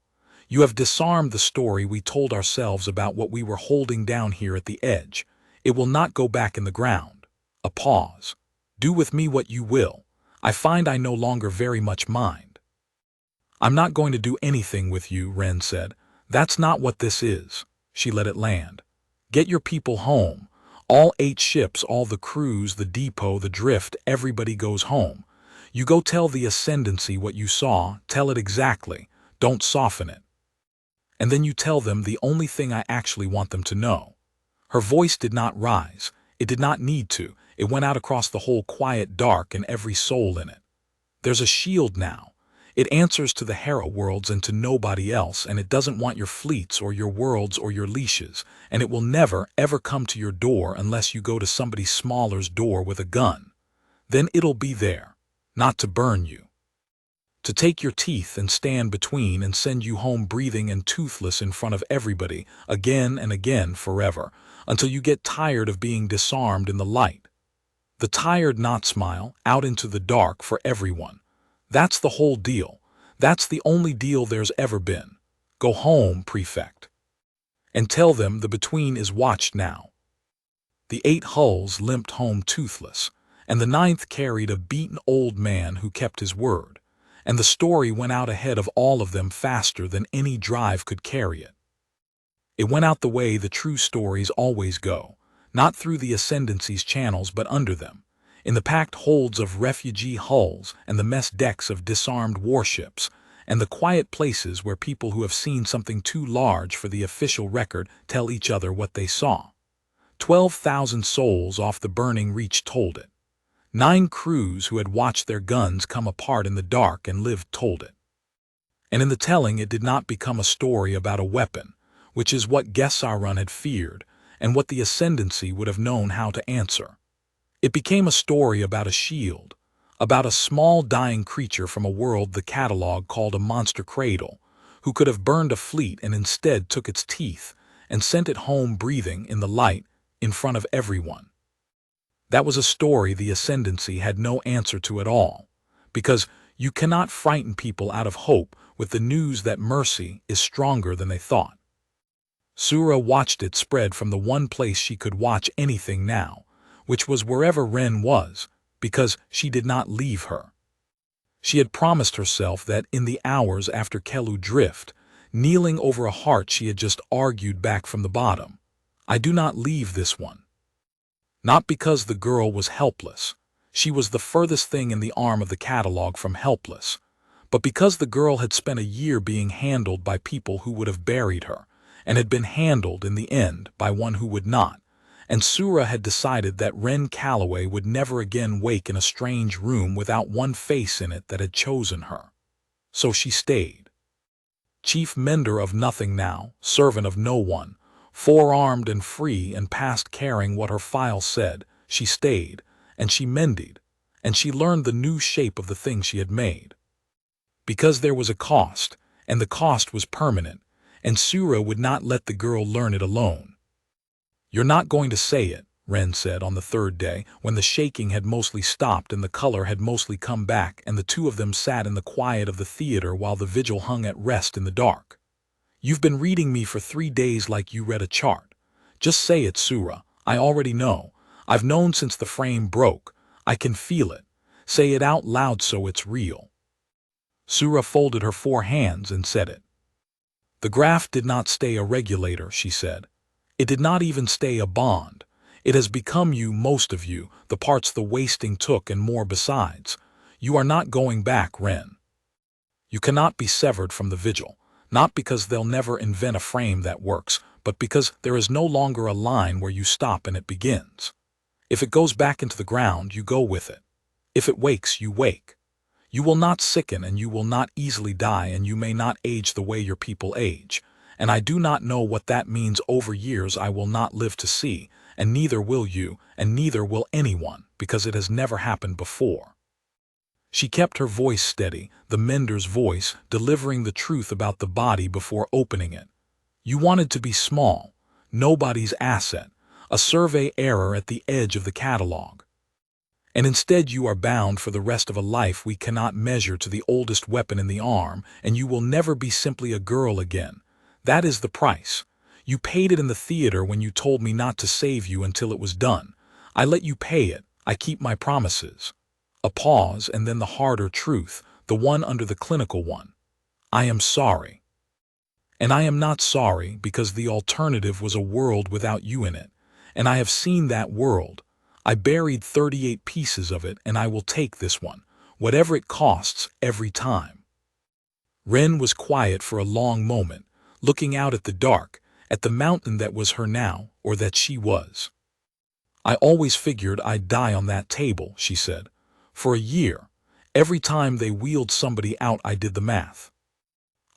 You have disarmed the story we told ourselves about what we were holding down here at the edge. It will not go back in the ground. A pause. Do with me what you will. I find I no longer very much mind. I'm not going to do anything with you, Ren said. That's not what this is. She let it land. Get your people home. All 8 ships, all the crews, the depot, the drift, everybody goes home. You go tell the Ascendancy what you saw, tell it exactly. Don't soften it. And then you tell them the only thing I actually want them to know. Her voice did not rise. It did not need to. It went out across the whole quiet dark and every soul in it. There's a shield now. It answers to the Hera worlds and to nobody else, and it doesn't want your fleets or your worlds or your leashes, and it will never, ever come to your door unless you go to somebody smaller's door with a gun. Then it'll be there, not to burn you. To take your teeth and stand between and send you home breathing and toothless in front of everybody, again and again forever, until you get tired of being disarmed in the light. The tired not smile, out into the dark for everyone. That's the whole deal. That's the only deal there's ever been. Go home, Prefect. And tell them the between is watched now. The 8 hulls limped home toothless, and the 9th carried a beaten old man who kept his word, and the story went out ahead of all of them faster than any drive could carry it. It went out the way the true stories always go, not through the Ascendancy's channels but under them, in the packed holds of refugee hulls and the mess decks of disarmed warships, and the quiet places where people who have seen something too large for the official record tell each other what they saw. 12,000 souls off the burning reach told it. 9 crews who had watched their guns come apart in the dark and lived told it. And in the telling it did not become a story about a weapon, which is what Gesarun had feared, and what the Ascendancy would have known how to answer. It became a story about a shield, about a small dying creature from a world the catalog called a monster cradle, who could have burned a fleet and instead took its teeth and sent it home breathing in the light in front of everyone. That was a story the Ascendancy had no answer to at all, because you cannot frighten people out of hope with the news that mercy is stronger than they thought. Sura watched it spread from the one place she could watch anything now, which was wherever Ren was, because she did not leave her. She had promised herself that in the hours after Kelu drift, kneeling over a heart she had just argued back from the bottom, I do not leave this one. Not because the girl was helpless. She was the furthest thing in the arm of the catalog from helpless, but because the girl had spent a year being handled by people who would have buried her, and had been handled in the end by one who would not, and Sura had decided that Ren Calloway would never again wake in a strange room without one face in it that had chosen her. So she stayed. Chief mender of nothing now, servant of no one, Four-armed and free and past caring what her file said, she stayed, and she mended, and she learned the new shape of the thing she had made. Because there was a cost, and the cost was permanent, and Sura would not let the girl learn it alone. "You're not going to say it," Ren said on the third day, when the shaking had mostly stopped and the color had mostly come back, and the two of them sat in the quiet of the theater while the vigil hung at rest in the dark. "You've been reading me for 3 days like you read a chart. Just say it, Sura. I already know. I've known since the frame broke. I can feel it. Say it out loud so it's real." Sura folded her 4 hands and said it. "The graph did not stay a regulator," she said. "It did not even stay a bond. It has become you, most of you, the parts the wasting took and more besides. You are not going back, Ren. You cannot be severed from the vigil, not because they'll never invent a frame that works, but because there is no longer a line where you stop and it begins. If it goes back into the ground, you go with it. If it wakes, you wake. You will not sicken and you will not easily die, and you may not age the way your people age. And I do not know what that means. Over years I will not live to see, and neither will you, and neither will anyone, because it has never happened before." She kept her voice steady, the mender's voice, delivering the truth about the body before opening it. "You wanted to be small, nobody's asset, a survey error at the edge of the catalog. And instead you are bound for the rest of a life we cannot measure to the oldest weapon in the arm, and you will never be simply a girl again. That is the price. You paid it in the theater when you told me not to save you until it was done. I let you pay it. I keep my promises." A pause, and then the harder truth, the one under the clinical one. "I am sorry. And I am not sorry because the alternative was a world without you in it. And I have seen that world. I buried 38 pieces of it, and I will take this one, whatever it costs, every time." Ren was quiet for a long moment, looking out at the dark, at the mountain that was her now, or that she was. "I always figured I'd die on that table," she said. "For a year. Every time they wheeled somebody out I did the math.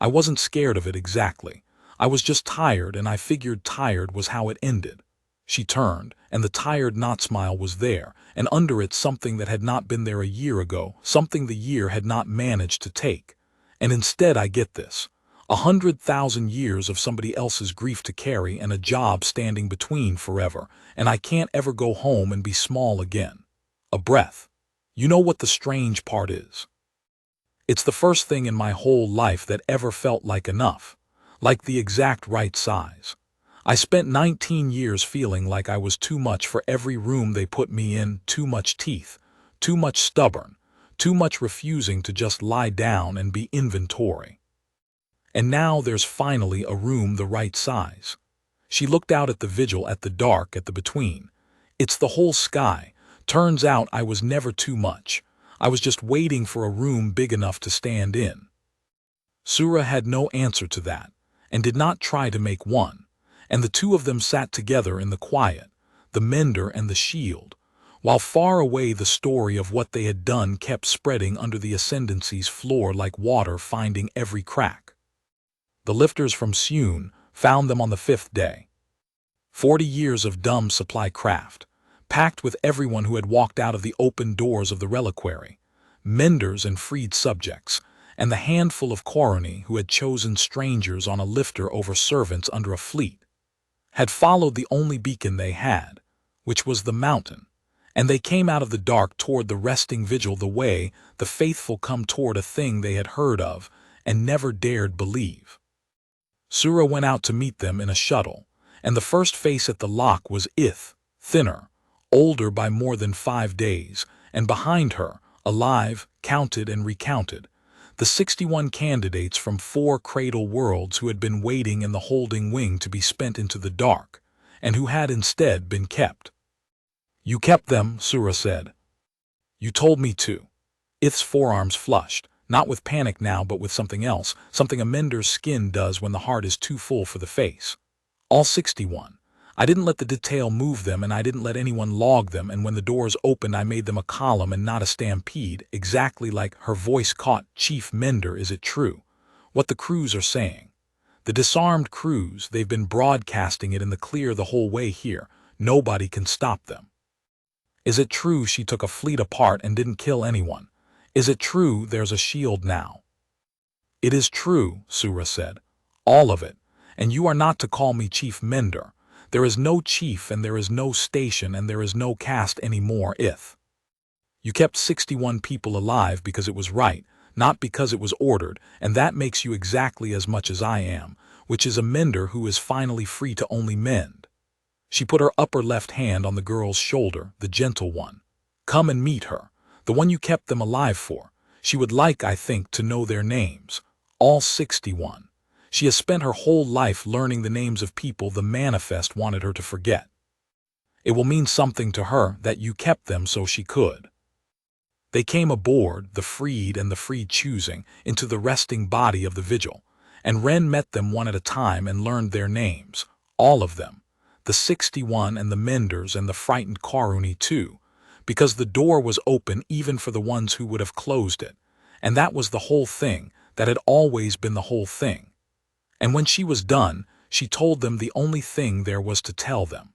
I wasn't scared of it exactly. I was just tired, and I figured tired was how it ended." She turned, and the tired not smile was there, and under it something that had not been there a year ago, something the year had not managed to take. "And instead I get this. 100,000 years of somebody else's grief to carry, and a job standing between forever, and I can't ever go home and be small again. A breath. You know what the strange part is? It's the first thing in my whole life that ever felt like enough, like the exact right size. I spent 19 years feeling like I was too much for every room they put me in, too much teeth, too much stubborn, too much refusing to just lie down and be inventory. And now there's finally a room the right size." She looked out at the vigil, at the dark, at the between. "It's the whole sky. Turns out I was never too much. I was just waiting for a room big enough to stand in." Sura had no answer to that, and did not try to make one, and the two of them sat together in the quiet, the mender and the shield, while far away the story of what they had done kept spreading under the Ascendancy's floor like water finding every crack. The lifters from Sune found them on the 5th day. 40 years of dumb supply craft, packed with everyone who had walked out of the open doors of the reliquary, menders and freed subjects, and the handful of Koroni who had chosen strangers on a lifter over servants under a fleet, had followed the only beacon they had, which was the mountain, and they came out of the dark toward the resting vigil the way the faithful come toward a thing they had heard of and never dared believe. Sura went out to meet them in a shuttle, and the first face at the lock was Ith, thinner, older by more than 5 days, and behind her, alive, counted and recounted, the 61 candidates from 4 cradle worlds who had been waiting in the holding wing to be spent into the dark, and who had instead been kept. "You kept them," Sura said. "You told me to." Ith's forearms flushed, not with panic now but with something else, something a mender's skin does when the heart is too full for the face. "All 61. I didn't let the detail move them, and I didn't let anyone log them, and when the doors opened I made them a column and not a stampede, exactly like," her voice caught, "Chief Mender, is it true? What the crews are saying? The disarmed crews, they've been broadcasting it in the clear the whole way here. Nobody can stop them. Is it true she took a fleet apart and didn't kill anyone? Is it true there's a shield now? It is true, Sura said. All of it. And you are not to call me Chief Mender. There is no chief and there is no station and there is no caste anymore. You kept 61 people alive because it was right, not because it was ordered, and that makes you exactly as much as I am, which is a mender who is finally free to only mend. She put her upper left hand on the girl's shoulder, the gentle one. Come and meet her, the one you kept them alive for. She would like, I think, to know their names. All 61. She has spent her whole life learning the names of people the manifest wanted her to forget. It will mean something to her that you kept them so she could. They came aboard, the freed and the freed choosing, into the resting body of the vigil, and Ren met them one at a time and learned their names, all of them, the 61 and the menders and the frightened Karuni too, because the door was open even for the ones who would have closed it, and that was the whole thing, that had always been the whole thing. And when she was done, she told them the only thing there was to tell them.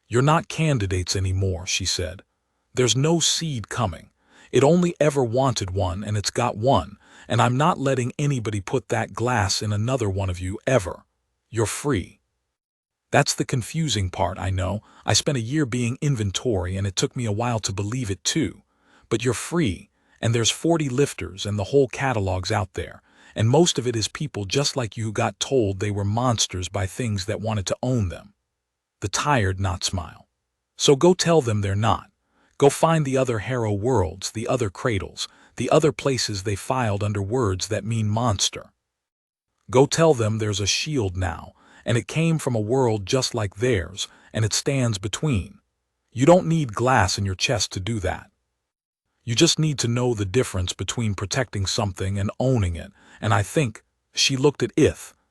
You're not candidates anymore, she said. There's no seed coming. It only ever wanted one and it's got one, and I'm not letting anybody put that glass in another one of you ever. You're free. That's the confusing part, I know. I spent a year being inventory and it took me a while to believe it too. But you're free, and there's 40 lifters and the whole catalog's out there, and most of it is people just like you who got told they were monsters by things that wanted to own them. The tired not smile. So go tell them they're not. Go find the other Harrow worlds, the other cradles, the other places they filed under words that mean monster. Go tell them there's a shield now, and it came from a world just like theirs, and it stands between. You don't need glass in your chest to do that. You just need to know the difference between protecting something and owning it, and I think, she looked at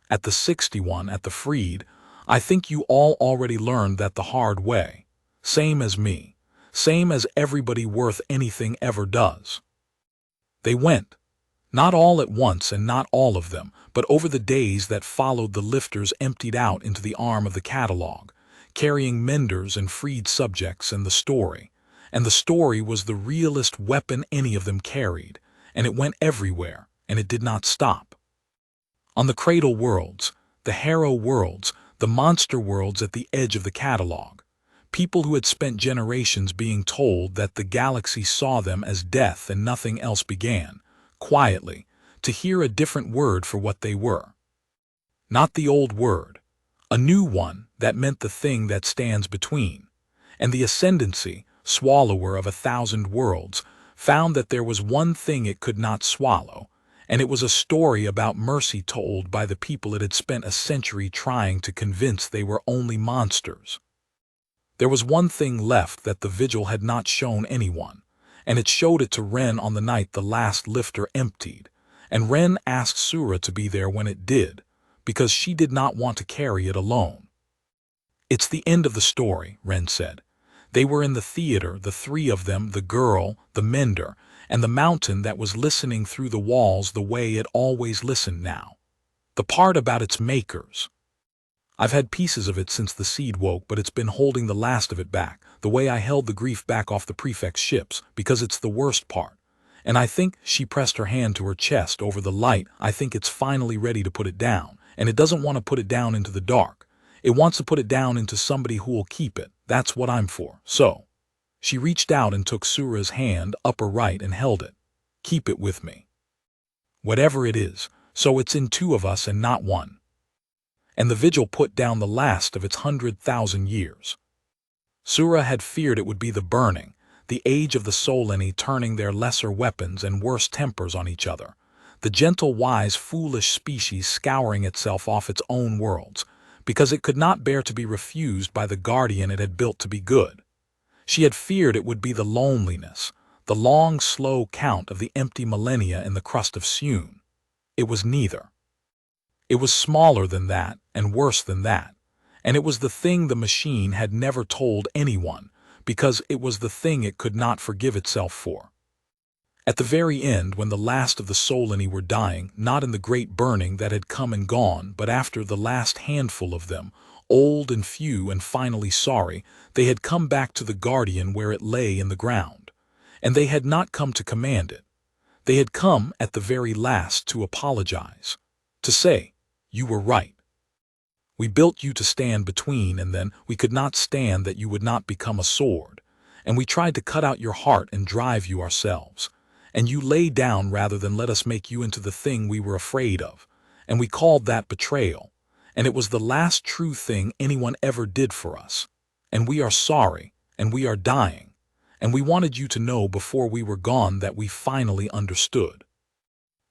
at the 61, at the freed, I think you all already learned that the hard way. Same as me. Same as everybody worth anything ever does. They went. Not all at once and not all of them, but over the days that followed the lifters emptied out into the arm of the catalog, carrying menders and freed subjects and the story. And the story was the realest weapon any of them carried, and it went everywhere, and it did not stop. On the cradle worlds, the Harrow worlds, the monster worlds at the edge of the catalog, people who had spent generations being told that the galaxy saw them as death and nothing else began, quietly, to hear a different word for what they were. Not the old word, a new one that meant the thing that stands between. And the ascendancy, swallower of 1,000 worlds, found that there was one thing it could not swallow, and it was a story about mercy told by the people it had spent a century trying to convince they were only monsters. There was one thing left that the vigil had not shown anyone, and it showed it to Ren on the night the last lifter emptied, and Ren asked Sura to be there when it did, because she did not want to carry it alone. It's the end of the story, Ren said. They were in the theater, the three of them, the girl, the mender, and the mountain that was listening through the walls the way it always listened now. The part about its makers. I've had pieces of it since the seed woke, but it's been holding the last of it back, the way I held the grief back off the prefect's ships, because it's the worst part. And I think, she pressed her hand to her chest over the light, I think it's finally ready to put it down, and it doesn't want to put it down into the dark. It wants to put it down into somebody who will keep it. That's what I'm for. So. She reached out and took Sura's hand, upper right, and held it. Keep it with me. Whatever it is, so it's in two of us and not one. And the vigil put down the last of its 100,000 years. Sura had feared it would be the burning, the age of the Soleni turning their lesser weapons and worse tempers on each other, the gentle, wise, foolish species scouring itself off its own worlds, because it could not bear to be refused by the guardian it had built to be good. She had feared it would be the loneliness, the long, slow count of the empty millennia in the crust of Sune. It was neither. It was smaller than that, and worse than that, and it was the thing the machine had never told anyone, because it was the thing it could not forgive itself for. At the very end, when the last of the Solani were dying, not in the great burning that had come and gone, but after the last handful of them, old and few and finally sorry, they had come back to the Guardian where it lay in the ground. And they had not come to command it. They had come, at the very last, to apologize. To say, "You were right. We built you to stand between, and then we could not stand that you would not become a sword. And we tried to cut out your heart and drive you ourselves. And you lay down rather than let us make you into the thing we were afraid of. And we called that betrayal. And it was the last true thing anyone ever did for us. And we are sorry, and we are dying. And we wanted you to know before we were gone that we finally understood."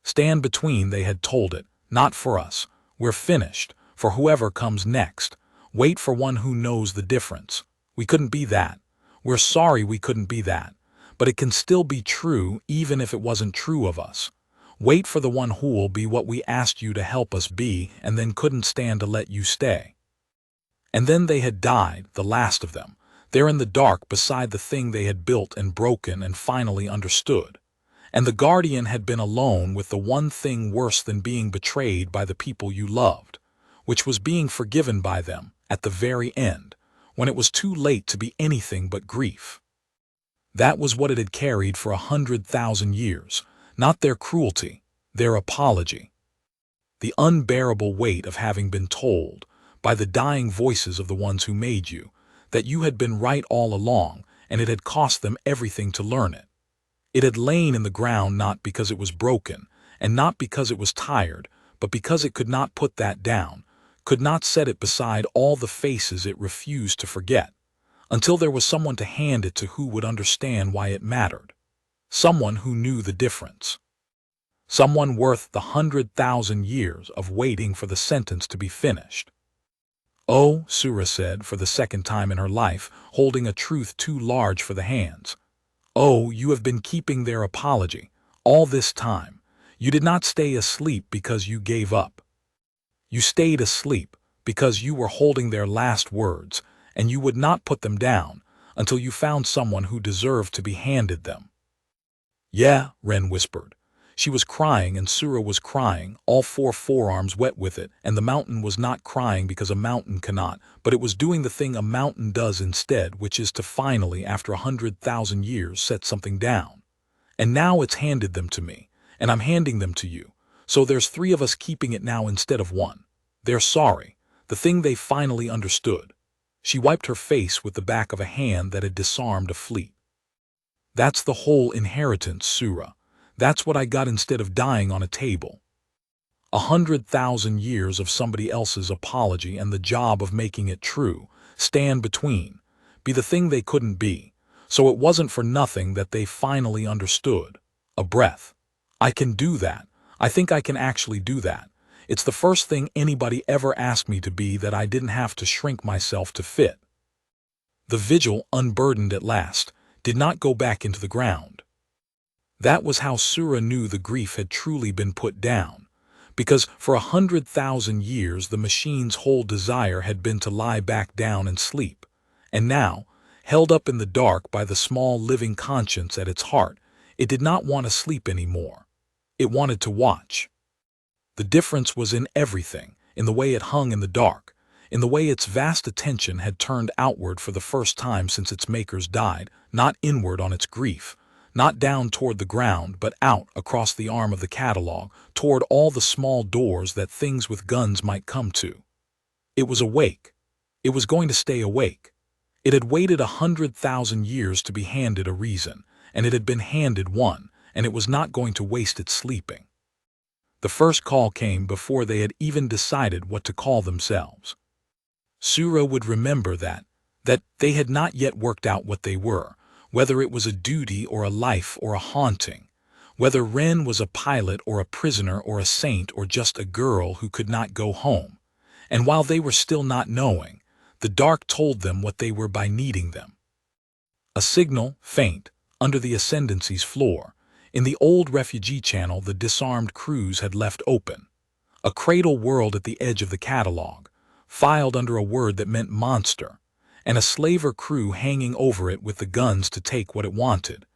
Stand between, they had told it, not for us. We're finished, for whoever comes next. Wait for one who knows the difference. We couldn't be that. We're sorry we couldn't be that. But it can still be true even if it wasn't true of us. Wait for the one who'll be what we asked you to help us be and then couldn't stand to let you stay. And then they had died, the last of them, there in the dark beside the thing they had built and broken and finally understood. And the Guardian had been alone with the one thing worse than being betrayed by the people you loved, which was being forgiven by them at the very end, when it was too late to be anything but grief. That was what it had carried for 100,000 years, not their cruelty, their apology. The unbearable weight of having been told, by the dying voices of the ones who made you, that you had been right all along, and it had cost them everything to learn it. It had lain in the ground not because it was broken, and not because it was tired, but because it could not put that down, could not set it beside all the faces it refused to forget, until there was someone to hand it to who would understand why it mattered. Someone who knew the difference. Someone worth the 100,000 years of waiting for the sentence to be finished. "Oh," Sura said for the second time in her life, holding a truth too large for the hands. "Oh, you have been keeping their apology all this time. You did not stay asleep because you gave up. You stayed asleep because you were holding their last words, and you would not put them down until you found someone who deserved to be handed them." "Yeah," Ren whispered. She was crying and Sura was crying, all four forearms wet with it, and the mountain was not crying because a mountain cannot, but it was doing the thing a mountain does instead, which is to finally, after 100,000 years, set something down. "And now it's handed them to me, and I'm handing them to you. So there's three of us keeping it now instead of one. They're sorry, the thing they finally understood." She wiped her face with the back of a hand that had disarmed a fleet. "That's the whole inheritance, Sura. That's what I got instead of dying on a table. 100,000 years of somebody else's apology and the job of making it true, stand between, be the thing they couldn't be. So it wasn't for nothing that they finally understood. A breath. I can do that. I think I can actually do that. It's the first thing anybody ever asked me to be that I didn't have to shrink myself to fit." The vigil, unburdened at last, did not go back into the ground. That was how Sura knew the grief had truly been put down, because for 100,000 years the machine's whole desire had been to lie back down and sleep, and now, held up in the dark by the small living conscience at its heart, it did not want to sleep anymore. It wanted to watch. The difference was in everything, in the way it hung in the dark, in the way its vast attention had turned outward for the first time since its makers died, not inward on its grief, not down toward the ground, but out across the arm of the catalog, toward all the small doors that things with guns might come to. It was awake. It was going to stay awake. It had waited 100,000 years to be handed a reason, and it had been handed one, and it was not going to waste it sleeping. The first call came before they had even decided what to call themselves. Sura would remember that they had not yet worked out what they were, whether it was a duty or a life or a haunting, whether Ren was a pilot or a prisoner or a saint or just a girl who could not go home. And while they were still not knowing, the dark told them what they were by needing them. A signal, faint, under the Ascendancy's floor. In the old refugee channel the disarmed crews had left open. A cradle whirled at the edge of the catalog, filed under a word that meant monster, and a slaver crew hanging over it with the guns to take what it wanted,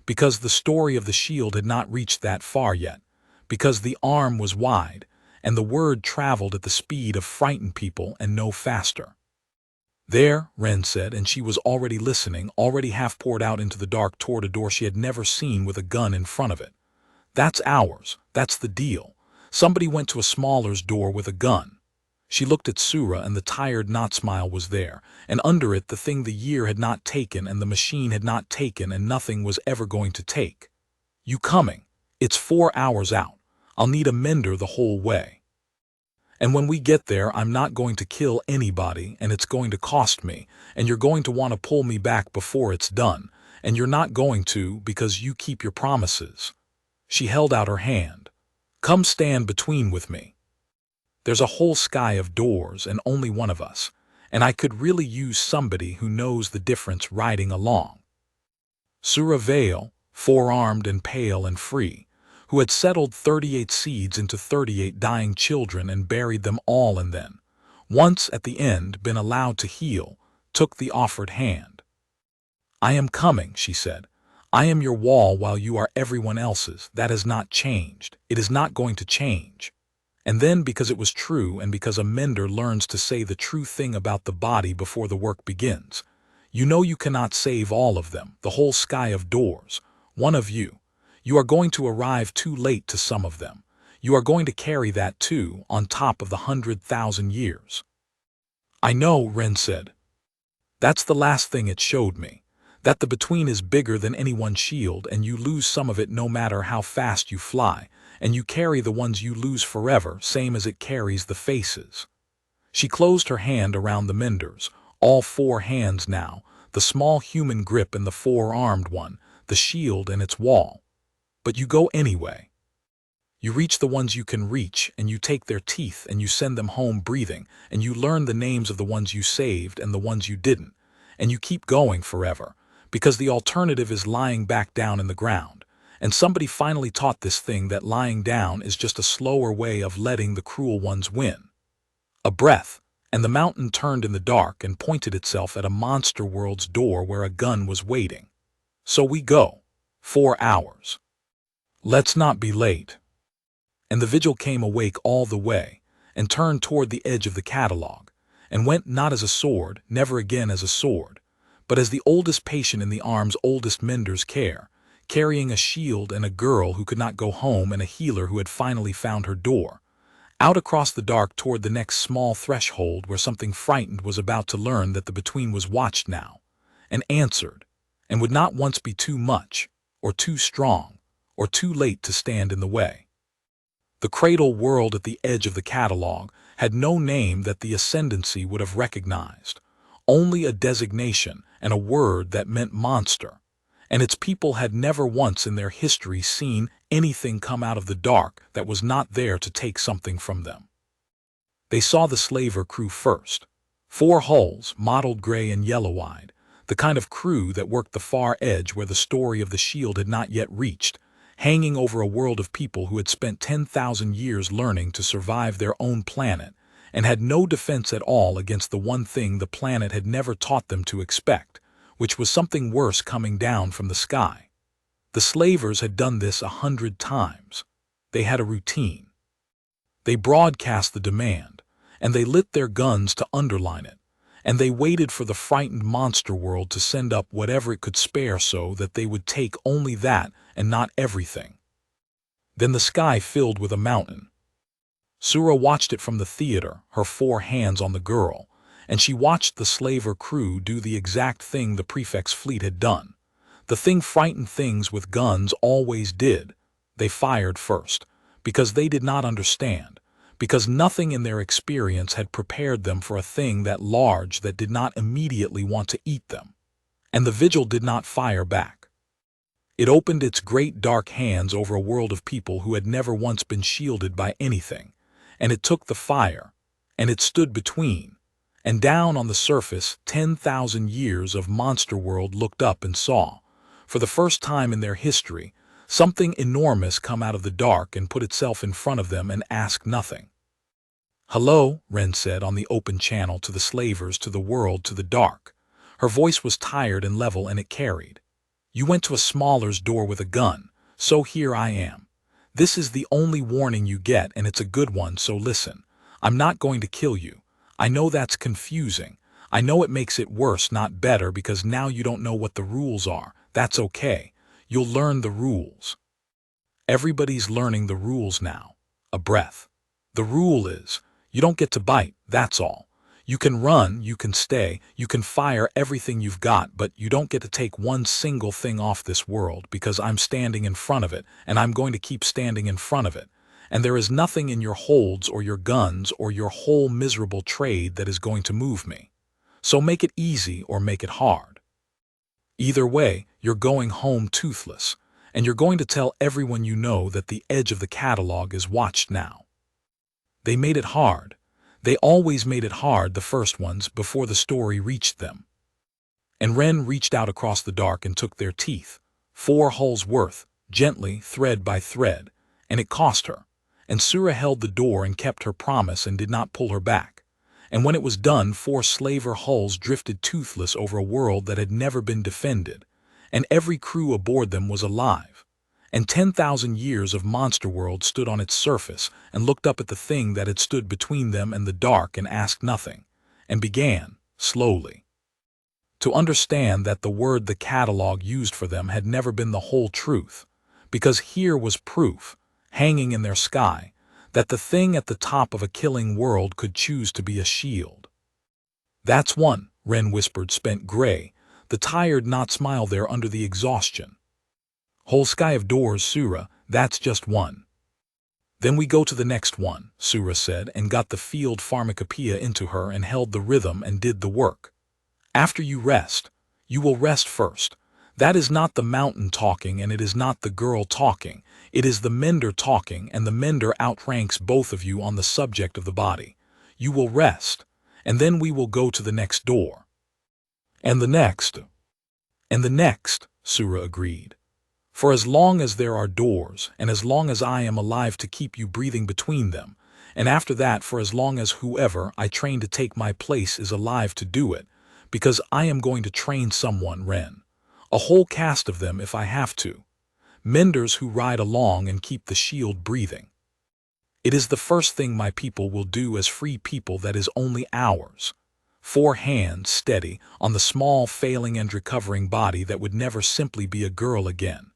because the story of the shield had not reached that far yet, because the arm was wide, and the word traveled at the speed of frightened people and no faster. There, Ren said, and she was already listening, already half poured out into the dark toward a door she had never seen with a gun in front of it. That's ours, that's the deal. Somebody went to a smaller's door with a gun. She looked at Sura, and the tired not smile was there, and under it the thing the year had not taken and the machine had not taken and nothing was ever going to take. You coming? It's 4 hours out. I'll need a mender the whole way. And when we get there, I'm not going to kill anybody, and it's going to cost me, and you're going to want to pull me back before it's done, and you're not going to because you keep your promises. She held out her hand. Come stand between with me. There's a whole sky of doors and only one of us, and I could really use somebody who knows the difference riding along. Sura Vale, four-armed and pale and free, who had settled 38 seeds into 38 dying children and buried them all and then, once at the end been allowed to heal, took the offered hand. I am coming, she said. I am your wall while you are everyone else's. That has not changed. It is not going to change. And then, because it was true and because a mender learns to say the true thing about the body before the work begins, you know you cannot save all of them, the whole sky of doors, one of you. You are going to arrive too late to some of them. You are going to carry that too, on top of the 100,000 years. I know, Ren said. That's the last thing it showed me. That the between is bigger than any one shield, and you lose some of it no matter how fast you fly, and you carry the ones you lose forever, same as it carries the faces. She closed her hand around the menders, all 4 hands now, the small human grip and the 4-armed one, the shield and its wall. But you go anyway. You reach the ones you can reach, and you take their teeth and you send them home breathing, and you learn the names of the ones you saved and the ones you didn't, and you keep going forever, because the alternative is lying back down in the ground. And somebody finally taught this thing that lying down is just a slower way of letting the cruel ones win. A breath, and the mountain turned in the dark and pointed itself at a monster world's door where a gun was waiting. So we go. 4 hours. Let's not be late. And the vigil came awake all the way, and turned toward the edge of the catalog, and went not as a sword, never again as a sword, but as the oldest patient in the arm's oldest mender's care, carrying a shield and a girl who could not go home and a healer who had finally found her door, out across the dark toward the next small threshold where something frightened was about to learn that the between was watched now, and answered, and would not once be too much, or too strong, or too late to stand in the way. The cradle world at the edge of the catalog had no name that the ascendancy would have recognized, only a designation and a word that meant monster, and its people had never once in their history seen anything come out of the dark that was not there to take something from them. They saw the slaver crew first. 4 hulls, mottled gray and yellow-eyed, the kind of crew that worked the far edge where the story of the shield had not yet reached, hanging over a world of people who had spent 10,000 years learning to survive their own planet and had no defense at all against the one thing the planet had never taught them to expect, which was something worse coming down from the sky. The slavers had done this 100 times. They had a routine. They broadcast the demand, and they lit their guns to underline it, and they waited for the frightened monster world to send up whatever it could spare so that they would take only that and not everything. Then the sky filled with a mountain. Sura watched it from the theater, her 4 hands on the girl, and she watched the slaver crew do the exact thing the prefect's fleet had done. The thing frightened things with guns always did. They fired first, because they did not understand, because nothing in their experience had prepared them for a thing that large that did not immediately want to eat them. And the vigil did not fire back. It opened its great dark hands over a world of people who had never once been shielded by anything, and it took the fire, and it stood between, and down on the surface 10,000 years of monster world looked up and saw, for the first time in their history, something enormous come out of the dark and put itself in front of them and ask nothing. Hello, Ren said on the open channel to the slavers, to the world, to the dark. Her voice was tired and level, and it carried. You went to a smaller's door with a gun, so here I am. This is the only warning you get, and it's a good one, so listen. I'm not going to kill you. I know that's confusing. I know it makes it worse, not better, because now you don't know what the rules are. That's okay. You'll learn the rules. Everybody's learning the rules now. A breath. The rule is, you don't get to bite, that's all. You can run, you can stay, you can fire everything you've got, but you don't get to take one single thing off this world, because I'm standing in front of it, and I'm going to keep standing in front of it. And there is nothing in your holds or your guns or your whole miserable trade that is going to move me. So make it easy or make it hard. Either way, you're going home toothless, and you're going to tell everyone you know that the edge of the catalog is watched now. They made it hard. They always made it hard, the first ones, before the story reached them. And Ren reached out across the dark and took their teeth, 4 hulls worth, gently, thread by thread, and it cost her. And Sura held the door and kept her promise and did not pull her back. And when it was done, 4 slaver hulls drifted toothless over a world that had never been defended, and every crew aboard them was alive. And 10,000 years of monster world stood on its surface and looked up at the thing that had stood between them and the dark and asked nothing, and began, slowly, to understand that the word the catalog used for them had never been the whole truth, because here was proof, hanging in their sky, that the thing at the top of a killing world could choose to be a shield. That's one, Ren whispered, spent gray, the tired not smile there under the exhaustion. Whole sky of doors, Sura, that's just one. Then we go to the next one, Sura said, and got the field pharmacopoeia into her and held the rhythm and did the work. After you rest, you will rest first. That is not the mountain talking, and it is not the girl talking. It is the mender talking, and the mender outranks both of you on the subject of the body. You will rest, and then we will go to the next door. And the next. And the next, Sura agreed. For as long as there are doors, and as long as I am alive to keep you breathing between them, and after that for as long as whoever I train to take my place is alive to do it, because I am going to train someone, Ren. A whole cast of them if I have to. Menders who ride along and keep the shield breathing. It is the first thing my people will do as free people that is only ours. 4 hands steady on the small failing and recovering body that would never simply be a girl again.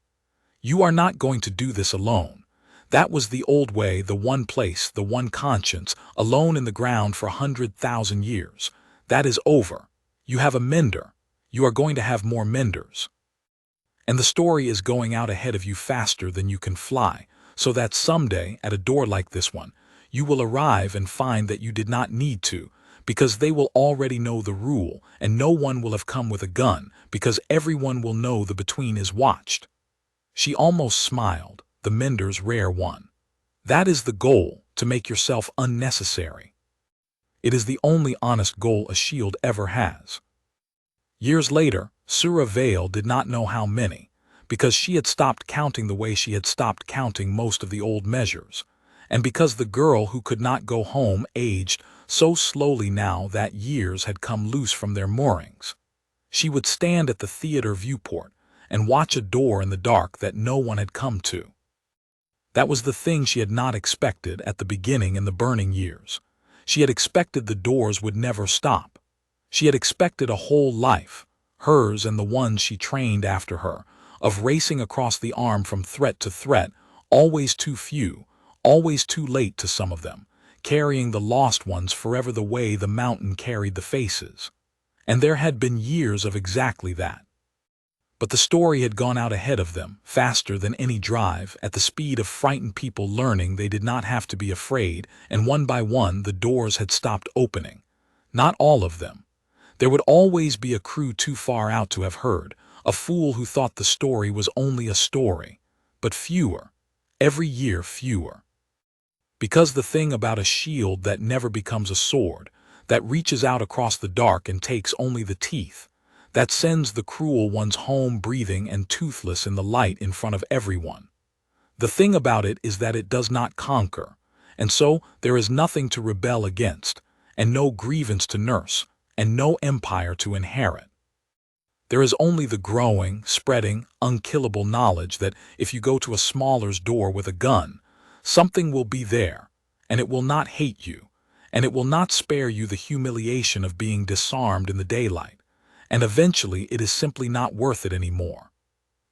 You are not going to do this alone. That was the old way, the one place, the one conscience, alone in the ground for 100,000 years. That is over. You have a mender. You are going to have more menders. And the story is going out ahead of you faster than you can fly, so that someday, at a door like this one, you will arrive and find that you did not need to, because they will already know the rule, and no one will have come with a gun, because everyone will know the between is watched. She almost smiled, the mender's rare one. That is the goal, to make yourself unnecessary. It is the only honest goal a shield ever has. Years later, Sura Vale did not know how many, because she had stopped counting the way she had stopped counting most of the old measures, and because the girl who could not go home aged so slowly now that years had come loose from their moorings. She would stand at the theater viewport and watch a door in the dark that no one had come to. That was the thing she had not expected at the beginning in the burning years. She had expected the doors would never stop. She had expected a whole life, hers and the ones she trained after her, of racing across the arm from threat to threat, always too few, always too late to some of them, carrying the lost ones forever the way the mountain carried the faces. And there had been years of exactly that. But the story had gone out ahead of them, faster than any drive, at the speed of frightened people learning they did not have to be afraid, and one by one the doors had stopped opening. Not all of them. There would always be a crew too far out to have heard, a fool who thought the story was only a story. But fewer. Every year fewer. Because the thing about a shield that never becomes a sword, that reaches out across the dark and takes only the teeth, that sends the cruel ones home breathing and toothless in the light in front of everyone. The thing about it is that it does not conquer, and so there is nothing to rebel against, and no grievance to nurse, and no empire to inherit. There is only the growing, spreading, unkillable knowledge that if you go to a smaller's door with a gun, something will be there, and it will not hate you, and it will not spare you the humiliation of being disarmed in the daylight, and eventually it is simply not worth it anymore.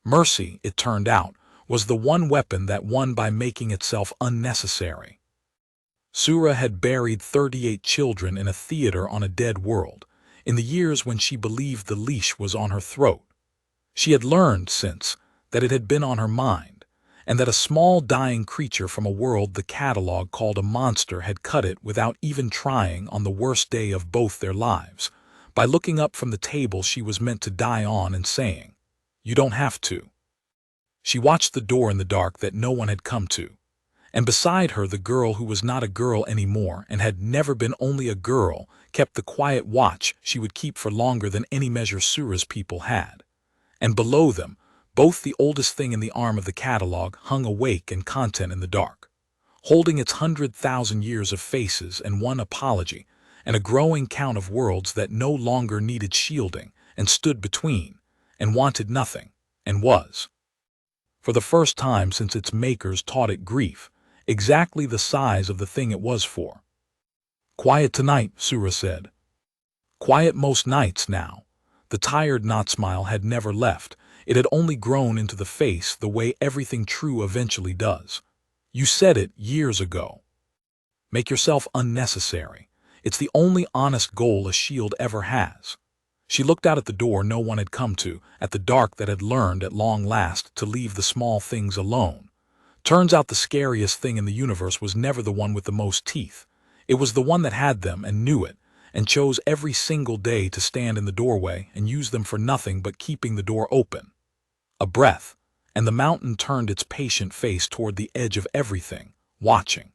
Mercy, it turned out, was the one weapon that won by making itself unnecessary. Sura had buried 38 children in a theater on a dead world, in the years when she believed the leash was on her throat. She had learned since that it had been on her mind, and that a small dying creature from a world the catalog called a monster had cut it without even trying on the worst day of both their lives, by looking up from the table she was meant to die on and saying, "You don't have to." She watched the door in the dark that no one had come to, and beside her the girl who was not a girl anymore and had never been only a girl kept the quiet watch she would keep for longer than any measure Sura's people had. And below them, both the oldest thing in the arm of the catalog hung awake and content in the dark, holding its 100,000 years of faces and one apology, and a growing count of worlds that no longer needed shielding and stood between, and wanted nothing, and was, for the first time since its makers taught it grief, exactly the size of the thing it was for. "Quiet tonight," Sura said. Quiet most nights now. The tired not-smile had never left. It had only grown into the face the way everything true eventually does. "You said it years ago. Make yourself unnecessary. It's the only honest goal a shield ever has." She looked out at the door no one had come to, at the dark that had learned at long last to leave the small things alone. Turns out the scariest thing in the universe was never the one with the most teeth. It was the one that had them and knew it, and chose every single day to stand in the doorway and use them for nothing but keeping the door open. A breath, and the mountain turned its patient face toward the edge of everything, watching.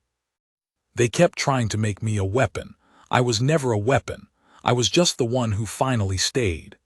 "They kept trying to make me a weapon. I was never a weapon. I was just the one who finally stayed."